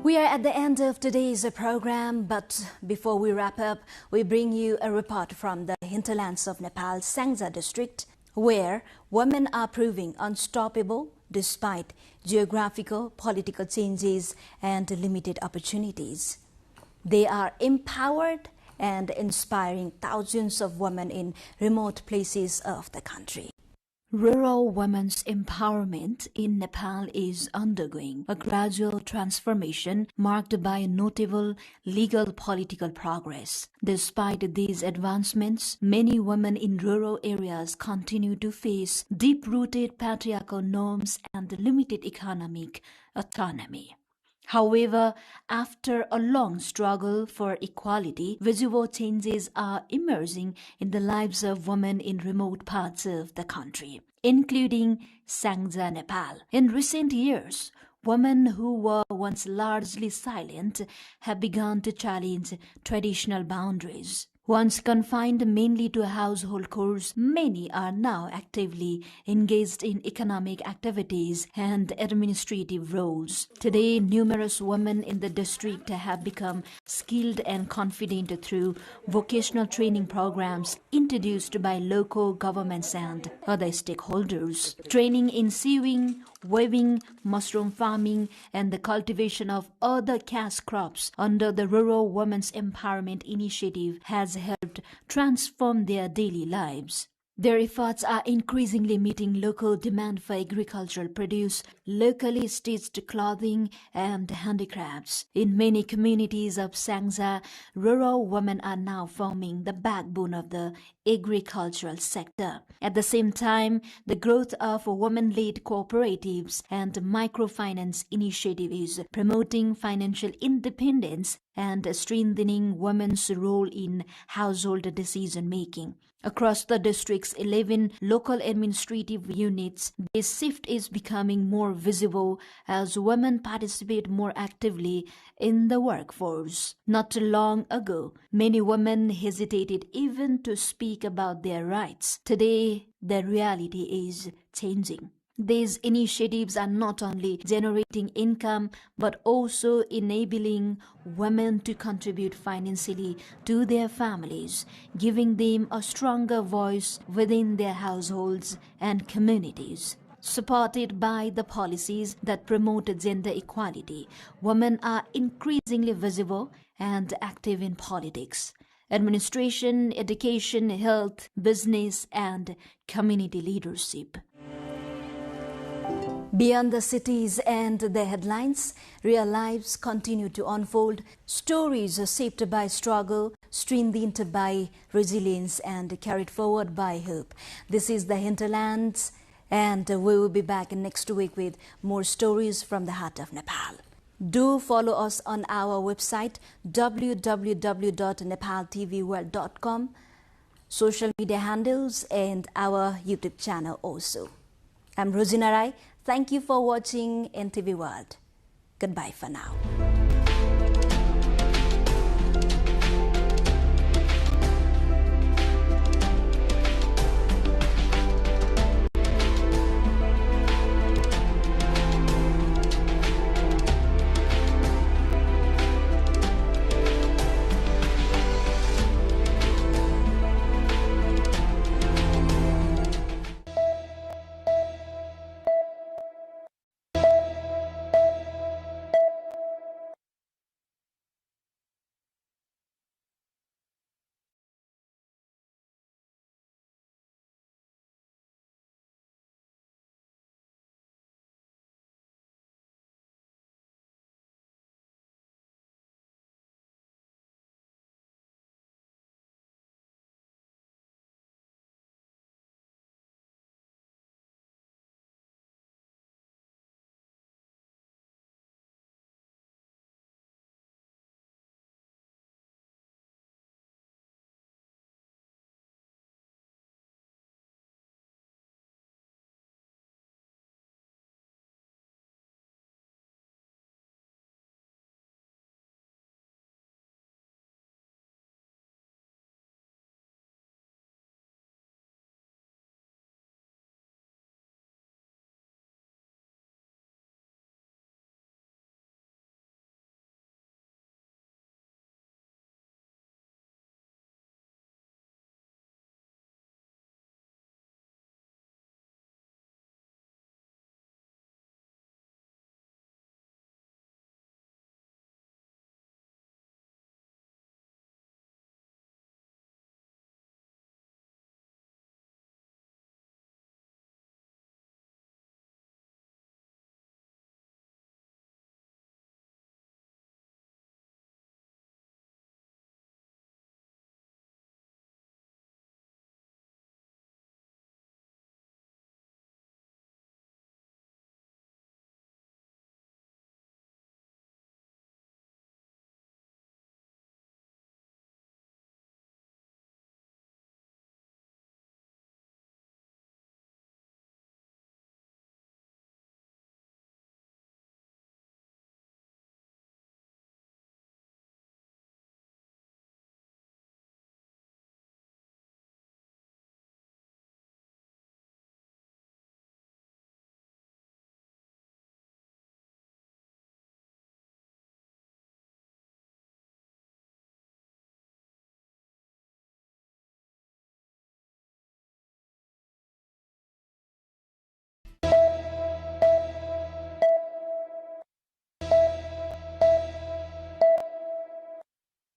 We are at the end of today's program, but before we wrap up, we bring you a report from the hinterlands of Nepal's Sangza district, where women are proving unstoppable despite geographical, political changes and limited opportunities. They are empowered and inspiring thousands of women in remote places of the country. Rural women's empowerment in Nepal is undergoing a gradual transformation marked by notable legal political progress. Despite these advancements, many women in rural areas continue to face deep-rooted patriarchal norms and limited economic autonomy. However, after a long struggle for equality, visible changes are emerging in the lives of women in remote parts of the country, including Sangja, Nepal. In recent years, women who were once largely silent have begun to challenge traditional boundaries. Once confined mainly to household chores, many are now actively engaged in economic activities and administrative roles. Today, numerous women in the district have become skilled and confident through vocational training programs introduced by local governments and other stakeholders. Training in sewing, weaving, mushroom farming, and the cultivation of other cash crops under the Rural Women's Empowerment Initiative has helped transform their daily lives. Their efforts are increasingly meeting local demand for agricultural produce, locally stitched clothing, and handicrafts. In many communities of Sangja, rural women are now forming the backbone of the agricultural sector. At the same time, the growth of women-led cooperatives and microfinance initiative is promoting financial independence and strengthening women's role in household decision-making. Across the district's 11 local administrative units, this shift is becoming more visible as women participate more actively in the workforce. Not too long ago, many women hesitated even to speak about their rights. Today, the reality is changing. These initiatives are not only generating income but also enabling women to contribute financially to their families, giving them a stronger voice within their households and communities. Supported by the policies that promote gender equality, women are increasingly visible and active in politics, administration, education, health, business, and community leadership. Beyond the cities and the headlines, real lives continue to unfold. Stories are shaped by struggle, strengthened by resilience, and carried forward by hope. This is the Hinterlands, and we will be back next week with more stories from the heart of Nepal. Do follow us on our website www.nepaltelevision.com, social media handles, and our YouTube channel also. I'm Rosina Rai. Thank you for watching NTV World. Goodbye for now.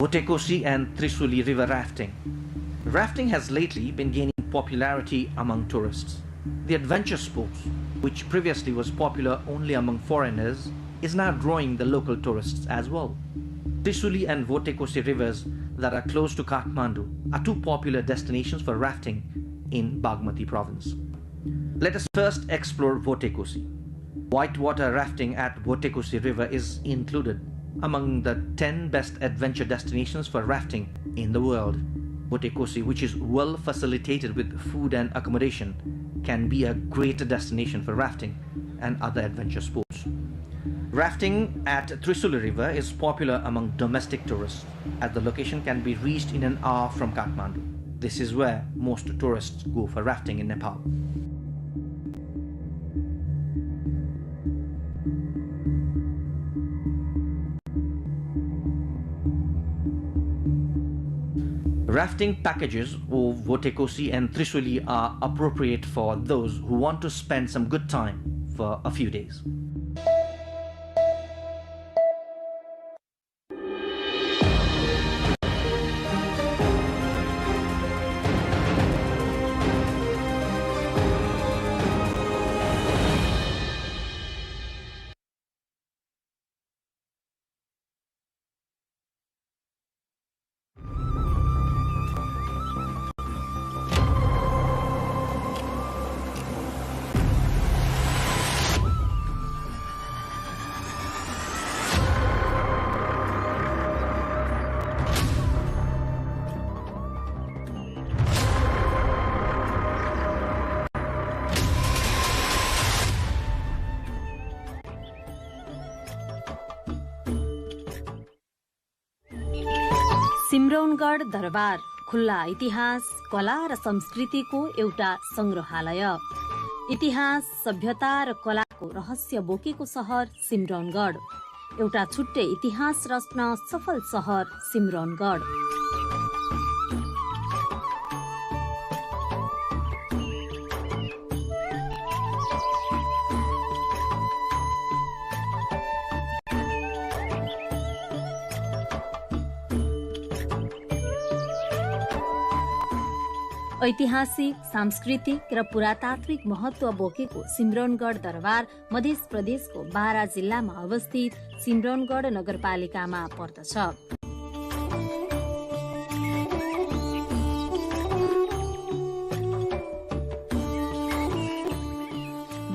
Votekosi and Trisuli river rafting. Rafting has lately been gaining popularity among tourists. The adventure sports, which previously was popular only among foreigners, is now drawing the local tourists as well. Trisuli and Votekosi rivers that are close to Kathmandu are two popular destinations for rafting in Bagmati province. Let us first explore Votekosi. Whitewater rafting at Votekosi river is included among the 10 best adventure destinations for rafting in the world. Votekosi, which is well facilitated with food and accommodation, can be a great destination for rafting and other adventure sports. Rafting at Trisuli river is popular among domestic tourists, as the location can be reached in an hour from Kathmandu. This is where most tourists go for rafting in Nepal. Rafting packages of Votekosi and Trisuli are appropriate for those who want to spend some good time for a few days. Simraungadh दरबार खुल्ला इतिहास, कला र संस्कृतिको एउटा संग्रहालय। इतिहास, सभ्यता र कलाको रहस्य बोकेको सहर सिमरौनगढ। एउटा छुट्टै इतिहास रच्न सफल सहर सिमरौनगढ। ऐतिहासिक, सांस्कृतिक र पुरातात्विक महत्व बोकेको सिमरौनगढ दरबार मध्य प्रदेशको बारा जिल्लामा अवस्थित सिमरौनगढ नगरपालिकामा पर्दछ।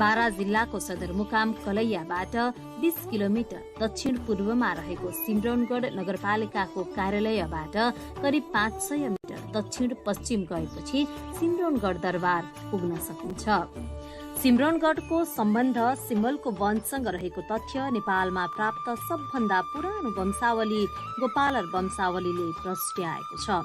बारा जिल्लाको सदरमुकाम कलैयाबाट 20 किलोमिटर दक्षिण पूर्वमा रहेको सिमरौनगढ नगरपालिकाको कार्यालयबाट करिब 500 मिटर दक्षिण पश्चिम गएपछि सिमरौनगढ दरबार पुग्न सकिन्छ। सिमरौनगढको सम्बन्ध सिमलको वंशसँग रहेको तथ्य नेपालमा प्राप्त सबभन्दा पुरानो वंशावली गोपालर वंशावलीले प्रस्ट्याएको छ।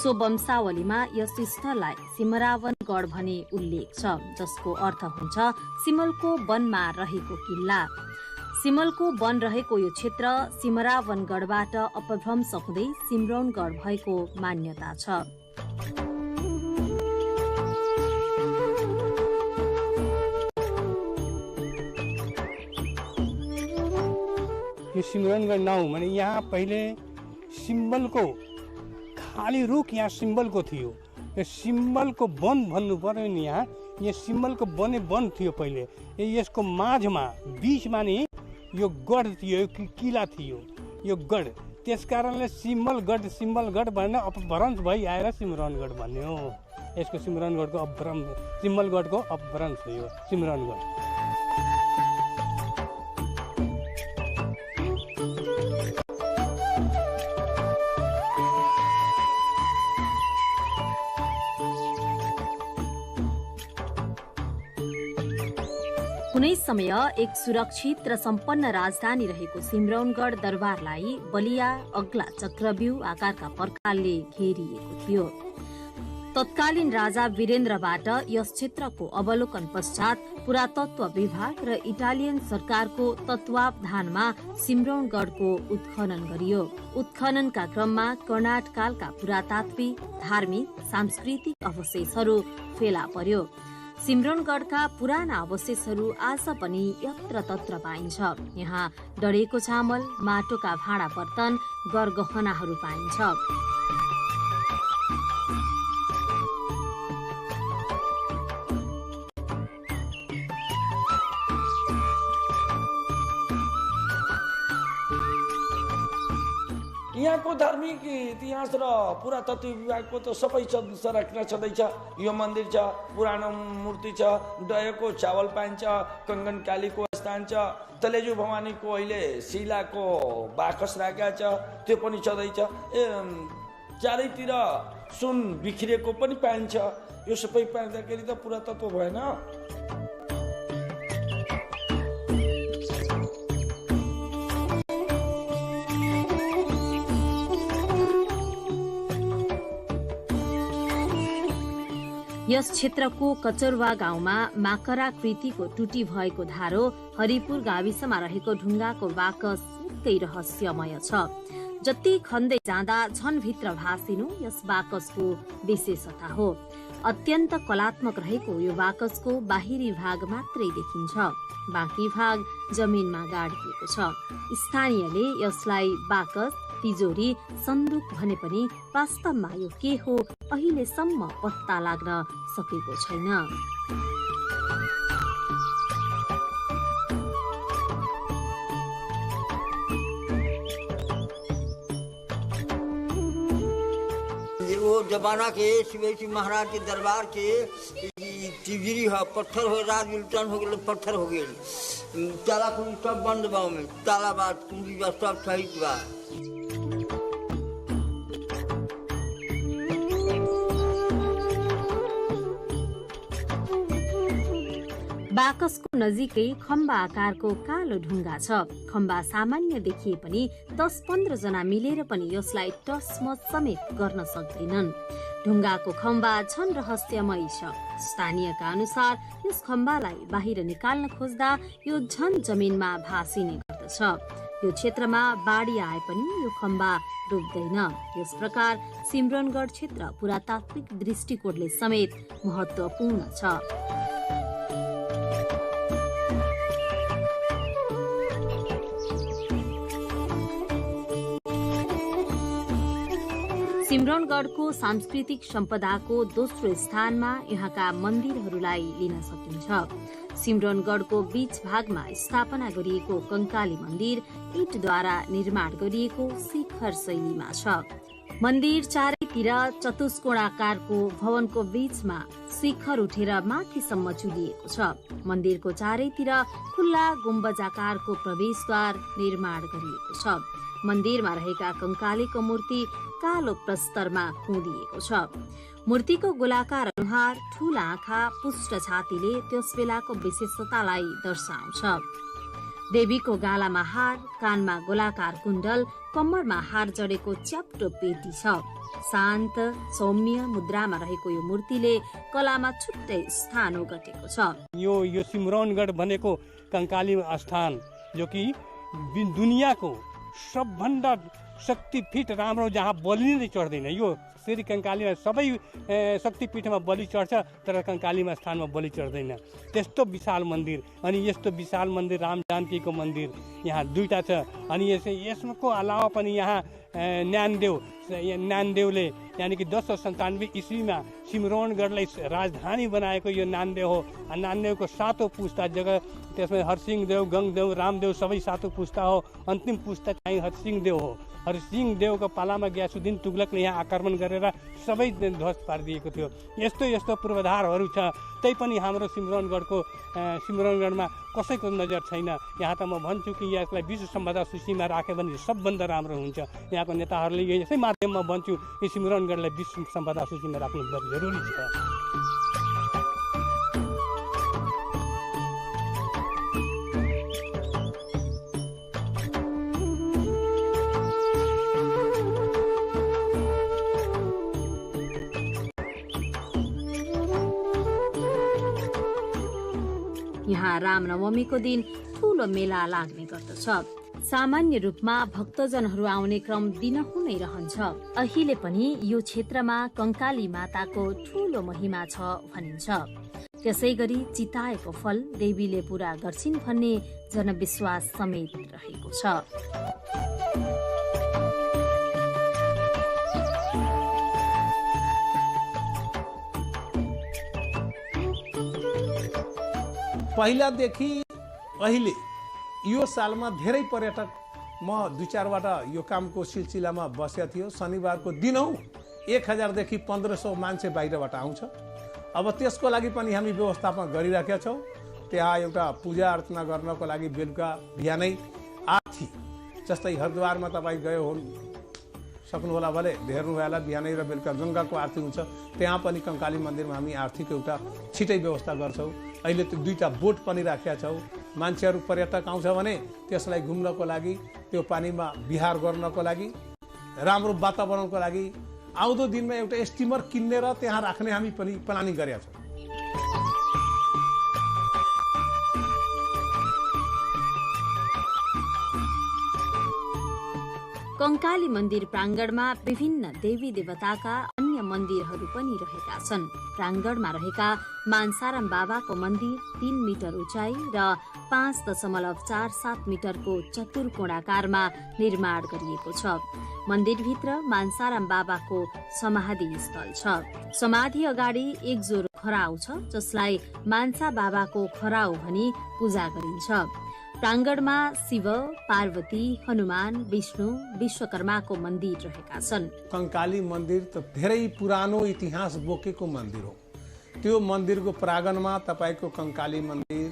सो वंशावलीमा यस स्थललाई सिमरावनगढ भनी उल्लेख छ, जसको अर्थ हुन्छ सिमलको वनमा रहेको किल्ला। सिमलको वन रहेको यो क्षेत्र सिमरावनगढबाट अपभ्रंश हुँदै सिमरौनगढ भएको मान्यता छ। यो सिमरौनगढ नाउँ भने यहाँ पहिले सिम्बलको खाली रुख यहाँ सिम्बलको थियो। यो सिम्बलको वन भन्नु पर्यो नि, यहाँ सिम्बलको वनै वन थियो पहिले। यसको माझमा बीचमा नि यो गढ थियो, किला थियो यो गढ। त्यस कारणले सिम्बलगढ भनेर अपभ्रंश भई आएर सिमरौनगढ भन्यो। यसको सिमरौनगढको अपभ्रंश, सिम्बलगढको अपभ्रंश हो यो सिमरौनगढ। कुनै समय एक सुरक्षित र सम्पन्न राजधानी रहेको सिमरौनगढ दरबारलाई बलिया अग्ला चक्रव्यूह आकारका पर्खालले घेरिएको थियो। तत्कालीन राजा वीरेन्द्रबाट यस क्षेत्रको अवलोकन पश्चात पुरातत्व विभाग र इटालियन सरकारको तत्वावधानमा सिमरौनगढको उत्खनन गरियो। उत्खननका क्रममा कर्णाटकालका पुरातात्विक, धार्मिक, सांस्कृतिक अवशेषहरू फेला पर्यो। सिमरनगढका पुराना अवशेषहरू आज पनि यत्रतत्र पाइन्छ। यहाँ डढेको चामल, माटोका भाँडा बर्तन, गरगहनाहरू पाइन्छ। यहाँको धार्मिक इतिहास र पुरातत्व विभागको त सबै संरक्षण छँदैछ। यो मन्दिर छ, पुरानो मूर्ति छ, दहीको चावल पाइन्छ, कंगन कालीको स्थान छ, तलेजु भवानीको अहिले शिलाको बाकस राखेका छ, त्यो पनि छँदैछ। चारैतिर सुन बिखरेको पनि पाइन्छ। यो सबै पाइँदाखेरि त पुरातत्व भएन। यस क्षेत्रको कचरवा गाउँमा माकराकृतिको टुटी भएको धारो हरिपुर गाविसमा रहेको ढुङ्गाको बाकस निकै रहस्यमय छ। जति खन्दै जाँदा झन भित्र भासिनु यस बाकसको विशेषता हो। अत्यन्त कलात्मक रहेको यो बाकसको बाहिरी भाग मात्रै देखिन्छ, बाँकी भाग जमिनमा गाडिएको छ। स्थानीयले यसलाई बाकस, तिजोरी, सन्दुक भने पनि वास्तवमा यो के हो अहिलेसम्म पत्ता लाग्न सकेको छैन। वो जमाना के शिवाजी महाराज के दरबार के तिजोरी है, पत्थर हो, रात उल्टन हो गए, पत्थर हो गए, ताला कुंडी सब बंद बा, में ताला बात कुंडी बा सब सही बा। बाकसको नजिकै खम्बा आकारको कालो ढुङ्गा छ। खम्बा सामान्य देखिए पनि 10-15 जना मिलेर पनि यसलाई टसमस समेत गर्न सक्दैनन्। ढुङ्गाको खम्बा झन रहस्यमय छ। स्थानीयका अनुसार यस खम्बालाई बाहिर निकाल्न खोज्दा यो झन जमिनमा भासिने गर्दछ। यो क्षेत्रमा बाढी आए पनि यो खम्बा डुब्दैन। यस प्रकार सिमरनगढ क्षेत्र पुरातात्विक दृष्टिकोणले समेत महत्त्वपूर्ण छ। सिमरनगढको सांस्कृतिक सम्पदाको दोस्रो स्थानमा यहाँका मन्दिरहरूलाई लिन सकिन्छ। सिमरनगढको बीच भागमा स्थापना गरिएको कंकाली मन्दिर ईंटद्वारा निर्माण गरिएको शिखर शैलीमा छ। मन्दिर चारैतिर चतुष्कोणाकारको भवनको बीचमा शिखर उठेर माथिसम्म चुलिएको छ। मन्दिरको चारैतिर खुल्ला गुम्बजाकारको प्रवेशद्वार निर्माण गरिएको छ। मन्दिरमा रहेका कंकालीको मूर्ति कालो प्रस्तरमा कुँदिएको छ। मूर्तिको गोलाकार अनुहार, ठूला आँखा, पुष्ट छातीले त्यस बेलाको विशेषतालाई दर्शाउँछ। देवीको गालामा हार, कानमा गोलाकार कुण्डल, कम्मरमा हार जडेको च्याप्टो पेटी छ। शान्त सौम्य मुद्रामा रहेको यो मूर्तिले कलामा छुट्टै स्थान ओगटेको छ। यो सिमरनगढ भनेको कंकाली स्थान जो कि दुनियाँको सबभन्दा शक्तिपीठ राम्रो, जहाँ बलि नै चढ्दैन। यो फेरि कंकालीमा सबै शक्तिपीठमा बलि चढ्छ, तर कंकालीमा स्थानमा बलि चढ्दैन। त्यस्तो विशाल मन्दिर, अनि यस्तो विशाल मन्दिर राम जानकीको मन्दिर यहाँ दुईटा छ। अनि यसको अलावा पनि यहाँ नानदेवले यानि कि 1097 ईस्वीमा सिमरनगढलाई राजधानी बनाएको यो नानदेव हो। नानदेवको 7औं पुस्ता जगह, त्यसमा हरसिंहदेव, गङदेव, रामदेव सबै 7औं पुस्ता हो। अन्तिम पुस्ता चाहिँ हरसिंहदेव हो। हरसिंहदेवको पालामा ग्यासुद्दिन तुगलकले यहाँ आक्रमण गरेर सबै ध्वस्त पारिदिएको थियो। यस्तो यस्तो पूर्वाधारहरू छ। तैपनि हाम्रो सिमरनगढमा कसैको नजर छैन। यहाँ त म भन्छु कि यसलाई विश्व सम्पदा सूचीमा राख्यो भने सबभन्दा राम्रो हुन्छ। यहाँको नेताहरूले यसै माध्यममा भन्छु कि सिमरनगढलाई विश्व सम्पदा सूचीमा राख्नु जरुरी छ। यहाँ रामनवमीको दिन ठूलो मेला लाग्ने गर्दछ। सामान्य रूपमा भक्तजनहरू आउने क्रम दिनहुँ नै रहन्छ। अहिले पनि यो क्षेत्रमा कंकाली माताको ठूलो महिमा छ भनिन्छ। त्यसैगरी चिताएको फल देवीले पूरा गर्छिन् भन्ने जनविश्वास समेत रहेको छ। पहिलादेखि अहिले यो सालमा धेरै पर्यटक म 2-4 यो कामको सिलसिलामा बसेको थियो। शनिबारको दिनौ 1000 देखि 1500 मान्छे बाहिरबाट आउँछ। अब त्यसको लागि पनि हामी व्यवस्थापन गरिराखेका छौँ। त्यहाँ एउटा पूजा अर्चना गर्नको लागि बेलुका बिहानै आरती, जस्तै हरिद्वारमा तपाईँ गयो सक्नुहोला भले हेर्नु होला, बिहानै र बेलुका गङ्गाको आरती हुन्छ। त्यहाँ पनि कङ्काली मन्दिरमा हामी आरतीको एउटा छिटै व्यवस्था गर्छौँ। अहिले त्यो 2टा बोट पनि राखेका छौँ। मान्छेहरू पर्यटक आउँछ भने त्यसलाई घुम्नको लागि, त्यो पानीमा विहार गर्नको लागि, राम्रो वातावरणको लागि आउँदो दिनमा एउटा स्टिमर किन्ने र त्यहाँ राख्ने हामी पनि प्लानिङ गरेका छौँ। कंकाली मन्दिर प्राङ्गणमा विभिन्न देवी देवताका अन्य मन्दिरहरू पनि रहेका छन्। प्राङ्गणमा रहेका मानसाराम बाबाको मन्दिर 3 मिटर उचाइ र 5.47 मिटरको चतुर्कोणाकारमा निर्माण गरिएको छ। मन्दिरभित्र मानसाराम बाबाको समाधि स्थल छ। समाधि अगाडि एक जोर खराउ छ, जसलाई मानसा बाबाको खराउ भनी पूजा गरिन्छ। प्राङ्गणमा शिव, पार्वती, हनुमान, विष्णु, विश्वकर्माको मन्दिर रहेका छन्। कंकाली मन्दिर त धेरै पुरानो इतिहास बोकेको मन्दिर हो। त्यो मन्दिरको प्राङ्गणमा तपाईको कंकाली मन्दिर,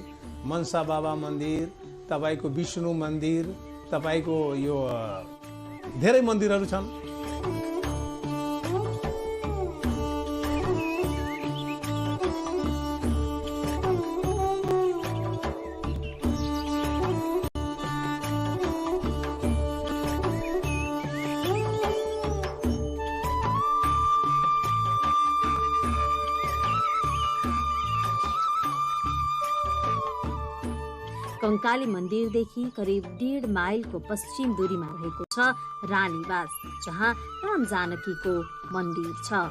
मनसा बाबा मन्दिर, तपाईको विष्णु मन्दिर, तपाईको यो धेरै मन्दिरहरू छन्। कंकाली मन्दिरदेखि करिब 1.5 माइलको पश्चिम दूरीमा रहेको छ रानीवास, जहाँ राम जानकीको मन्दिर छ।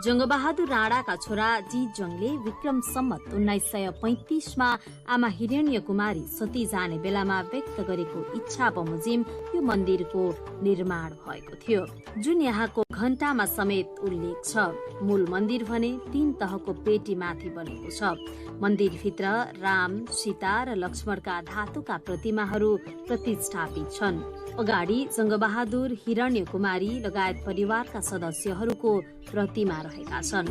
जङ्गबहादुर राणाका छोरा जीतजङले विक्रम सम्मत 1935मा आमा हिरण्य कुमारी सती जाने बेलामा व्यक्त गरेको इच्छा बमोजिम यो मन्दिरको निर्माण भएको थियो, जुन यहाँको घण्टामा समेत उल्लेख छ। मूल मन्दिर भने 3 तहको पेटीमाथि बनेको छ। मन्दिरभित्र राम, सीता र लक्ष्मणका धातुका प्रतिमाहरू प्रतिष्ठापित छन्। अगाडि जङ्गबहादुर, हिरण्य कुमारी लगायत परिवारका सदस्यहरूको प्रतिमा रहेका छन्।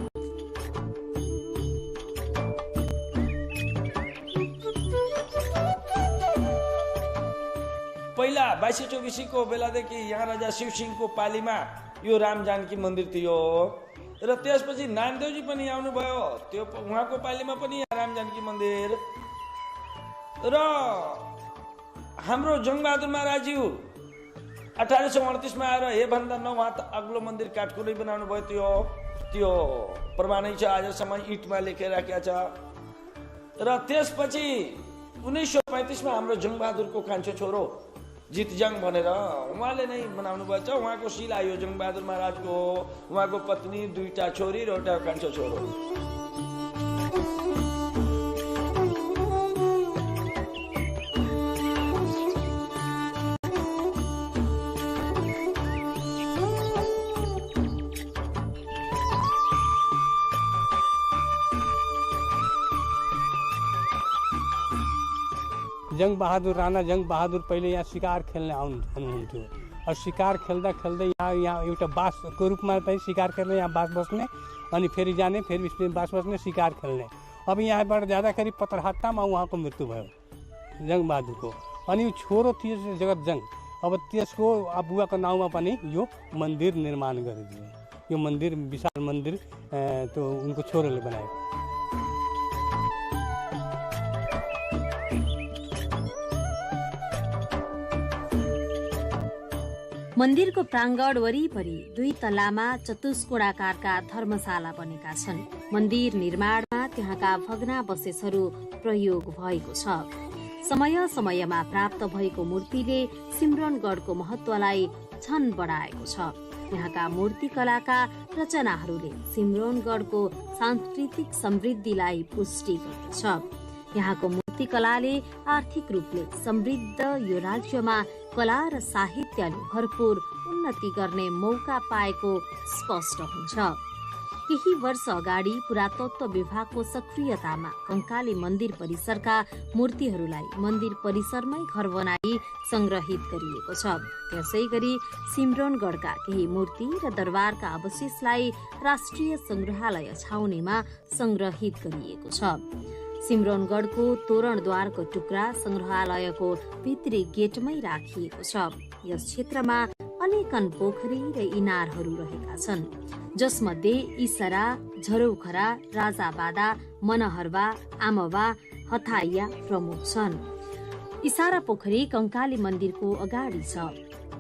पहिला 2224 बेलादेखि यहाँ राजा शिवसिंहको पालीमा यो राम जानकी मन्दिर थियो र त्यसपछि नामदेवजी पनि आउनुभयो, त्यो उहाँको पालीमा पनि राम जानकी मन्दिर र हाम्रो जङ्गबहादुर महाराजज्यू 1838मा आएर हे भन्दा न उहाँ त अग्लो मन्दिर काठको नै बनाउनु भयो। त्यो प्रमाणै छ, आजसम्म इटमा लेखेर राखेको छ। र त्यसपछि 1935मा हाम्रो जङ्गबहादुरको कान्छो छोरो जितजङ भनेर उहाँले नै बनाउनु भएको छ। उहाँको शिला यो जङ्गबहादुर महाराजको हो। उहाँको पत्नी, 2टा छोरी र एउटा कान्छो छोरो। जङ्गबहादुर राणा जङ्गबहादुर पहिले यहाँ शिकार खेल्ने हुनुहुन्थ्यो। और शिकार खेल्दा खेल्दै यहाँ एउटा बासको रूपमा पनि शिकार खेल्ने, यहाँ बास बस्ने, अनि फेरि जाने, फेरि बास बस्ने, शिकार खेल्ने। अब यहाँबाट जाँदाखेरि पत्रहट्टामा उहाँको मृत्यु भयो जङ्गबहादुरको। अनि छोरो थियो जगतजङ। अब त्यसको बुवाको नाउँमा पनि यो मन्दिर निर्माण गरिदियो। यो मन्दिर विशाल मन्दिर त्यो उनको छोरोले बनायो। मन्दिरको प्राङ्गण वरिपरि 2 तलामा चतुष्कोणाकारका धर्मशाला बनेका छन्। मन्दिर निर्माणमा त्यहाँका भग्नावशेषहरू प्रयोग भएको छ। समय समयमा प्राप्त भएको मूर्तिले सिमरनगढको महत्वलाई झन बढाएको छ। यहाँका मूर्तिकलाका रचनाहरूले सिम्रोनगढको सांस्कृतिक समृद्धिलाई पुष्टि गर्दछ। यहाँको मूर्तिकलाले आर्थिक रूपले समृद्ध यो राज्यमा कला र साहित्यले भरपूर उन्नति गर्ने मौका पाएको स्पष्ट हुन्छ। केही वर्ष अगाडि पुरातत्व विभागको सक्रियतामा कंकाली मन्दिर परिसरका मूर्तिहरूलाई मन्दिर परिसरमै घर बनाई संग्रहित गरिएको छ। त्यसै गरी सिम्रोनगढका केही मूर्ति र दरबारका अवशेषलाई राष्ट्रिय संग्रहालय छाउनीमा संग्रहित गरिएको छ। सिम्रोनगढको तोरणद्वारको टुक्रा संग्रहालयको भित्री गेटमै राखिएको छ। यस क्षेत्रमा अनेकन पोखरी र इनारहरू रहेका छन्, जसमध्ये इसरा, झरौखरा, राजाबादा, मनहरवा, आमवा, हथाइया प्रमुख छन्। इसारा पोखरी कंकाली मन्दिरको अगाडि छ।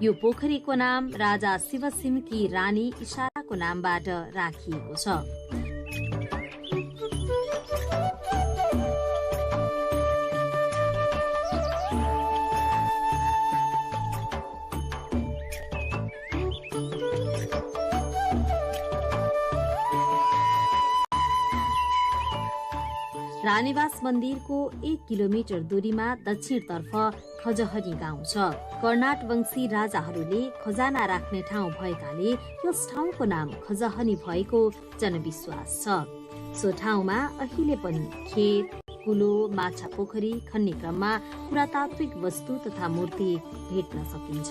यो पोखरीको नाम राजा शिवसिमकी रानी इसाराको नामबाट राखिएको छ। रानीवास मन्दिरको 1 किलोमिटर दूरीमा दक्षिणतर्फ खजहरी गाउँ छ। कर्नाट वंशी राजाहरूले खजाना राख्ने ठाउँ भएकाले यस ठाउँको नाम खजहनी भएको जनविश्वास छ। सो ठाउँमा अहिले पनि खेत, कुलो, माछा पोखरी खन्ने क्रममा पुरातात्विक वस्तु तथा मूर्ति भेट्न सकिन्छ।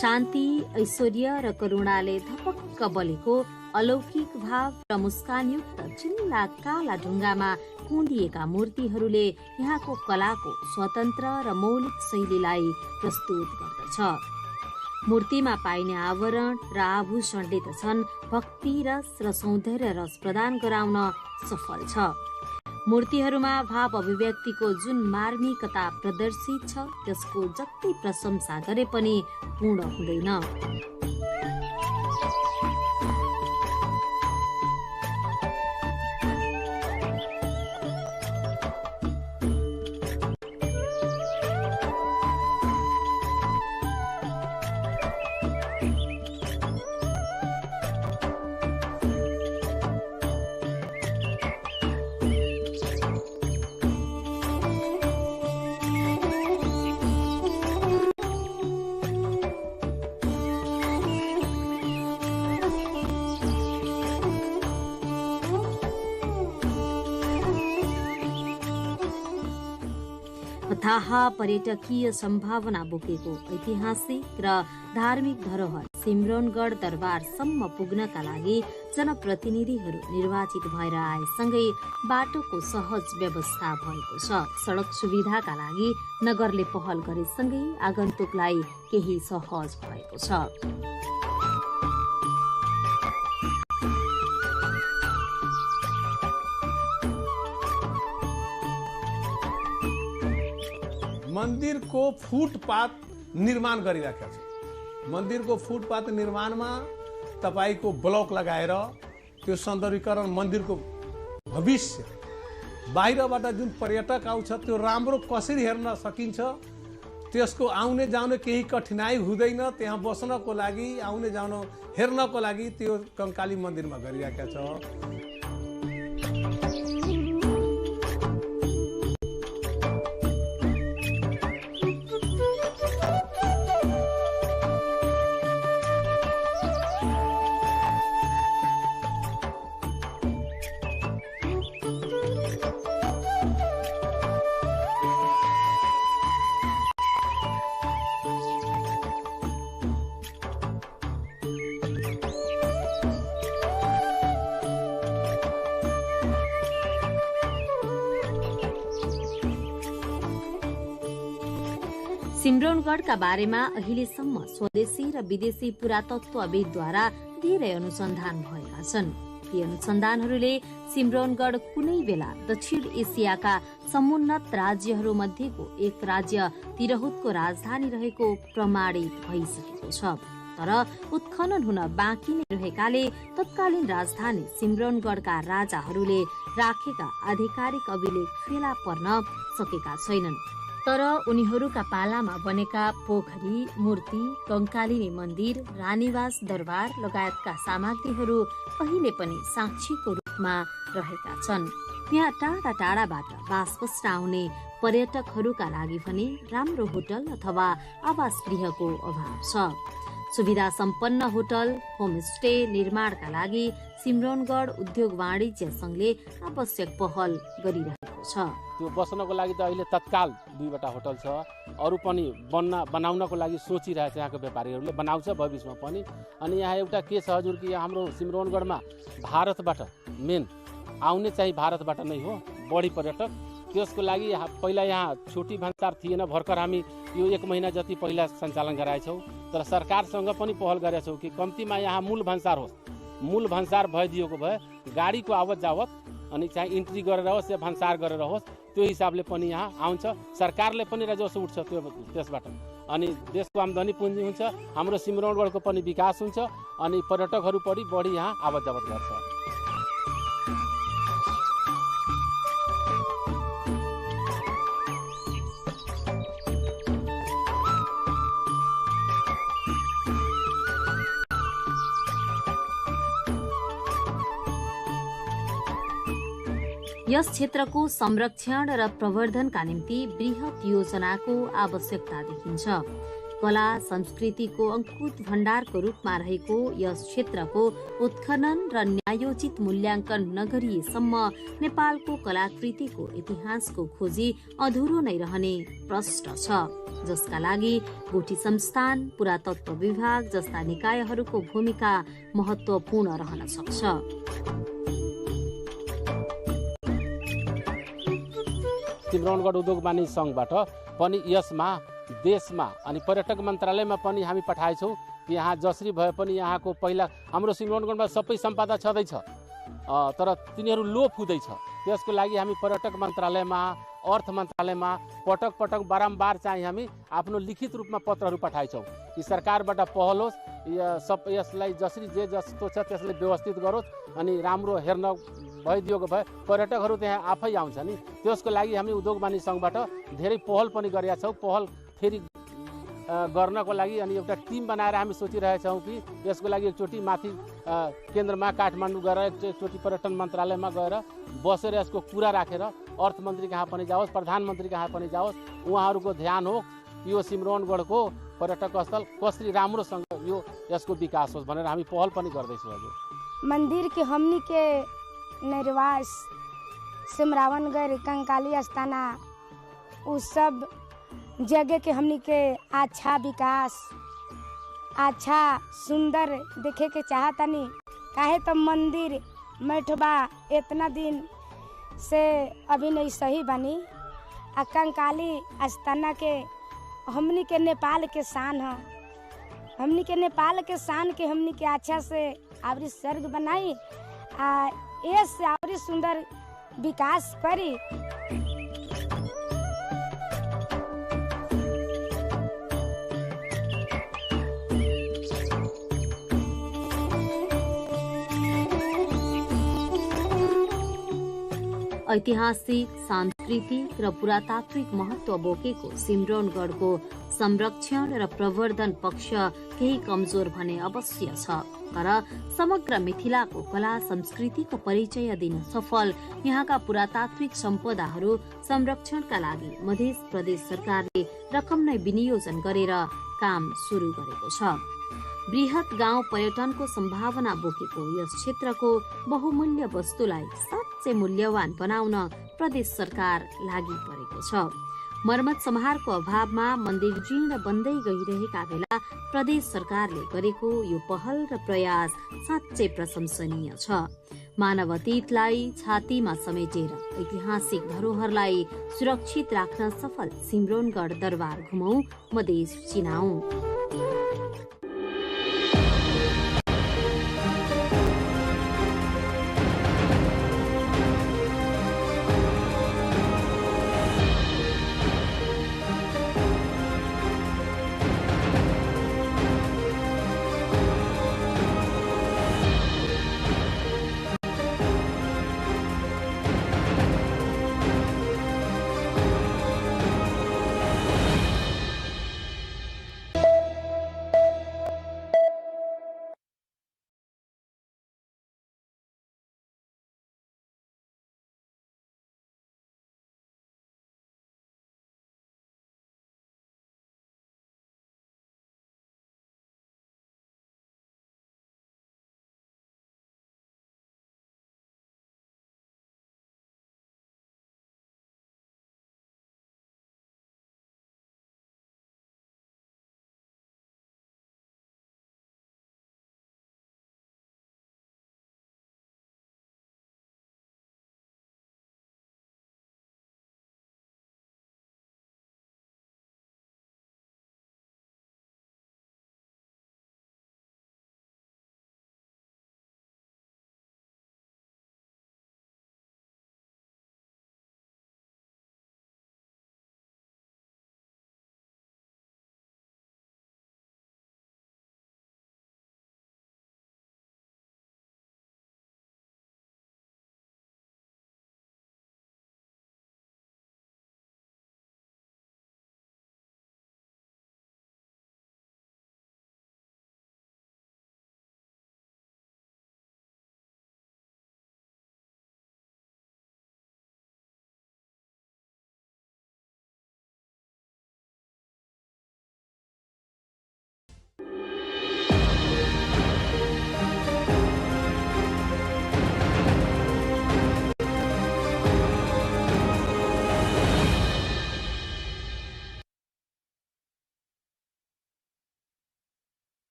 शान्ति, ऐश्वर्य र करुणाले धपक्क बलेको अलौकिक भाव र मुस्कानयुक्त चिल्ला काला ढुङ्गामा कुँदिएका मूर्तिहरूले यहाँको कलाको स्वतन्त्र र मौलिक शैलीलाई प्रस्तुत गर्दछ। मूर्तिमा पाइने आवरण र आभूषणले त छन् भक्ति रस र सौन्दर्य रस प्रदान गराउन सफल छ। मूर्तिहरूमा भाव अभिव्यक्तिको जुन मार्मिकता प्रदर्शित छ त्यसको जति प्रशंसा गरे पनि पूर्ण हुँदैन। अथाह पर्यटकीय सम्भावना बोकेको ऐतिहासिक र धार्मिक धरोहर सिम्रोनगढ दरबारसम्म पुग्नका लागि जनप्रतिनिधिहरू निर्वाचित भएर आएसँगै बाटोको सहज व्यवस्था भएको छ। सडक सुविधाका लागि नगरले पहल गरेसँगै आगन्तुकलाई केही सहज भएको छ। मन्दिरको फुटपाथ निर्माण गरिराखेका छ। मन्दिरको फुटपाथ निर्माणमा तपाईको ब्लक लगाएर त्यो सौन्दर्यीकरण मन्दिरको भविष्य बाहिरबाट जुन पर्यटक आउँछ त्यो राम्रो कसरी हेर्न सकिन्छ, त्यसको आउने जाने केही कठिनाइ हुँदैन। त्यहाँ बस्नको लागि, आउने जान हेर्नको लागि त्यो कंकाली मन्दिरमा गरिराखेका छ। सिम्रोनगढका बारेमा अहिलेसम्म स्वदेशी र विदेशी पुरातत्वविदद्वारा धेरै अनुसन्धान भएका छन्। यी अनुसन्धानहरूले सिम्रोनगढ कुनै बेला दक्षिण एसियाका समुन्नत राज्यहरू मध्येको एक राज्य तिरहुतको राजधानी रहेको प्रमाणित भइसकेको छ। तर उत्खनन हुन बाँकी नै रहेकाले तत्कालीन राजधानी सिम्रौनगढका राजाहरूले राखेका आधिकारिक अभिलेख फेला पर्न सकेका छैनन्। तर उनीहरूका पालामा बनेका पोखरी, मूर्ति, कंकालिनी मन्दिर, रानीवास दरबार लगायतका सामग्रीहरू अहिले पनि साक्षीको रूपमा रहेका छन्। यहाँ टाढा टाढाबाट बास बस्न आउने पर्यटकहरूका लागि भने राम्रो होटल अथवा आवास गृहको अभाव छ। सुविधा सम्पन्न होटल, होमस्टे निर्माणका लागि सिम्रौनगढ उद्योग वाणिज्य संघले आवश्यक पहल गरिरहेको छ। त्यो बस्नको लागि त अहिले तत्काल 2वटा होटल छ, अरू पनि बनाउनको लागि सोचिरहेछ यहाँको व्यापारीहरूले, बनाउँछ भविष्यमा पनि। अनि यहाँ एउटा के छ हजुर कि हाम्रो सिम्रौनगढमा भारतबाट मेन आउने चाहिँ भारतबाट नै हो बढी पर्यटक। त्यसको लागि पहिला यहाँ छोटी भन्सार थिएन, भर्खर हामी यो 1 महिना जति पहिला सञ्चालन गराएछौँ। तर सरकारसँग पनि पहल गरेछौँ कि कम्तीमा यहाँ मूल भन्सार होस्। मूल भन्सार भइदिएको भए गाडीको आवत जावत अनि चाहिँ इन्ट्री गरेर होस् या भन्सार गरेर होस्, त्यो हिसाबले पनि यहाँ आउँछ। सरकारले पनि राजस्व उठ्छ त्यसबाट, अनि देशको आम्दानी पुँजी हुन्छ, हाम्रो सिम्रौनगढको पनि विकास हुन्छ, अनि पर्यटकहरू पनि बढी यहाँ आवत जावत गर्छ। यस क्षेत्रको संरक्षण र प्रवर्धनका निम्ति बृहत योजनाको आवश्यकता देखिन्छ। कला संस्कृतिको अंकुर भण्डारको रूपमा रहेको यस क्षेत्रको उत्खनन र न्यायोचित मूल्याङ्कन नगरिएसम्म नेपालको कलाकृतिको इतिहासको खोजी अधुरो नै रहने प्रश्न छ, जसका लागि गुठी संस्थान, पुरातत्व विभाग जस्ता निकायहरूको भूमिका महत्वपूर्ण रहन सक्छ। सिम्रौनगढ उद्योग वाणिज्य संघबाट पनि यसमा देशमा अनि पर्यटक मन्त्रालयमा पनि हामी पठाएछौँ कि यहाँ जसरी भए पनि यहाँको पहिला हाम्रो सिम्रौनगढमा सबै सम्पदा छँदैछ, तर तिनीहरू लोप हुँदैछ। त्यसको लागि हामी पर्यटक मन्त्रालयमा, अर्थ मन्त्रालयमा पटक पटक बारम्बार चाहिँ हामी आफ्नो लिखित रूपमा पत्रहरू पठाएछौँ कि सरकारबाट पहल होस्, यसलाई जसरी जे जस्तो छ त्यसले व्यवस्थित गरोस् अनि राम्रो हेर्न भइदिएको भए पर्यटकहरू त्यहाँ आफै आउँछ नि। त्यसको लागि हामी उद्योग वाणिज्य संघबाट धेरै पहल पनि गरेका छौँ। पहल फेरि गर्नको लागि अनि एउटा टिम बनाएर हामी सोचिरहेछौँ कि यसको लागि एकचोटि माथि केन्द्रमा काठमाडौँ गएर एकचोटि पर्यटन मन्त्रालयमा गएर बसेर यसको कुरा राखेर अर्थमन्त्री कहाँ पनि जाओस्, प्रधानमन्त्री कहाँ पनि जाओस्, उहाँहरूको ध्यान हो यो सिम्रौनगढको पर्यटक स्थल कसरी राम्रोसँग यो यसको विकास होस् भनेर हामी पहल पनि गर्दैछौँ। हजुर मंदिर के हमनी के निर्वास सिमरावनगढ़ कंकाली अस्ताना उ सब जगह के हमनी के अच्छा विकास, अच्छा सुंदर देखे के चाहतनी। काहे तो मंदिर मैठबा इतना दिन से अभी नहीं सही बनी। आ कंकाली अस्ताना के हमनी के नेपाल के शान है, हमनी के नेपाल के शान के हमनी के अच्छा से आवरी स्वर्ग बनाई ये से आवरी सुंदर विकास करी। ऐतिहासिक, सांस्कृतिक र पुरातात्विक महत्व बोकेको सिम्रौनगढको संरक्षण र प्रवर्धन पक्ष केही कमजोर भने अवश्य छ। तर समग्र मिथिलाको कला संस्कृतिको परिचय दिन सफल यहाँका पुरातात्विक सम्पदाहरू संरक्षणका लागि मध्य प्रदेश सरकारले रकम नै विनियोजन गरेर काम सुरु गरेको छ। बृहत गाउँ पर्यटनको सम्भावना बोकेको यस क्षेत्रको बहुमूल्य वस्तुलाई साँच्चै मूल्यवान बनाउन प्रदेश सरकार लागि परेको छ। मर्मत सम्हारको अभावमा मन्दिर जीर्ण बन्दै गइरहेका बेला प्रदेश सरकारले गरेको यो पहल र प्रयास साँच्चै प्रशंसनीय छ। मानव अतीतलाई छातीमा समेटेर ऐतिहासिक धरोहरलाई सुरक्षित राख्न सफल सिम्रौनगढ दरबार घुमौं, Madhesh चिनाऊ।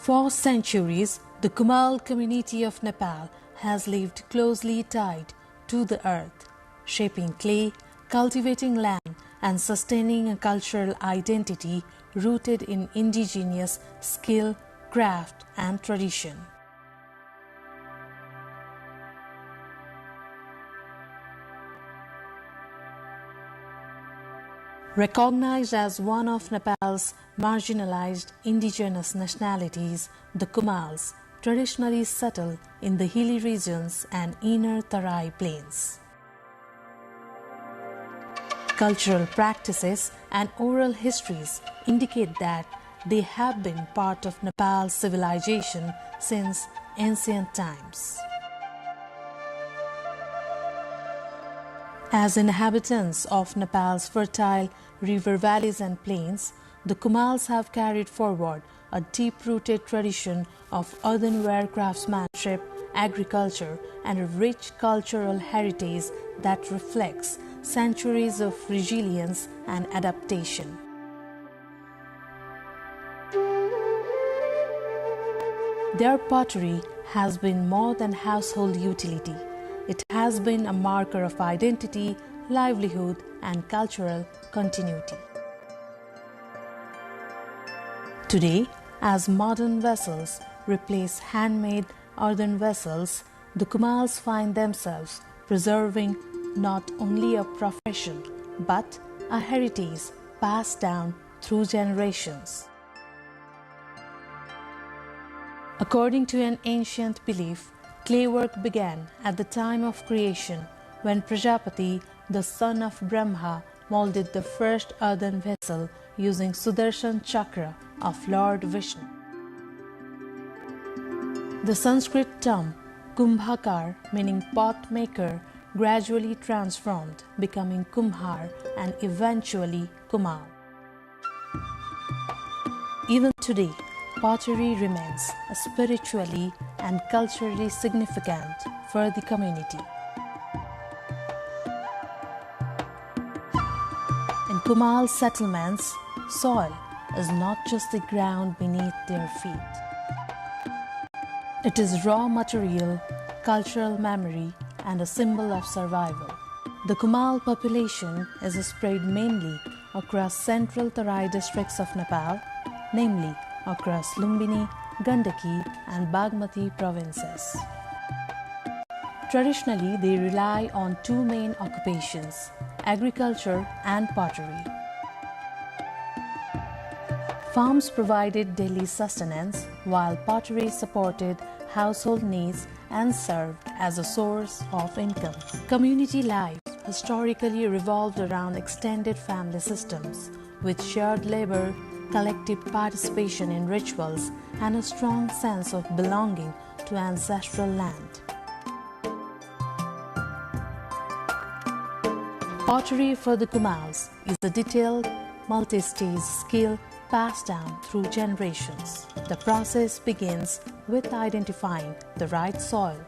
For centuries, the Kumail community of Nepal has lived closely tied to the earth, shaping clay, cultivating land, and sustaining a cultural identity rooted in indigenous skill, craft, and tradition. Recognized as one of Nepal's marginalized indigenous nationalities, the Kumails traditionally settle in the hilly regions and inner Tarai plains. Cultural practices and oral histories indicate that they have been part of Nepal's civilization since ancient times. As inhabitants of Nepal's fertile river valleys and plains, the Kumails have carried forward a deep-rooted tradition of earthenware craftsmanship, agriculture, and a rich cultural heritage that reflects centuries of resilience and adaptation. Their pottery has been more than household utility. It has been a marker of identity, livelihood, and cultural continuity. Today, as modern vessels replace handmade earthen vessels, the Kumails find themselves preserving not only a profession but a heritage passed down through generations. According to an ancient belief, clay work began at the time of creation when Prajapati, the son of Brahma, molded the first earthen vessel using Sudarshan Chakra of Lord Vishnu. The Sanskrit term Kumbhakar, meaning pot maker, gradually transformed, becoming Kumhar and eventually Kumail. Even today, pottery remains spiritually and culturally significant for the community. In Kumail settlements, soil is not just the ground beneath their feet. It is raw material, cultural memory, and a symbol of survival. The Kumail population is spread mainly across central Tarai districts of Nepal, namely across Lumbini, Gandaki, and Bagmati provinces. Traditionally, they rely on two main occupations, agriculture and pottery. Farms provided daily sustenance, while pottery supported household needs and served as a source of income. Community life historically revolved around extended family systems, with shared labor, collective participation in rituals, and a strong sense of belonging to ancestral land. Pottery for the Kumails is a detailed, multi-stage skill passed down through generations. The process begins with identifying the right soil.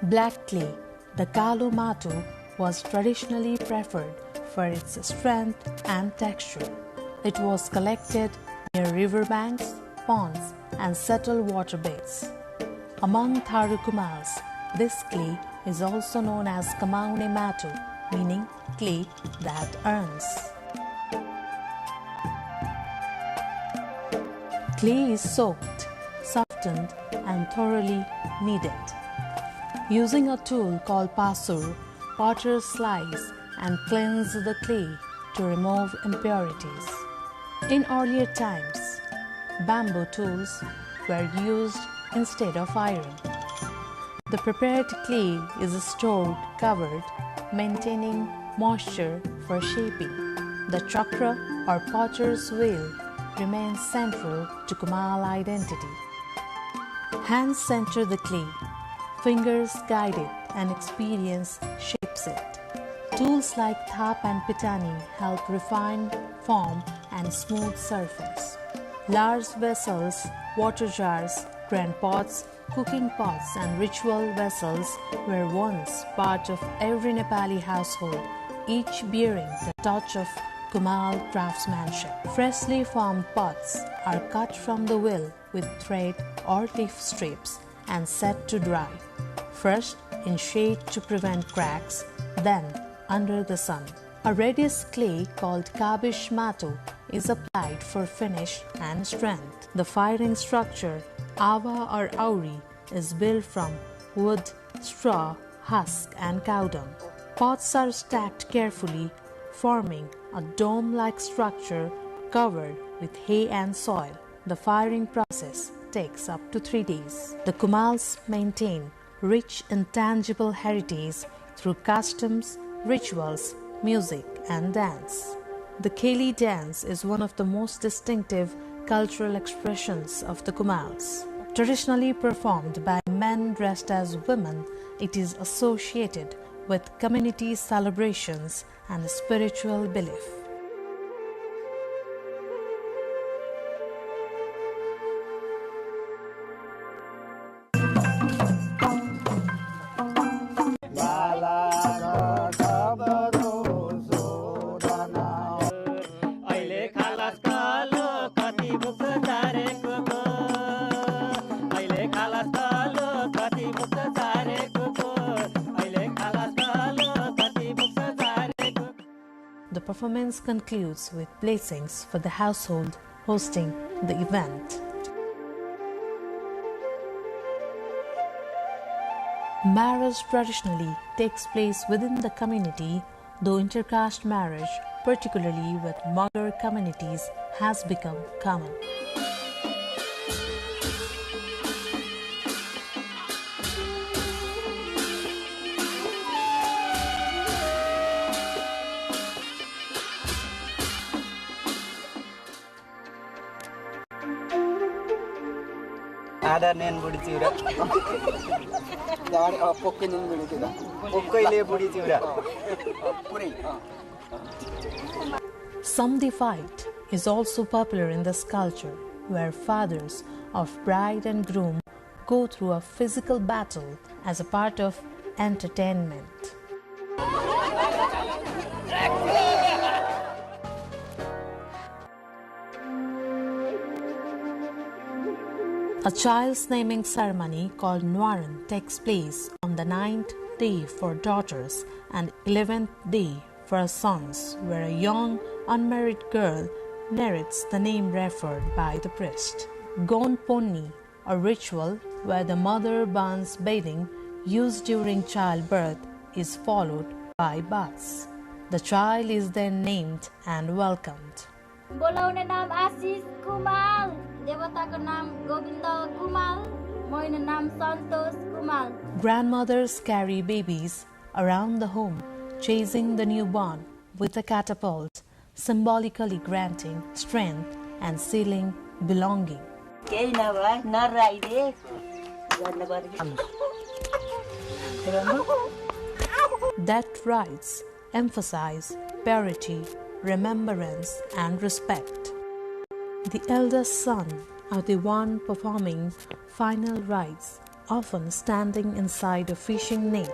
Black clay, the Kalo Matu, was traditionally preferred for its strength and texture. It was collected near riverbanks, ponds, and settled waterbeds. Among Tharu Kumails, this clay is also known as Kamaune Matu, meaning clay that earns. Clay is soaked, softened, and thoroughly kneaded. Using a tool called pasur, potters slice and cleanse the clay to remove impurities. In earlier times, bamboo tools were used instead of iron. The prepared clay is stored covered, maintaining moisture for shaping. The chakra or potter's wheel remains central to Kumail identity. Hands center the clay, fingers guide it, and experience shapes it. Tools like thap and pitani help refine form and smooth surface. Large vessels, water jars, grand pots, cooking pots, and ritual vessels were once part of every Nepali household, each bearing the touch of Kumail craftsmanship. Freshly formed pots are cut from the wheel with thread or leaf strips and set to dry. First in shade to prevent cracks, then under the sun. A reddish clay called kabish matu is applied for finish and strength. The firing structure, awa or auri, is built from wood, straw, husk and cow dung. Pots are stacked carefully, forming a dome-like structure covered with hay and soil. The firing process takes up to 3 days. The Kumals maintain rich intangible heritage through customs, rituals, music and dance. The Keli dance is one of the most distinctive cultural expressions of the Kumals. Traditionally performed by men dressed as women, it is associated with community celebrations and spiritual belief. The performance concludes with blessings for the household hosting the event. Marriage traditionally takes place within the community, though intercaste marriage, particularly with Magyar communities, has become common. Ada nen budi ciura. Dari pokoknya nen budi ciura. Pokoknya budi ciura. Samdi fight is also popular in this culture, where fathers of bride and groom go through a physical battle as a part of entertainment. A child's naming ceremony called Nuaran takes place on the 9th day for daughters and 11th day for sons, where a young unmarried girl narrates the name referred by the priest. Gon Ponni, a ritual where the mother burns bedding used during childbirth, is followed by baths. The child is then named and welcomed. बोलाउने नाम आशिष कुमाल, देवताको नाम गोविन्द कुमाल, मेरो नाम सन्तोष Kumal. Grandmothers carry babies around the home, chasing the newborn with a catapult, symbolically granting strength and sealing belonging. केही नभए नराइदे गर्न That rites emphasize purity, remembrance and respect. The eldest son, or the one performing final rites, often standing inside a fishing net,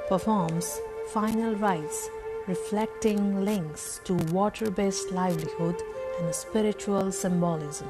performs final rites reflecting links to water-based livelihood and spiritual symbolism.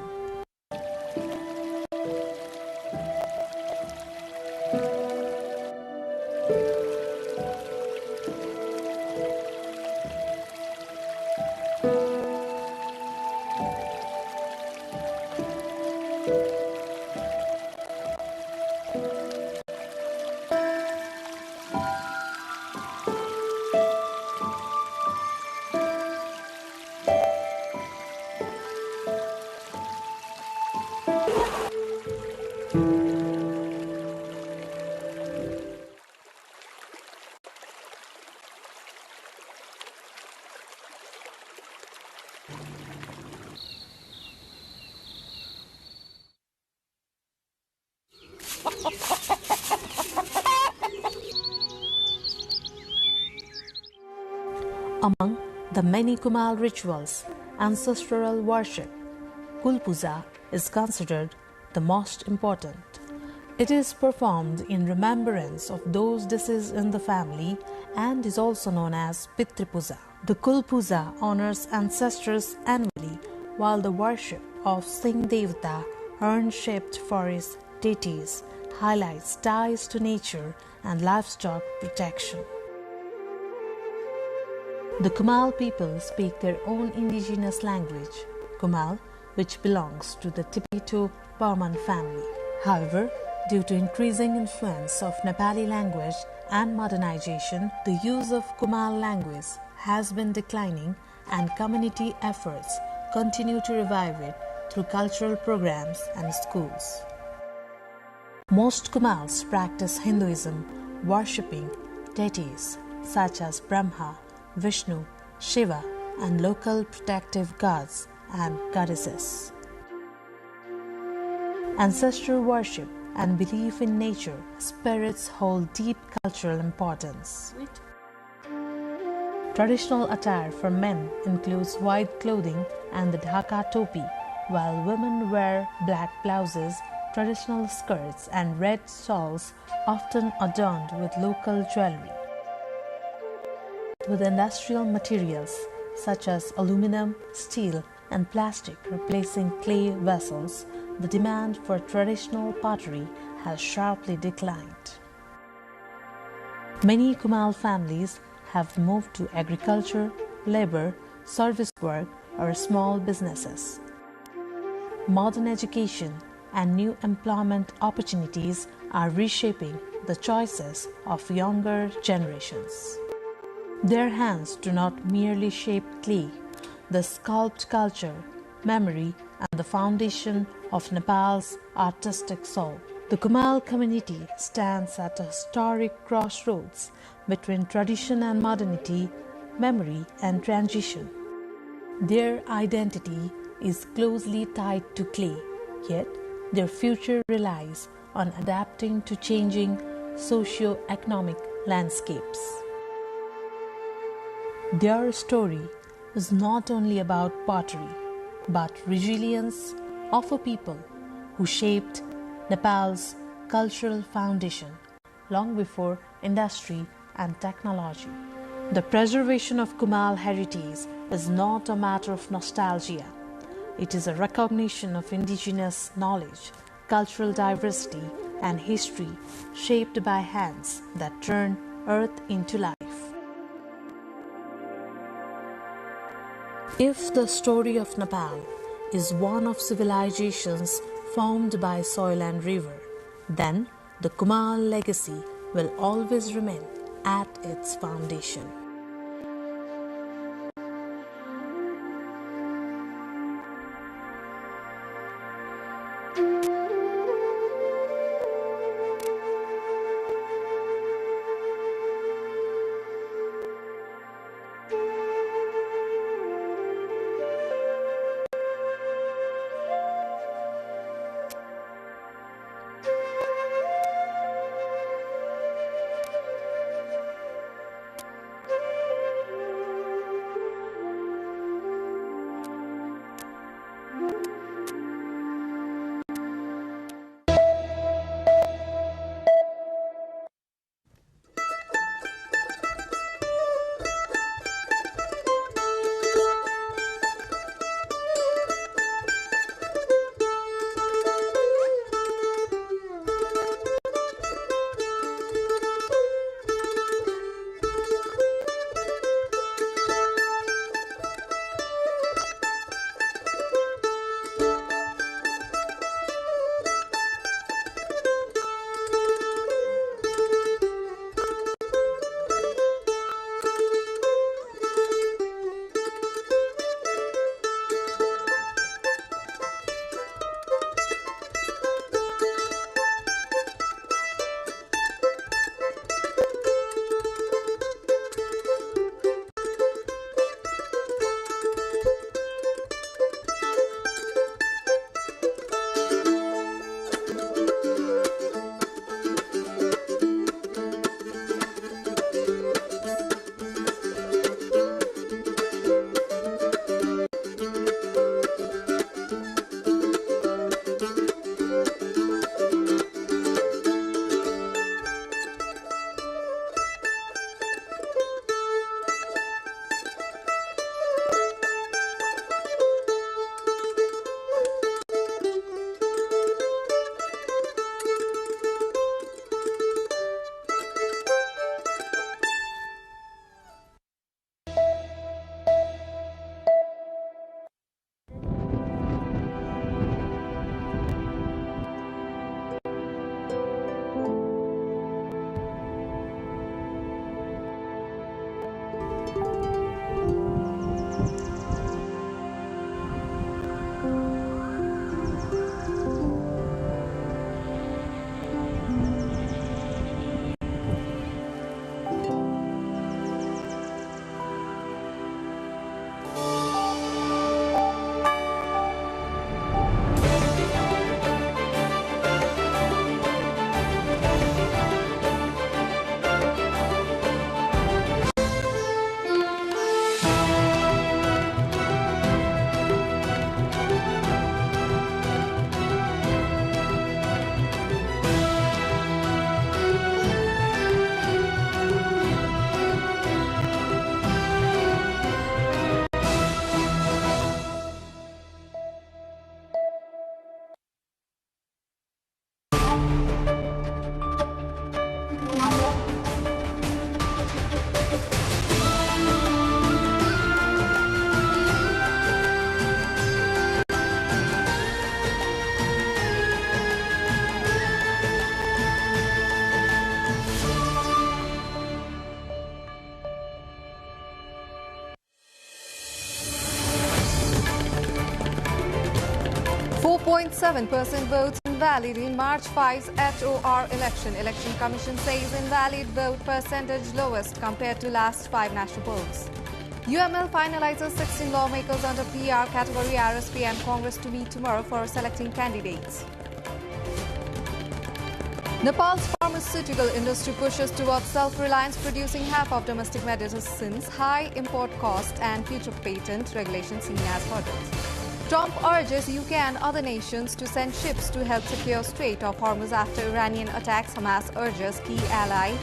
Among the many Kumal rituals, ancestral worship, Kul Puja is considered the most important. It is performed in remembrance of those deceased in the family and is also known as Pitri Puja. The Kul Puja honors ancestors annually, while the worship of Singh Devata urn-shaped forest deities highlights ties to nature and livestock protection. The Kumal people speak their own indigenous language, Kumal, which belongs to the Tibeto-Burman family. However, due to increasing influence of Nepali language and modernization, the use of Kumal language has been declining, and community efforts continue to revive it through cultural programs and schools. Most Kumals practice Hinduism, worshipping deities such as Brahma, Vishnu, Shiva, and local protective gods and goddesses. Ancestral worship and belief in nature spirits hold deep cultural importance. Traditional attire for men includes white clothing and the dhaka topi, while women wear black blouses, traditional skirts, and red shawls, often adorned with local jewelry. With industrial materials such as aluminum, steel, and plastic replacing clay vessels, the demand for traditional pottery has sharply declined. Many Kumal families have moved to agriculture, labor, service work, or small businesses. Modern education and new employment opportunities are reshaping the choices of younger generations. Their hands do not merely shape clay, they sculpt culture, memory, and the foundation of Nepal's artistic soul. The Kumal community stands at a historic crossroads between tradition and modernity, memory and transition. Their identity is closely tied to clay, yet their future relies on adapting to changing socio-economic landscapes. Their story is not only about pottery, but resilience of a people who shaped Nepal's cultural foundation long before industry and technology. The preservation of Kumal heritage is not a matter of nostalgia. It is a recognition of indigenous knowledge, cultural diversity, and history shaped by hands that turn earth into life. If the story of Nepal is one of civilizations formed by soil and river, then the Kumal legacy will always remain at its foundation. 0.7% votes invalid in March 5's HOR election. Election Commission says invalid vote percentage lowest compared to last 5 national polls. UML finalizes 16 lawmakers under PR category. RSP and Congress to meet tomorrow for selecting candidates. Nepal's pharmaceutical industry pushes towards self-reliance, producing half of domestic medicines. High import cost and future patent regulations seen as hurdles. Trump urges UK and other nations to send ships to help secure Strait of Hormuz after Iranian attacks. Hamas urges key ally.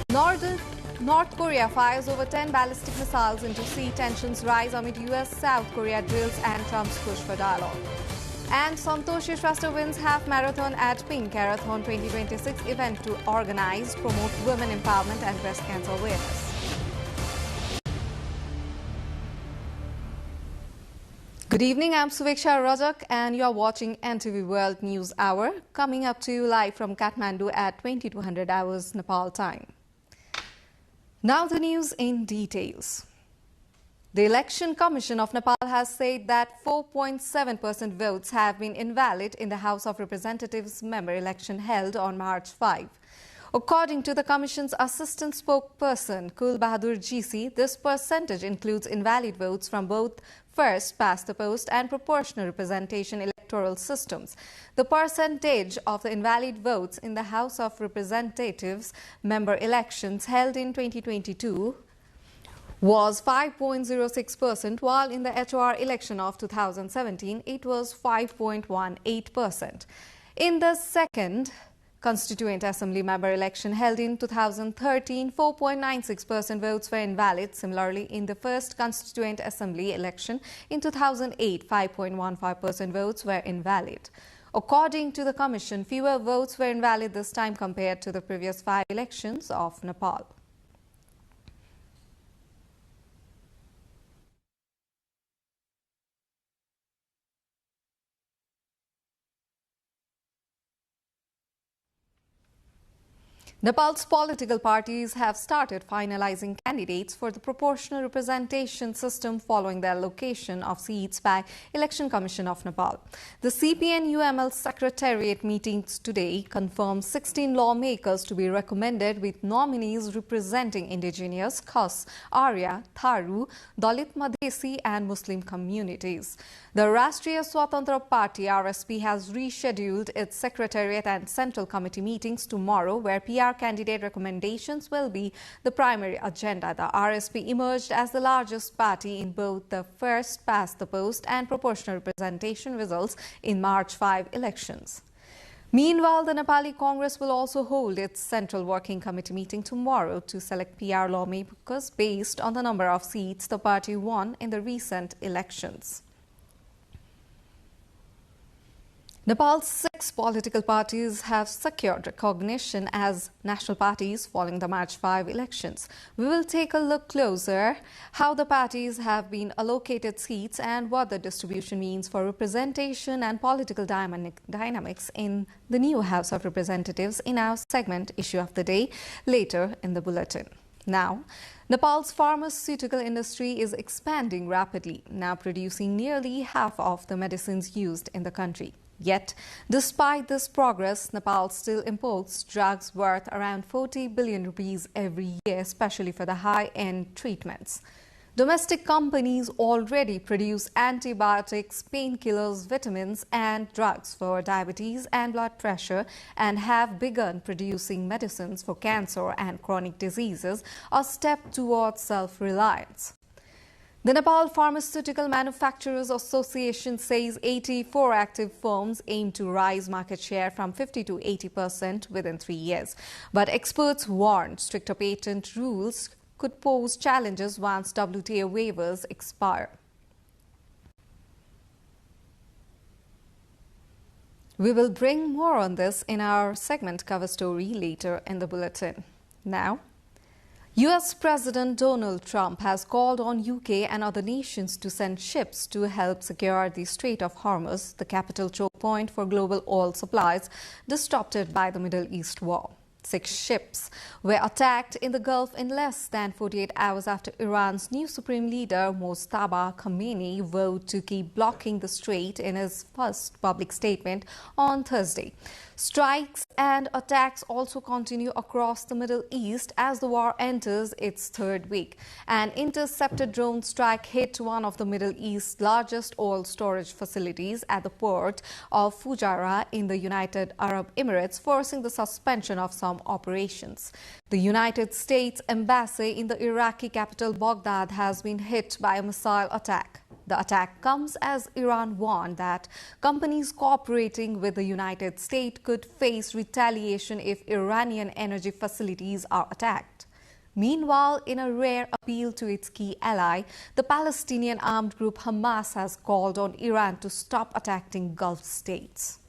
North Korea fires over 10 ballistic missiles into sea. Tensions rise amid US-South Korea drills and Trump's push for dialogue. And Santoshi Shrestha wins half marathon at Pink Marathon 2026 event to organize, promote women empowerment and breast cancer awareness. Good evening, I'm Suveksha Rajak and you are watching NTV World News Hour, coming up to you live from Kathmandu at 2200 hours Nepal time. Now the news in details. The Election Commission of Nepal has said that 4.7% votes have been invalid in the House of Representatives member election held on March 5. According to the Commission's assistant spokesperson, Kul Bahadur GC, this percentage includes invalid votes from both first past the post and proportional representation electoral systems. The percentage of the invalid votes in the House of Representatives member elections held in 2022 was 5.06%, while in the HOR election of 2017 it was 5.18%. In the second Constituent Assembly member election held in 2013, 4.96% votes were invalid. Similarly, in the first Constituent Assembly election in 2008, 5.15% votes were invalid. According to the Commission, fewer votes were invalid this time compared to the previous 5 elections of Nepal. Nepal's political parties have started finalizing candidates for the proportional representation system following the allocation of seats by Election Commission of Nepal. The CPN-UML Secretariat meetings today confirmed 16 lawmakers to be recommended, with nominees representing indigenous, Khas, Arya, Tharu, Dalit Madhesi and Muslim communities. The Rashtriya Swatantra Party RSP has rescheduled its Secretariat and Central Committee meetings tomorrow, where PR candidate recommendations will be the primary agenda. The RSP emerged as the largest party in both the first past the post and proportional representation results in March 5 elections. Meanwhile, the Nepali Congress will also hold its Central Working Committee meeting tomorrow to select PR lawmakers based on the number of seats the party won in the recent elections. Nepal's 6 political parties have secured recognition as national parties following the March 5 elections. We will take a look closer how the parties have been allocated seats and what the distribution means for representation and political dynamics in the new House of Representatives in our segment Issue of the Day later in the bulletin. Now, Nepal's pharmaceutical industry is expanding rapidly, now producing nearly half of the medicines used in the country. Yet, despite this progress, Nepal still imports drugs worth around 40 billion rupees every year, especially for the high-end treatments. Domestic companies already produce antibiotics, painkillers, vitamins and drugs for diabetes and blood pressure, and have begun producing medicines for cancer and chronic diseases, a step towards self-reliance. The Nepal Pharmaceutical Manufacturers Association says 84 active firms aim to rise market share from 50 to 80% within 3 years. But experts warn stricter patent rules could pose challenges once WTA waivers expire. We will bring more on this in our segment cover story later in the bulletin. Now, US President Donald Trump has called on UK and other nations to send ships to help secure the Strait of Hormuz, the capital choke point for global oil supplies disrupted by the Middle East war. 6 ships were attacked in the Gulf in less than 48 hours after Iran's new supreme leader Mojtaba Khamenei vowed to keep blocking the strait in his first public statement on Thursday. Strikes and attacks also continue across the Middle East as the war enters its third week. An intercepted drone strike hit one of the Middle East's largest oil storage facilities at the port of Fujairah in the United Arab Emirates, forcing the suspension of some operations. The United States embassy in the Iraqi capital Baghdad has been hit by a missile attack. The attack comes as Iran warned that companies cooperating with the United States could face retaliation if Iranian energy facilities are attacked. Meanwhile, in a rare appeal to its key ally, the Palestinian armed group Hamas has called on Iran to stop attacking Gulf states.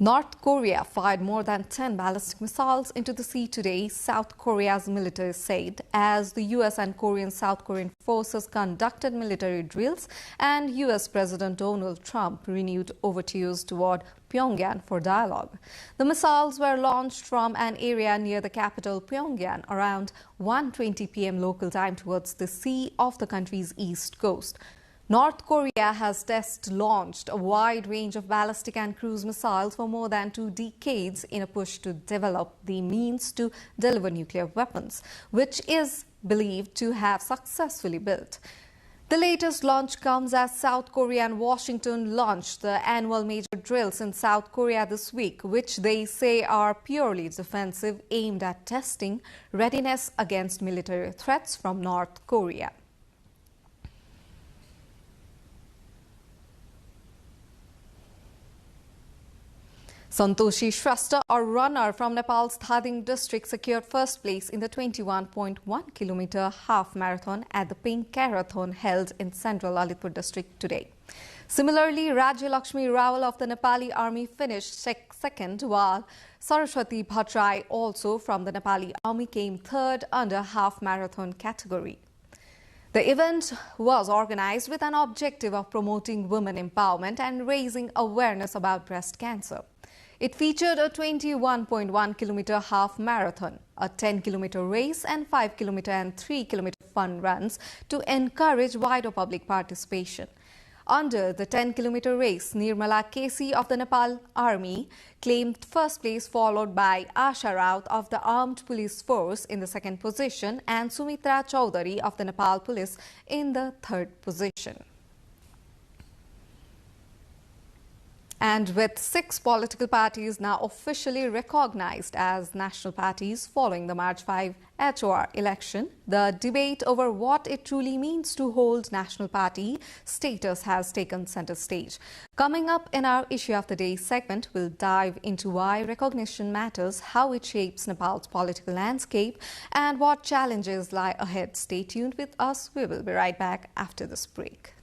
North Korea fired more than 10 ballistic missiles into the sea today, South Korea's military said, as the U.S. and South Korean forces conducted military drills and U.S. President Donald Trump renewed overtures toward Pyongyang for dialogue. The missiles were launched from an area near the capital Pyongyang around 1:20 p.m. local time towards the sea off the country's east coast. North Korea has test-launched a wide range of ballistic and cruise missiles for more than 2 decades in a push to develop the means to deliver nuclear weapons, which is believed to have successfully built. The latest launch comes as South Korea and Washington launched the annual major drills in South Korea this week, which they say are purely defensive, aimed at testing readiness against military threats from North Korea. Santoshi Shrestha, a runner from Nepal's Thading district, secured first place in the 21.1-kilometer half marathon at the Pink Marathon held in central Lalitpur district today. Similarly, Rajya Lakshmi Rawal of the Nepali army finished second, while Saraswati Bhattrai, also from the Nepali army, came third under half marathon category. The event was organized with an objective of promoting women empowerment and raising awareness about breast cancer. It featured a 21.1-kilometer half marathon, a 10-kilometer race, and 5-kilometer and 3-kilometer fun runs to encourage wider public participation. Under the 10-kilometer race, Nirmala Kesi of the Nepal Army claimed first place, followed by Asha Raut of the Armed Police Force in the second position and Sumitra Chaudhary of the Nepal Police in the third position. And with 6 political parties now officially recognized as national parties following the March 5 HOR election, the debate over what it truly means to hold national party status has taken center stage. Coming up in our Issue of the Day segment, we'll dive into why recognition matters, how it shapes Nepal's political landscape, and what challenges lie ahead. Stay tuned with us. We will be right back after this break.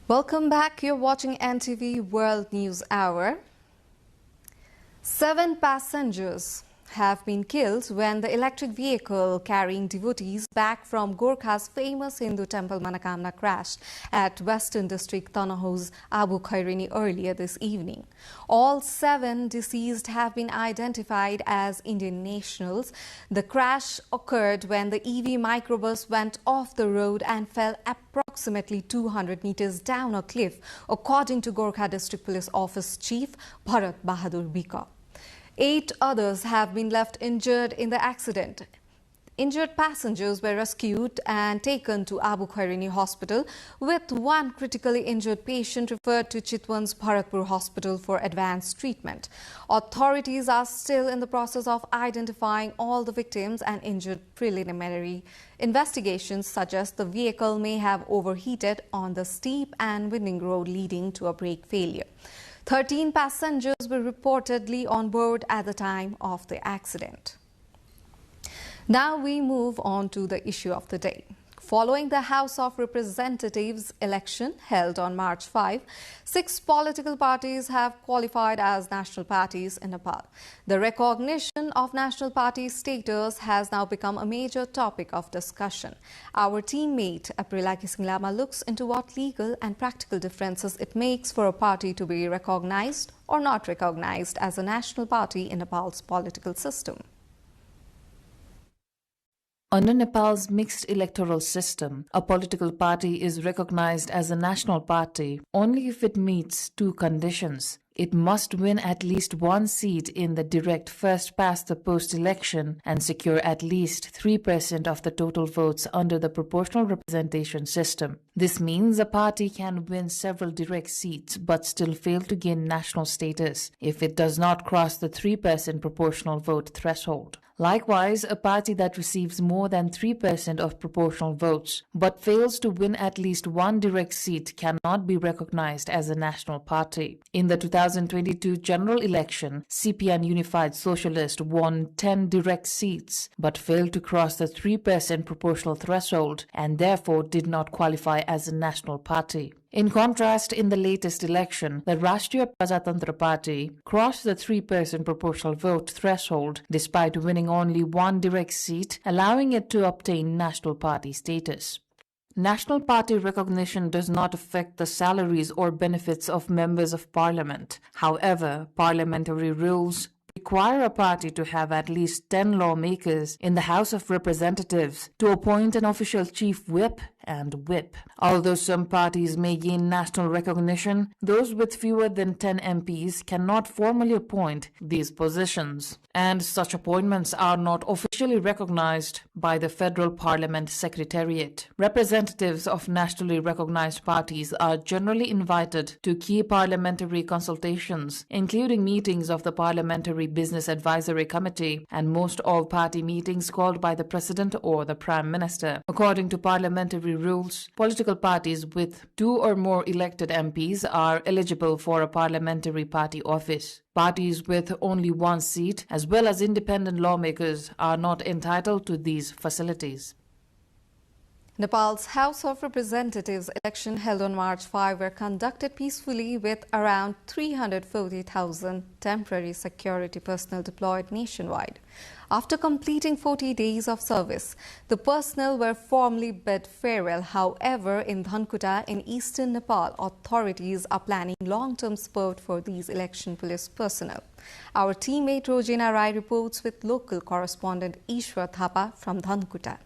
Welcome back. You're watching NTV World News Hour. 7 passengers have been killed when the electric vehicle carrying devotees back from Gorkha's famous Hindu temple Manakamna crashed at Western District Tanahu's Abu Khairini earlier this evening. All 7 deceased have been identified as Indian nationals. The crash occurred when the EV microbus went off the road and fell approximately 200 meters down a cliff, according to Gorkha District Police Office Chief Bharat Bahadur Bika. 8 others have been left injured in the accident. Injured passengers were rescued and taken to Abu Khairini Hospital, with 1 critically injured patient referred to Chitwan's Bharatpur Hospital for advanced treatment. Authorities are still in the process of identifying all the victims, and injured. Preliminary investigations suggest the vehicle may have overheated on the steep and winding road, leading to a brake failure. 13 passengers were reportedly on board at the time of the accident. Now we move on to the issue of the day. Following the House of Representatives election held on March 5, 6 political parties have qualified as national parties in Nepal. The recognition of national party status has now become a major topic of discussion. Our teammate Aprila Kisinglama looks into what legal and practical differences it makes for a party to be recognized or not recognized as a national party in Nepal's political system. Under Nepal's mixed electoral system, a political party is recognized as a national party only if it meets 2 conditions. It must win at least 1 seat in the direct first-past-the-post election and secure at least 3% of the total votes under the proportional representation system. This means a party can win several direct seats but still fail to gain national status if it does not cross the 3% proportional vote threshold. Likewise, a party that receives more than 3% of proportional votes but fails to win at least 1 direct seat cannot be recognized as a national party. In the 2022 general election, CPN Unified Socialist won 10 direct seats but failed to cross the 3% proportional threshold and therefore did not qualify as a national party. In contrast, in the latest election, the Rashtriya Prajatantra Party crossed the 3% proportional vote threshold despite winning only 1 direct seat, allowing it to obtain national party status. National party recognition does not affect the salaries or benefits of members of parliament. However, parliamentary rules require a party to have at least 10 lawmakers in the House of Representatives to appoint an official chief whip and whip. Although some parties may gain national recognition, those with fewer than 10 MPs cannot formally appoint these positions, and such appointments are not officially recognized by the Federal Parliament Secretariat. Representatives of nationally recognized parties are generally invited to key parliamentary consultations, including meetings of the Parliamentary Business Advisory Committee and most all-party meetings called by the President or the Prime Minister. According to parliamentary rules, political parties with 2 or more elected MPs are eligible for a parliamentary party office. Parties with only 1 seat, as well as independent lawmakers, are not entitled to these facilities. Nepal's House of Representatives election held on March 5 were conducted peacefully with around 340,000 temporary security personnel deployed nationwide. After completing 40 days of service, the personnel were formally bid farewell. However, in Dhankuta in eastern Nepal, authorities are planning long-term support for these election police personnel. Our teammate Rojina Rai reports with local correspondent Ishwar Thapa from Dhankuta.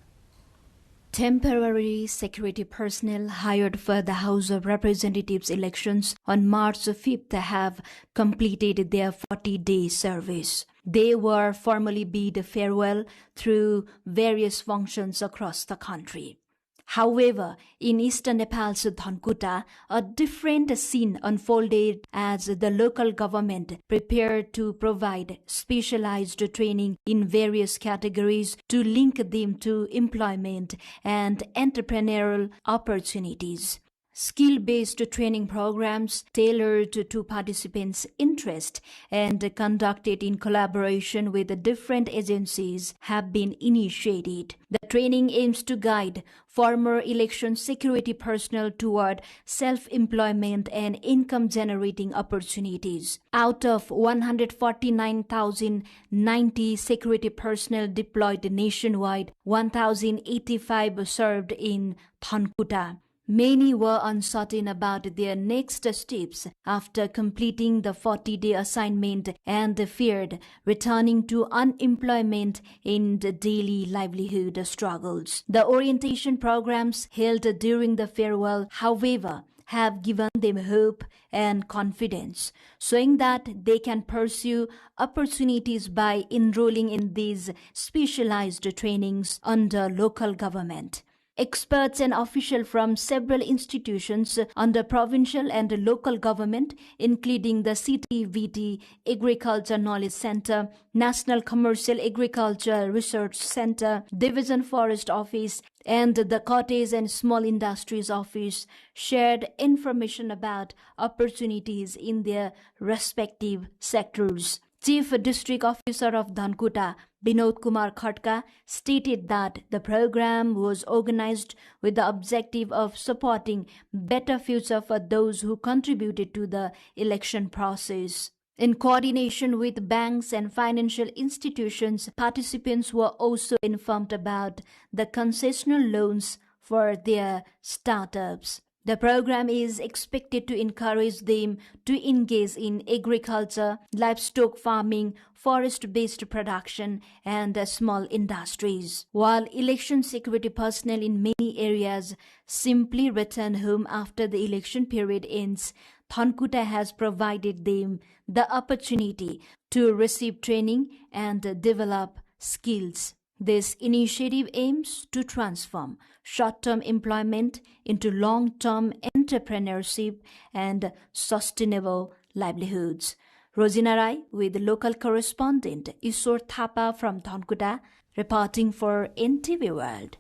Temporary security personnel hired for the House of Representatives elections on March 5th have completed their 40-day service. They were formally bid farewell through various functions across the country. However, in eastern Nepal's Dhankuta, a different scene unfolded as the local government prepared to provide specialized training in various categories to link them to employment and entrepreneurial opportunities. Skill-based training programs tailored to participants' interest and conducted in collaboration with different agencies have been initiated. The training aims to guide former election security personnel toward self-employment and income-generating opportunities. Out of 149,090 security personnel deployed nationwide, 1,085 served in Thankuta. Many were uncertain about their next steps after completing the 40-day assignment and feared returning to unemployment and daily livelihood struggles. The orientation programs held during the farewell, however, have given them hope and confidence, showing that they can pursue opportunities by enrolling in these specialized trainings under local government. Experts and officials from several institutions under provincial and local government, including the CTVT Agriculture Knowledge Center, National Commercial Agriculture Research Center, Division Forest Office, and the Cottage and Small Industries Office, shared information about opportunities in their respective sectors. Chief District Officer of Dhankuta, Binod Kumar Khatka, stated that the program was organized with the objective of supporting better future for those who contributed to the election process. In coordination with banks and financial institutions, participants were also informed about the concessional loans for their startups. The program is expected to encourage them to engage in agriculture, livestock farming, forest-based production, and small industries. While election security personnel in many areas simply return home after the election period ends, Thankuta has provided them the opportunity to receive training and develop skills. This initiative aims to transform short-term employment into long-term entrepreneurship and sustainable livelihoods. Rosina Rai with local correspondent Ishwar Thapa from Thankuta, reporting for NTV World.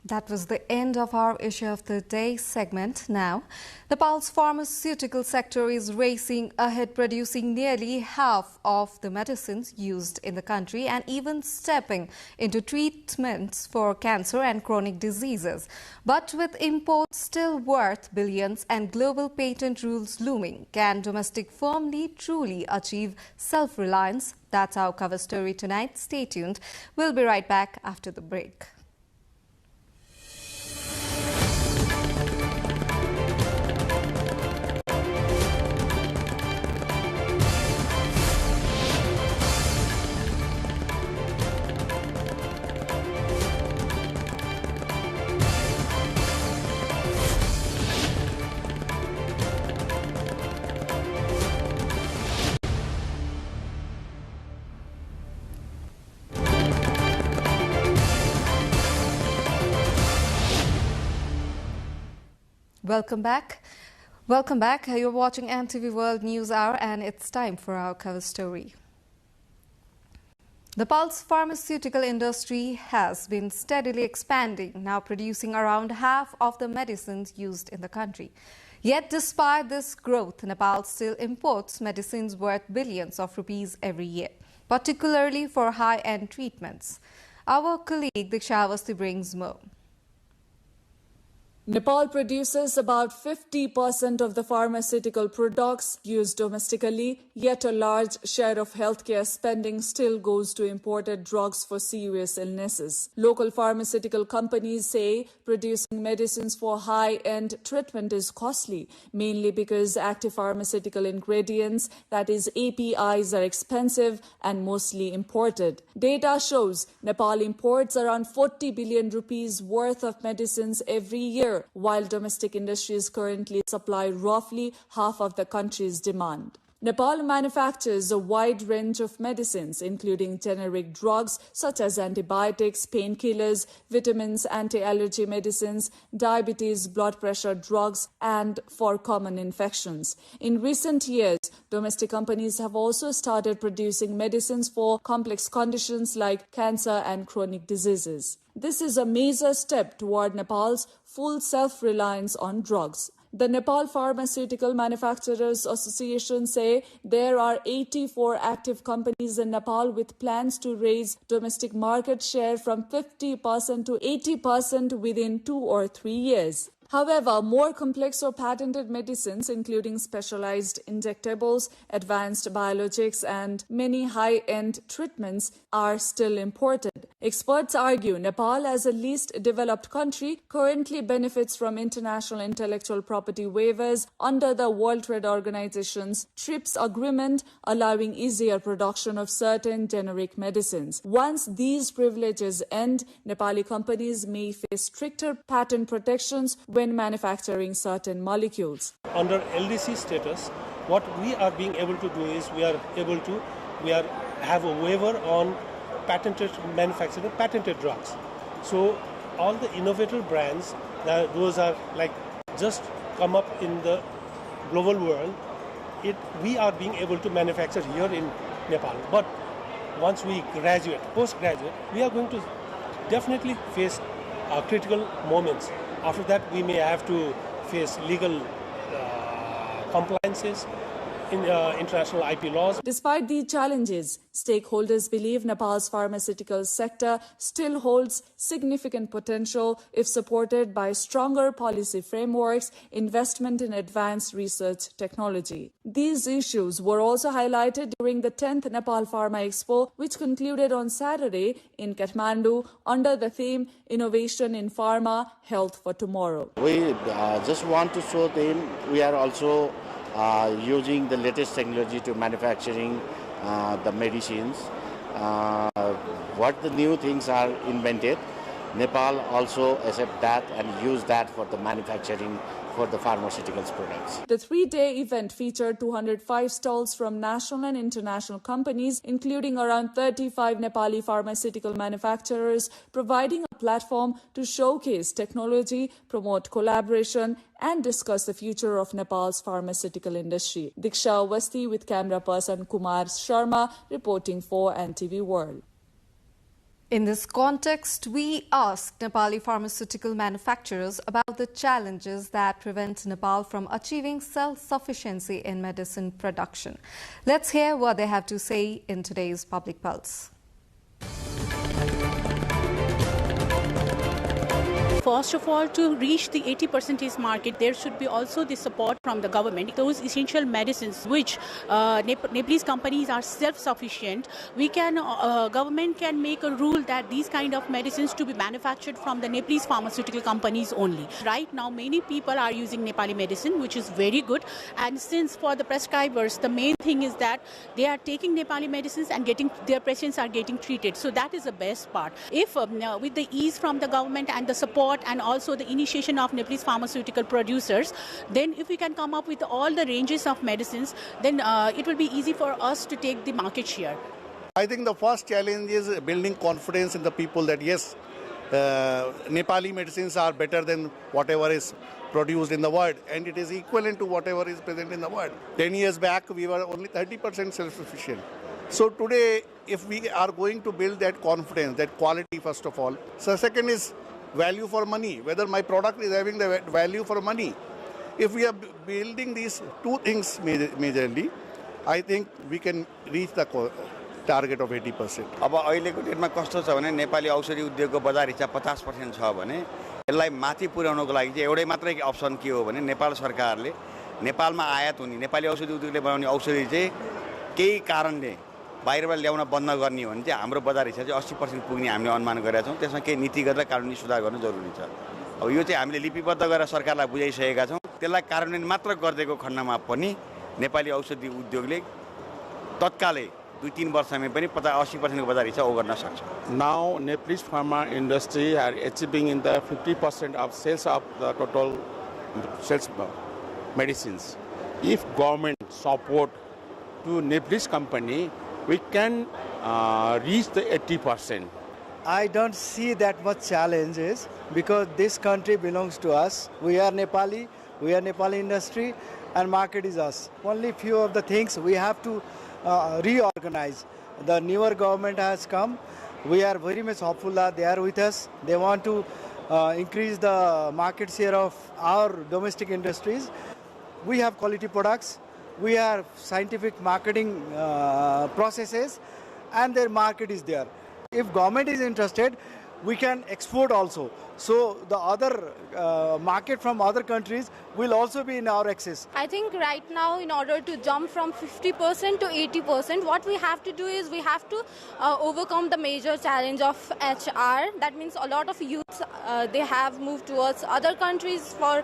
That was the end of our Issue of the Day segment. Now, Nepal's pharmaceutical sector is racing ahead, producing nearly half of the medicines used in the country and even stepping into treatments for cancer and chronic diseases. But with imports still worth billions and global patent rules looming, can domestic firmly truly achieve self-reliance? That's our cover story tonight. Stay tuned. We'll be right back after the break. Welcome back. Welcome back. You're watching NTV World News Hour and it's time for our cover story. Nepal's pharmaceutical industry has been steadily expanding, now producing around half of the medicines used in the country. Yet despite this growth, Nepal still imports medicines worth billions of rupees every year, particularly for high-end treatments. Our colleague Diksha Avasti brings more. Nepal produces about 50% of the pharmaceutical products used domestically, yet a large share of healthcare spending still goes to imported drugs for serious illnesses. Local pharmaceutical companies say producing medicines for high-end treatment is costly, mainly because active pharmaceutical ingredients, that is APIs, are expensive and mostly imported. Data shows Nepal imports around 40 billion rupees worth of medicines every year, while domestic industries currently supply roughly half of the country's demand. Nepal manufactures a wide range of medicines, including generic drugs such as antibiotics, painkillers, vitamins, anti-allergy medicines, diabetes, blood pressure drugs, and for common infections. In recent years, domestic companies have also started producing medicines for complex conditions like cancer and chronic diseases. This is a major step toward Nepal's full self-reliance on drugs. The Nepal Pharmaceutical Manufacturers Association say there are 84 active companies in Nepal with plans to raise domestic market share from 50% to 80% within 2 or 3 years. However, more complex or patented medicines, including specialized injectables, advanced biologics, and many high-end treatments, are still imported. Experts argue Nepal, as a least developed country, currently benefits from international intellectual property waivers under the World Trade Organization's TRIPS agreement, allowing easier production of certain generic medicines. Once these privileges end, Nepali companies may face stricter patent protections when manufacturing certain molecules. Under LDC status, what we are being able to do is we have a waiver on patented manufacturing patented drugs. So all the innovator brands, those are like just come up in the global world. We are being able to manufacture here in Nepal. But once we graduate, postgraduate, we are going to definitely face critical moments. After that, we may have to face legal compliances in international IP laws. Despite these challenges, stakeholders believe Nepal's pharmaceutical sector still holds significant potential if supported by stronger policy frameworks, investment in advanced research technology. These issues were also highlighted during the 10th Nepal Pharma Expo, which concluded on Saturday in Kathmandu under the theme Innovation in Pharma, Health for Tomorrow. We just want to show them we are also using the latest technology to manufacturing the medicines. What the new things are invented, Nepal also accept that and use that for the manufacturing for the pharmaceuticals products. The 3-day event featured 205 stalls from national and international companies, including around 35 Nepali pharmaceutical manufacturers, providing a platform to showcase technology, promote collaboration, and discuss the future of Nepal's pharmaceutical industry. Diksha Awasthi with camera person Kumar Sharma reporting for NTV World. In this context, we asked Nepali pharmaceutical manufacturers about the challenges that prevent Nepal from achieving self-sufficiency in medicine production. Let's hear what they have to say in today's Public Pulse. First of all, to reach the 80% market, there should be also the support from the government. Those essential medicines which Nepalese companies are self-sufficient, government can make a rule that these kind of medicines to be manufactured from the Nepalese pharmaceutical companies only. Right now, many people are using Nepali medicine, which is very good. And since for the prescribers, the main thing is that they are taking Nepali medicines and their patients are getting treated. So that is the best part. If with the ease from the government and the support and also the initiation of Nepalese pharmaceutical producers, then if we can come up with all the ranges of medicines, then it will be easy for us to take the market share. I think the first challenge is building confidence in the people that yes, Nepali medicines are better than whatever is produced in the world, and it is equivalent to whatever is present in the world. 10 years back, we were only 30% self-sufficient. So today, if we are going to build that confidence, that quality first of all, so second is value for money, whether my product is having the value for money. If we are building these two things majorly, I think we can reach the target of 80%. अब अहिलेको डेटमा कस्तो छ भने नेपाली औषधि उद्योगको बजार हिस्सा 50% छ भने यसलाई माथि पुर्याउनको लागि चाहिँ एउटै मात्रै अप्सन के हो भने नेपाल सरकारले नेपालमा आयात हुने नेपाली औषधि उद्योगले बनाउने औषधि चाहिँ केही कारणले बाहिरबाट ल्याउन बन्द गर्ने हो भने चाहिँ हाम्रो बजार हिस्सा चाहिँ 80% पुग्ने हामीले अनुमान गरेका छौं। त्यसमा केही नीतिगत र कानुनी सुधार गर्न जरुरी छ। अब यो चाहिँ हामीले लिपिबद्ध गरेर सरकारलाई बुझाइसकेका छौं। त्यसलाई कार्यान्वयन मात्र गर्दैको खण्डमा पनि नेपाली औषधि उद्योगले तत्कालै 2-3 वर्षमै पनि 80% को बजार हिस्सा ओगट्न सक्छ। Now Nepalese pharma industry are achieving in the 50% of sales of the total sales medicines. If government support to Nepalese company, we can reach the 80%. I don't see that much challenges because this country belongs to us. We are Nepali, we are Nepali industry, and market is us. Only few of the things we have to reorganize. The newer government has come. We are very much hopeful that they are with us. They want to increase the market share of our domestic industries. We have quality products. We have scientific marketing processes, and their market is there. If government is interested, we can export also. So the other market from other countries will also be in our access. I think right now, in order to jump from 50% to 80%, what we have to do is we have to overcome the major challenge of HR. That means a lot of youths, they have moved towards other countries for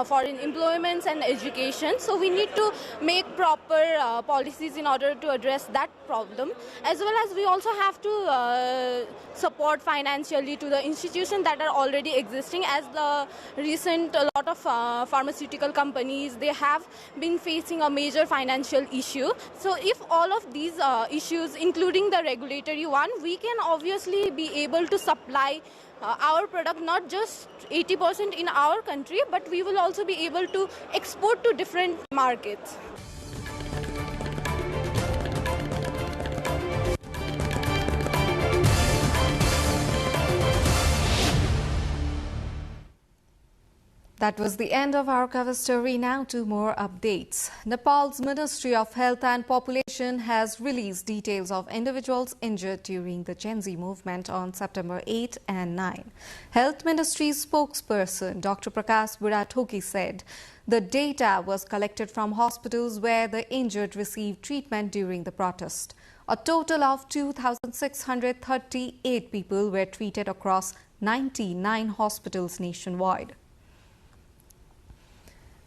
foreign employments and education. So we need to make proper policies in order to address that problem. As well as we also have to support financially to the institutions that are already existing. As the recent, a lot of pharmaceutical companies, they have been facing a major financial issue. So if all of these issues, including the regulatory one, we can obviously be able to supply our product not just 80% in our country, but we will also be able to export to different markets. That was the end of our cover story. Now to more updates. Nepal's Ministry of Health and Population has released details of individuals injured during the Gen Z movement on September 8 and 9. Health Ministry's spokesperson Dr. Prakash Burathoki said the data was collected from hospitals where the injured received treatment during the protest. A total of 2,638 people were treated across 99 hospitals nationwide.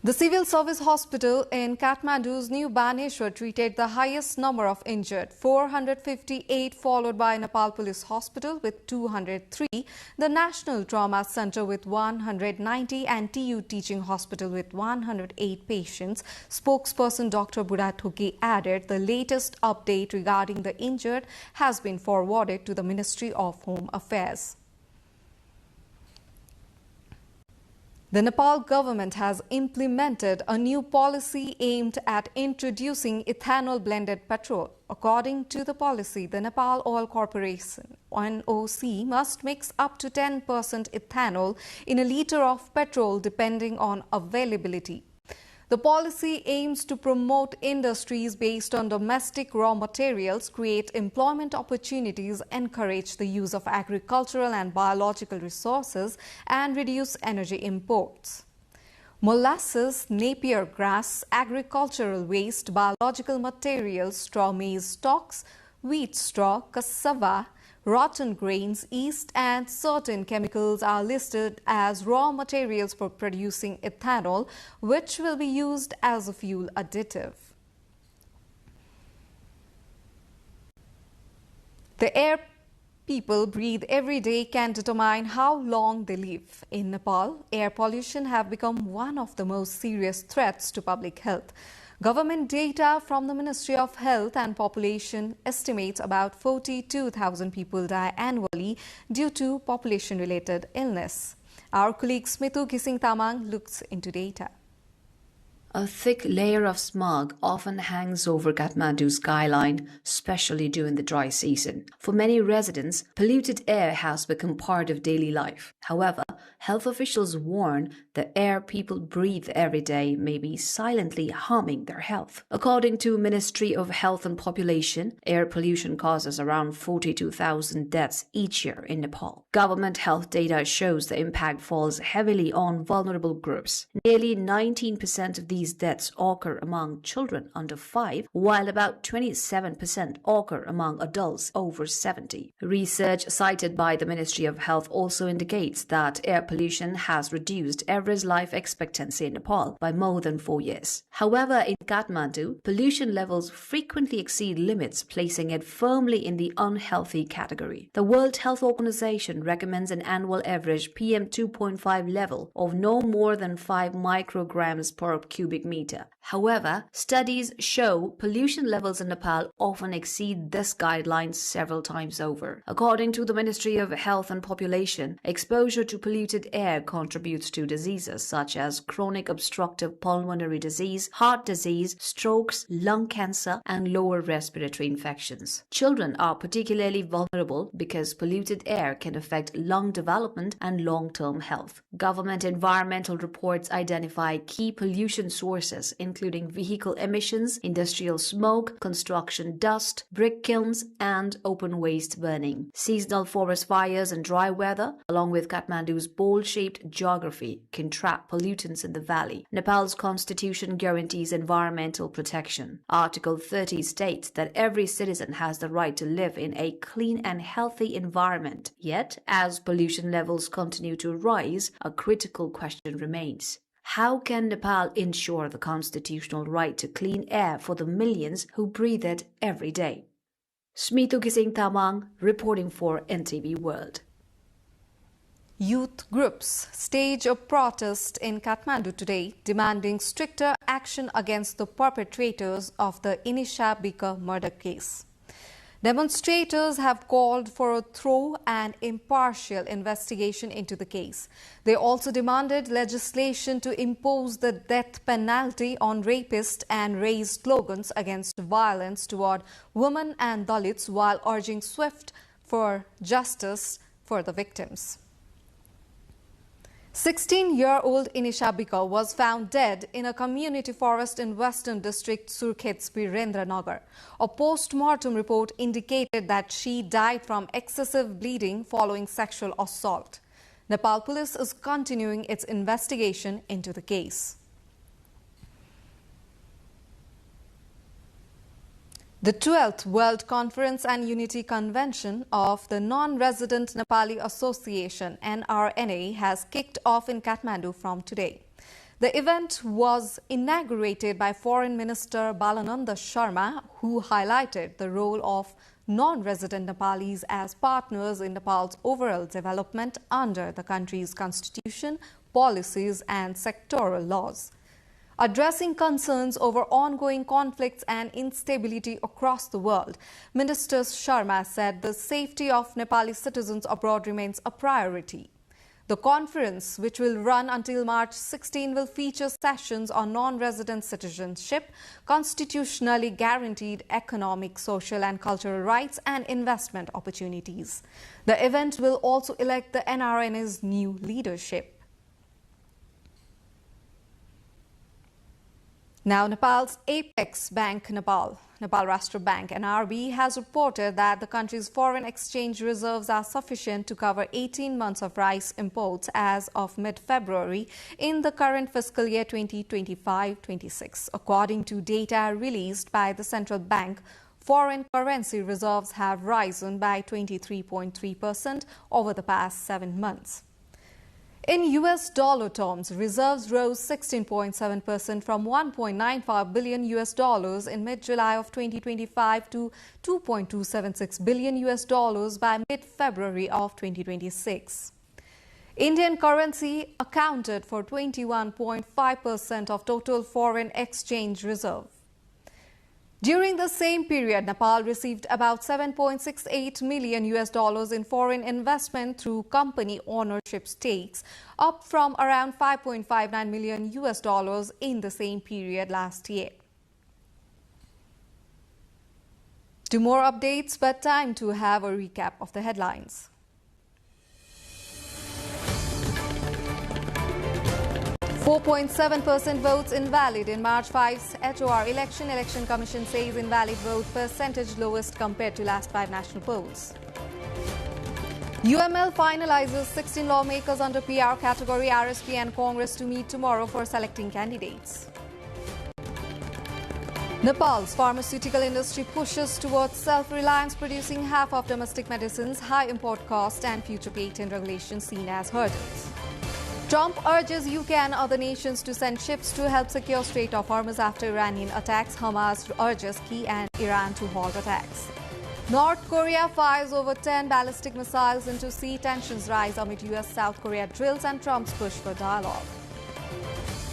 The Civil Service Hospital in Kathmandu's New Baneshwar treated the highest number of injured, 458, followed by Nepal Police Hospital with 203, the National Trauma Center with 190 and TU Teaching Hospital with 108 patients. Spokesperson Dr. Burathoki added the latest update regarding the injured has been forwarded to the Ministry of Home Affairs. The Nepal government has implemented a new policy aimed at introducing ethanol-blended petrol. According to the policy, the Nepal Oil Corporation, NOC, must mix up to 10% ethanol in a liter of petrol depending on availability. The policy aims to promote industries based on domestic raw materials, create employment opportunities, encourage the use of agricultural and biological resources, and reduce energy imports. Molasses, Napier grass, agricultural waste, biological materials, straw maize stalks, wheat straw, cassava, rotten grains, yeast, and certain chemicals are listed as raw materials for producing ethanol, which will be used as a fuel additive. The air people breathe every day can determine how long they live. In Nepal, air pollution have become one of the most serious threats to public health. Government data from the Ministry of Health and Population estimates about 42,000 people die annually due to population-related illness. Our colleague Smithu Gising-Tamang looks into data. A thick layer of smog often hangs over Kathmandu's skyline, especially during the dry season. For many residents, polluted air has become part of daily life. However, health officials warn the air people breathe every day may be silently harming their health. According to Ministry of Health and Population, air pollution causes around 42,000 deaths each year in Nepal. Government health data shows the impact falls heavily on vulnerable groups. Nearly 19% of these deaths occur among children under 5, while about 27% occur among adults over 70. Research cited by the Ministry of Health also indicates that air pollution has reduced average life expectancy in Nepal by more than 4 years. However, in Kathmandu, pollution levels frequently exceed limits, placing it firmly in the unhealthy category. The World Health Organization recommends an annual average PM2.5 level of no more than 5 micrograms per cubic cubic meter. However, studies show pollution levels in Nepal often exceed this guideline several times over. According to the Ministry of Health and Population, exposure to polluted air contributes to diseases such as chronic obstructive pulmonary disease, heart disease, strokes, lung cancer, and lower respiratory infections. Children are particularly vulnerable because polluted air can affect lung development and long-term health. Government environmental reports identify key pollution sources, including vehicle emissions, industrial smoke, construction dust, brick kilns, and open waste burning. Seasonal forest fires and dry weather, along with Kathmandu's bowl-shaped geography, can trap pollutants in the valley. Nepal's constitution guarantees environmental protection. Article 30 states that every citizen has the right to live in a clean and healthy environment. Yet, as pollution levels continue to rise, a critical question remains. How can Nepal ensure the constitutional right to clean air for the millions who breathe it every day? Smitu Gising Tamang, reporting for NTV World. Youth groups stage a protest in Kathmandu today, demanding stricter action against the perpetrators of the Inisha Bika murder case. Demonstrators have called for a thorough and impartial investigation into the case. They also demanded legislation to impose the death penalty on rapists and raised slogans against violence toward women and Dalits while urging swift for justice for the victims. 16-year-old Inisha Bika was found dead in a community forest in Western District Surkhet's Virendranagar. A post-mortem report indicated that she died from excessive bleeding following sexual assault. Nepal police is continuing its investigation into the case. The 12th World Conference and Unity Convention of the Non-Resident Nepali Association (NRNA) has kicked off in Kathmandu from today. The event was inaugurated by Foreign Minister Balananda Sharma, who highlighted the role of non-resident Nepalis as partners in Nepal's overall development under the country's constitution, policies and sectoral laws. Addressing concerns over ongoing conflicts and instability across the world, Minister Sharma said the safety of Nepali citizens abroad remains a priority. The conference, which will run until March 16, will feature sessions on non-resident citizenship, constitutionally guaranteed economic, social and cultural rights and investment opportunities. The event will also elect the NRNA's new leadership. Now, Nepal's apex bank, Nepal Rashtra Bank (NRB), has reported that the country's foreign exchange reserves are sufficient to cover 18 months of rice imports as of mid-February in the current fiscal year 2025-26. According to data released by the central bank, foreign currency reserves have risen by 23.3% over the past 7 months. In US dollar terms, reserves rose 16.7% from $1.95 billion in mid-July of 2025 to $2.276 billion by mid-February of 2026. Indian currency accounted for 21.5% of total foreign exchange reserve. During the same period, Nepal received about $7.68 million in foreign investment through company ownership stakes, up from around $5.59 million in the same period last year. Two more updates, but time to have a recap of the headlines. 4.7% votes invalid in March 5's HOR election. Election Commission says invalid vote percentage lowest compared to last 5 national polls. UML finalizes 16 lawmakers under PR category. RSP and Congress to meet tomorrow for selecting candidates. Nepal's pharmaceutical industry pushes towards self-reliance, producing half of domestic medicines. High import cost and future patent regulations seen as hurdles. Trump urges UK and other nations to send ships to help secure Strait of Hormuz after Iranian attacks. Hamas urges Kyiv and Iran to halt attacks. North Korea fires over 10 ballistic missiles into sea. Tensions rise amid US-South Korea drills and Trump's push for dialogue.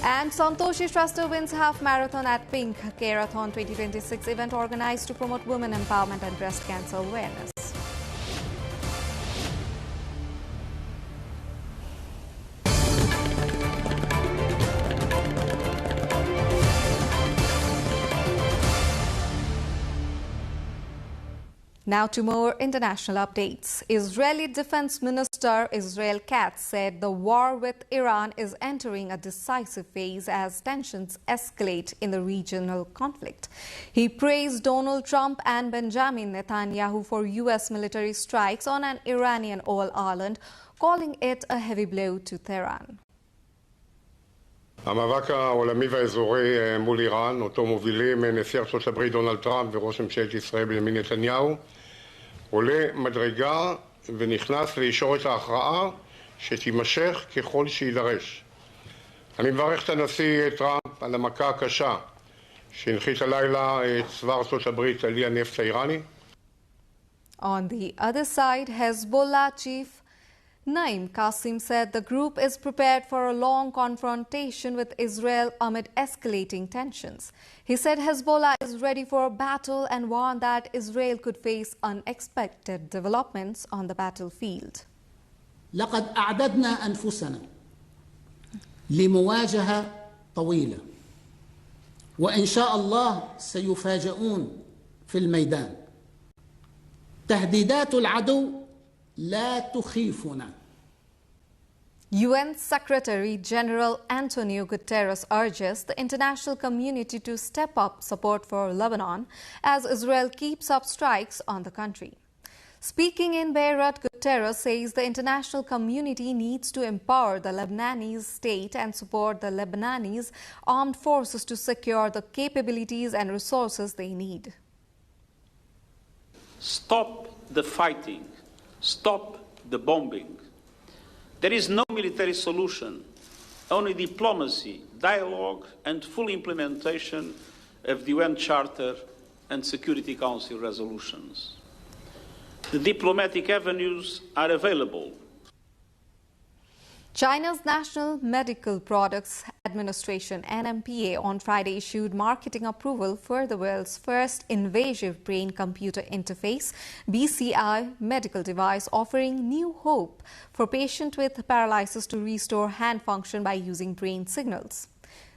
And Santoshi Shrestha wins half marathon at Pink Kerathon 2026 event organized to promote women empowerment and breast cancer awareness. Now to more international updates. Israeli Defense Minister Israel Katz said the war with Iran is entering a decisive phase as tensions escalate in the regional conflict. He praised Donald Trump and Benjamin Netanyahu for U.S. military strikes on an Iranian oil island, calling it a heavy blow to Tehran. המאבק העולמי והאזורי מול איראן, אותו מובילים נשיא ארצות הברית דונלד טראמפ וראש ממשלת ישראל בנימין נתניהו, עולה מדרגה ונכנס לישורת ההכרעה שתימשך ככל שידרש. אני מברך את הנשיא טראמפ על המכה הקשה שהנחית הלילה צבא ארצות הברית על אי הנפט האיראני. On the other side, Hezbollah chief Naim Qasim said the group is prepared for a long confrontation with Israel amid escalating tensions. He said Hezbollah is ready for a battle and warned that Israel could face unexpected developments on the battlefield. لقد أعددنا أنفسنا لمواجهة طويلة وإن شاء الله سيفاجئون في الميدان. تهديدات العدو لا تخيفنا. UN Secretary General Antonio Guterres urges the international community to step up support for Lebanon as Israel keeps up strikes on the country. Speaking in Beirut, Guterres says the international community needs to empower the Lebanese state and support the Lebanese armed forces to secure the capabilities and resources they need. Stop the fighting. Stop the bombing. There is no military solution, only diplomacy, dialogue and full implementation of the UN Charter and Security Council resolutions. The diplomatic avenues are available. China's National Medical Products Administration, NMPA, on Friday issued marketing approval for the world's first invasive brain-computer interface, BCI, medical device offering new hope for patients with paralysis to restore hand function by using brain signals.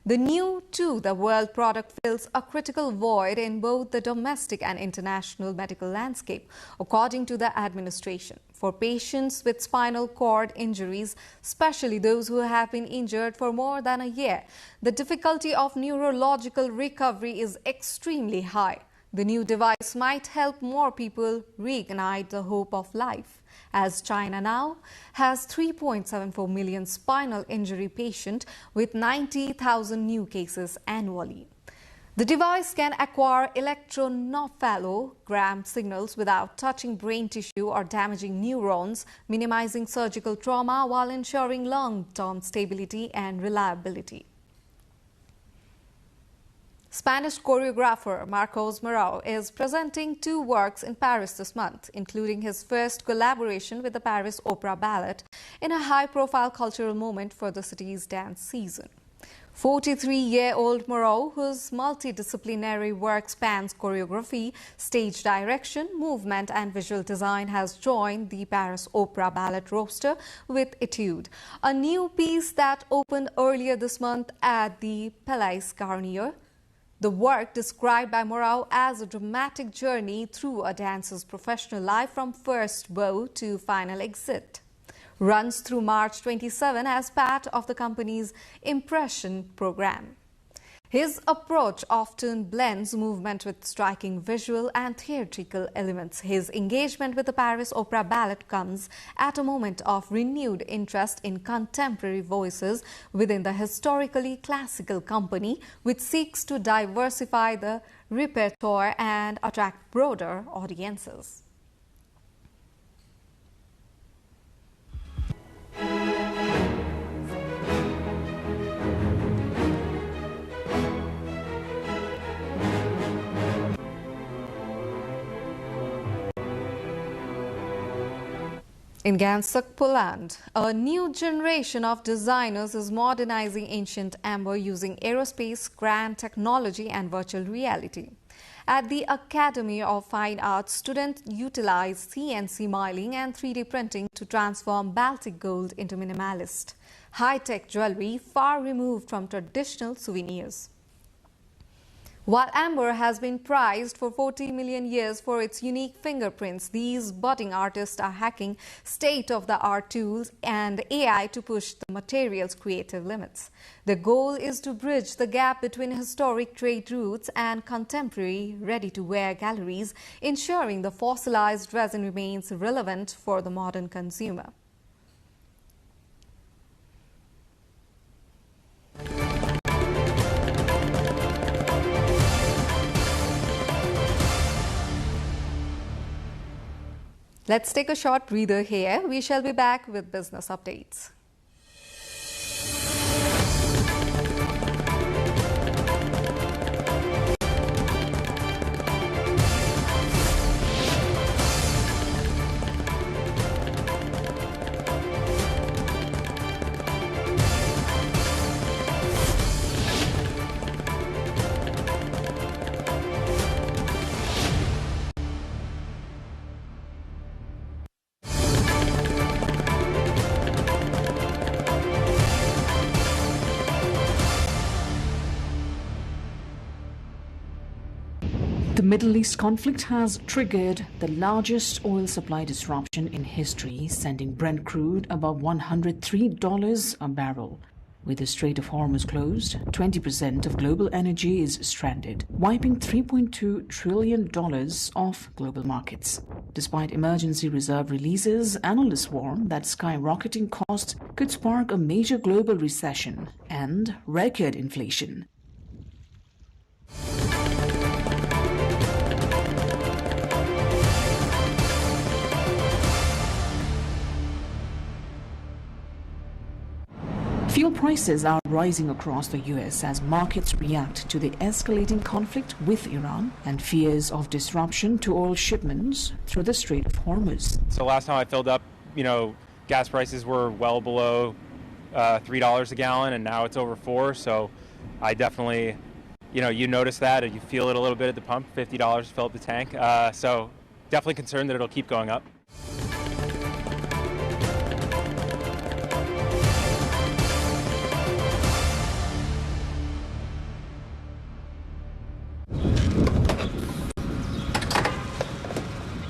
The new to-the-world product fills a critical void in both the domestic and international medical landscape, according to the administration. For patients with spinal cord injuries, especially those who have been injured for more than a year, the difficulty of neurological recovery is extremely high. The new device might help more people reignite the hope of life, as China now has 3.74 million spinal injury patients with 90,000 new cases annually. The device can acquire electroencephalogram signals without touching brain tissue or damaging neurons, minimizing surgical trauma while ensuring long-term stability and reliability. Spanish choreographer Marcos Morao is presenting 2 works in Paris this month, including his first collaboration with the Paris Opera Ballet in a high-profile cultural moment for the city's dance season. 43-year-old Morao, whose multidisciplinary work spans choreography, stage direction, movement and visual design, has joined the Paris Opera Ballet roster with Etude, a new piece that opened earlier this month at the Palais Garnier. The work, described by Morao as a dramatic journey through a dancer's professional life from first bow to final exit, runs through March 27 as part of the company's Impression program. His approach often blends movement with striking visual and theatrical elements. His engagement with the Paris Opera Ballet comes at a moment of renewed interest in contemporary voices within the historically classical company, which seeks to diversify the repertoire and attract broader audiences. In Gansuk, Poland, a new generation of designers is modernizing ancient amber using aerospace, grand technology and virtual reality. At the Academy of Fine Arts, students utilize CNC milling and 3D printing to transform Baltic gold into minimalist, high-tech jewelry far removed from traditional souvenirs. While amber has been prized for 40 million years for its unique fingerprints, these budding artists are hacking state-of-the-art tools and AI to push the material's creative limits. The goal is to bridge the gap between historic trade routes and contemporary ready-to-wear galleries, ensuring the fossilized resin remains relevant for the modern consumer. Let's take a short breather here. We shall be back with business updates. The Middle East conflict has triggered the largest oil supply disruption in history, sending Brent crude above $103 a barrel. With the Strait of Hormuz closed, 20% of global energy is stranded, wiping $3.2 trillion off global markets. Despite emergency reserve releases, analysts warn that skyrocketing costs could spark a major global recession and record inflation. Fuel prices are rising across the U.S. as markets react to the escalating conflict with Iran and fears of disruption to oil shipments through the Strait of Hormuz. So last time I filled up, gas prices were well below $3 a gallon, and now it's over $4. So I definitely, you notice that, or you feel it a little bit at the pump, $50 to fill up the tank. So definitely concerned that it'll keep going up.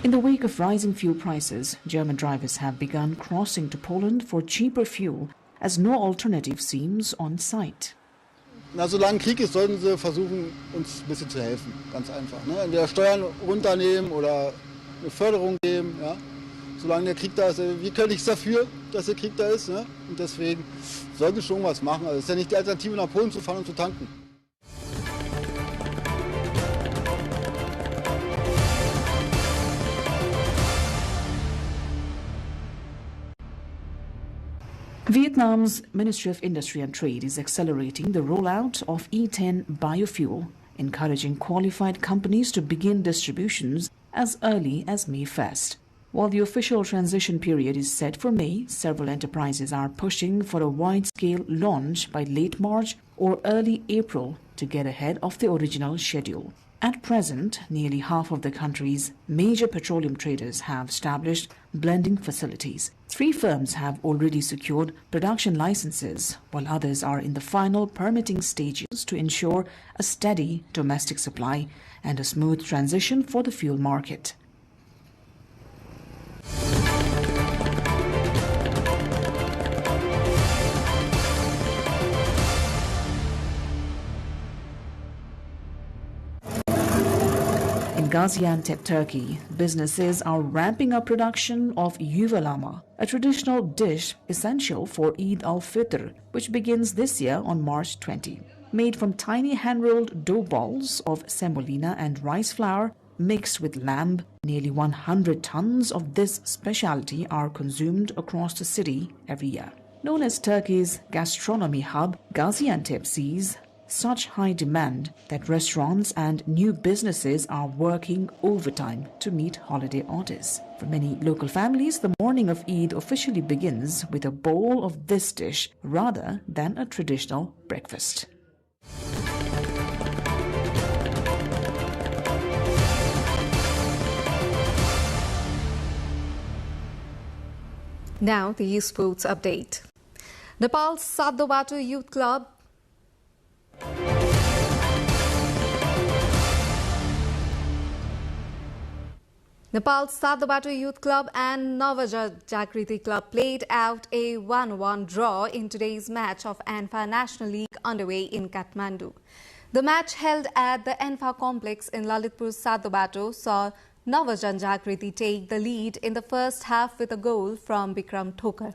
In the wake of rising fuel prices, German drivers have begun crossing to Poland for cheaper fuel, as no alternative seems on site. Na, solange Krieg ist, sollten sie versuchen, uns ein bisschen zu helfen. Ganz einfach. Ne? Entweder Steuern runternehmen oder eine Förderung geben. Ja? Solange der Krieg da ist, wir können nichts dafür, dass der Krieg da ist. Ne? Und deswegen sollten sie schon was machen. Also es ist ja nicht die Alternative, nach Polen zu fahren und zu tanken. Vietnam's Ministry of Industry and Trade is accelerating the rollout of E10 biofuel, encouraging qualified companies to begin distributions as early as May 1st. While the official transition period is set for May, several enterprises are pushing for a wide-scale launch by late March or early April to get ahead of the original schedule. At present, nearly half of the country's major petroleum traders have established blending facilities. 3 firms have already secured production licenses, while others are in the final permitting stages to ensure a steady domestic supply and a smooth transition for the fuel market. In Gaziantep, Turkey, businesses are ramping up production of yuvalama, a traditional dish essential for Eid al-Fitr, which begins this year on March 20. Made from tiny hand-rolled dough balls of semolina and rice flour mixed with lamb, nearly 100 tons of this specialty are consumed across the city every year. Known as Turkey's gastronomy hub, Gaziantep sees such high demand that restaurants and new businesses are working overtime to meet holiday orders. For many local families, the morning of Eid officially begins with a bowl of this dish rather than a traditional breakfast. Now the sports update. Nepal's Sadobatu Youth Club and Jagriti Club played out a 1-1 draw in today's match of Anfa National League underway in Kathmandu. The match held at the Anfa complex in Lalitpur Sadobatu saw Jagriti take the lead in the first half with a goal from Bikram Thokar.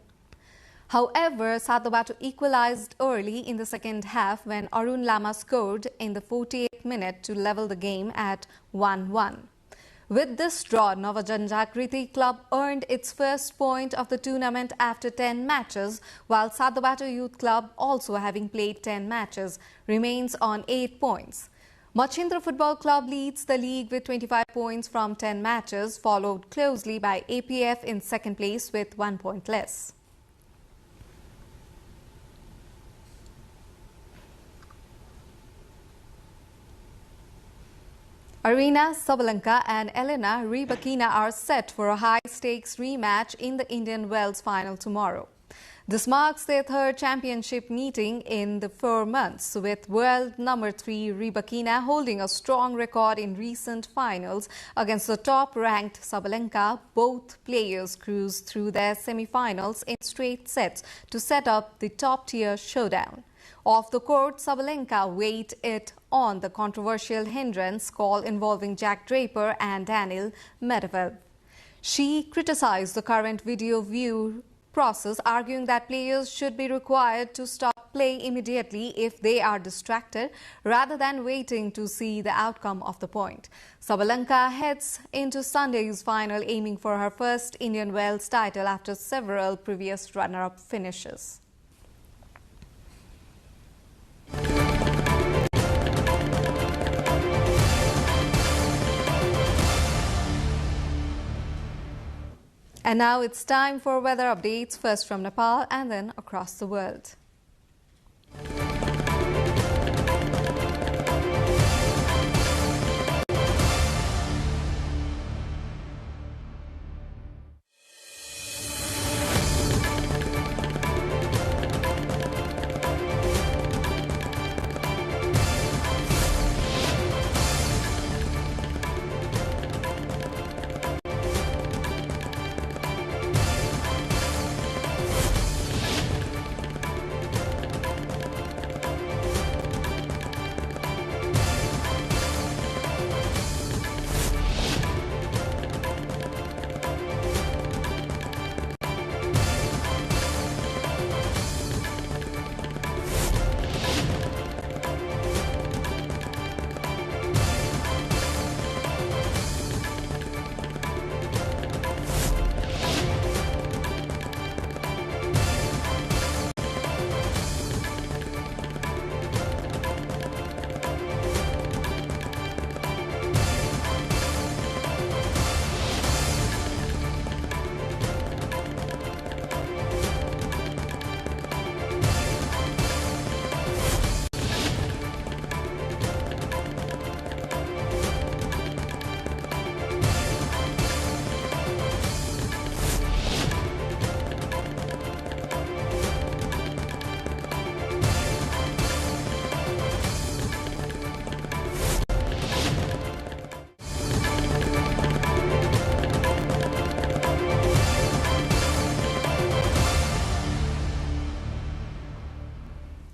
However, Sadobatu equalized early in the second half when Arun Lama scored in the 48th minute to level the game at 1-1. With this draw, Jagriti Club earned its first point of the tournament after 10 matches, while Sadobatu Youth Club, also having played 10 matches, remains on 8 points. Machindra Football Club leads the league with 25 points from 10 matches, followed closely by APF in second place with 1 point less. Arina Sabalenka and Elena Rybakina are set for a high-stakes rematch in the Indian Wells final tomorrow. This marks their third championship meeting in the 4 months, with world number 3 Rybakina holding a strong record in recent finals against the top-ranked Sabalenka. Both players cruised through their semi-finals in straight sets to set up the top-tier showdown. Off the court, Sabalenka weighed it on the controversial hindrance call involving Jack Draper and Daniil Medvedev. She criticized the current video view process, arguing that players should be required to stop play immediately if they are distracted, rather than waiting to see the outcome of the point. Sabalenka heads into Sunday's final aiming for her first Indian Wells title after several previous runner-up finishes. And now it's time for weather updates, first from Nepal and then across the world.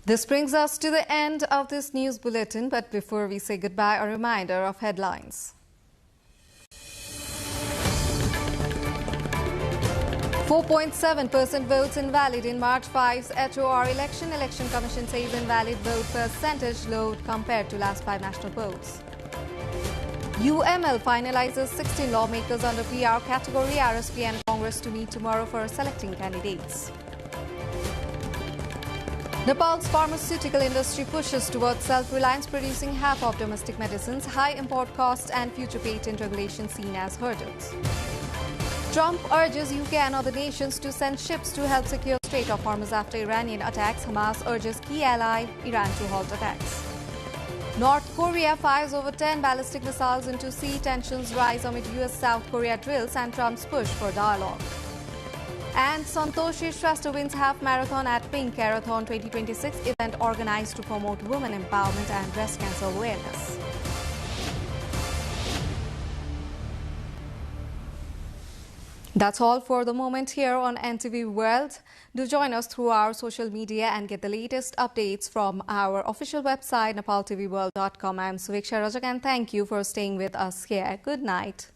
This brings us to the end of this news bulletin, but before we say goodbye, a reminder of headlines. 4.7% votes invalid in March 5's HOR election. Election Commission says invalid vote percentage low compared to last 5 national polls. UML finalizes 16 lawmakers under PR category. RSP and Congress to meet tomorrow for selecting candidates. Nepal's pharmaceutical industry pushes towards self-reliance, producing half of domestic medicines. High import costs and future patent regulation seen as hurdles. Trump urges UK and other nations to send ships to help secure Strait of Hormuz after Iranian attacks. Hamas urges key ally Iran to halt attacks. North Korea fires over 10 ballistic missiles into sea. Tensions rise amid US-South Korea drills and Trump's push for dialogue. And Santoshi Shrestha wins half marathon at Pink Marathon 2026 event organized to promote women empowerment and breast cancer awareness. That's all for the moment here on NTV World. Do join us through our social media and get the latest updates from our official website, nepaltelevision.com. I'm Suviksha Rajak and thank you for staying with us here. Good night.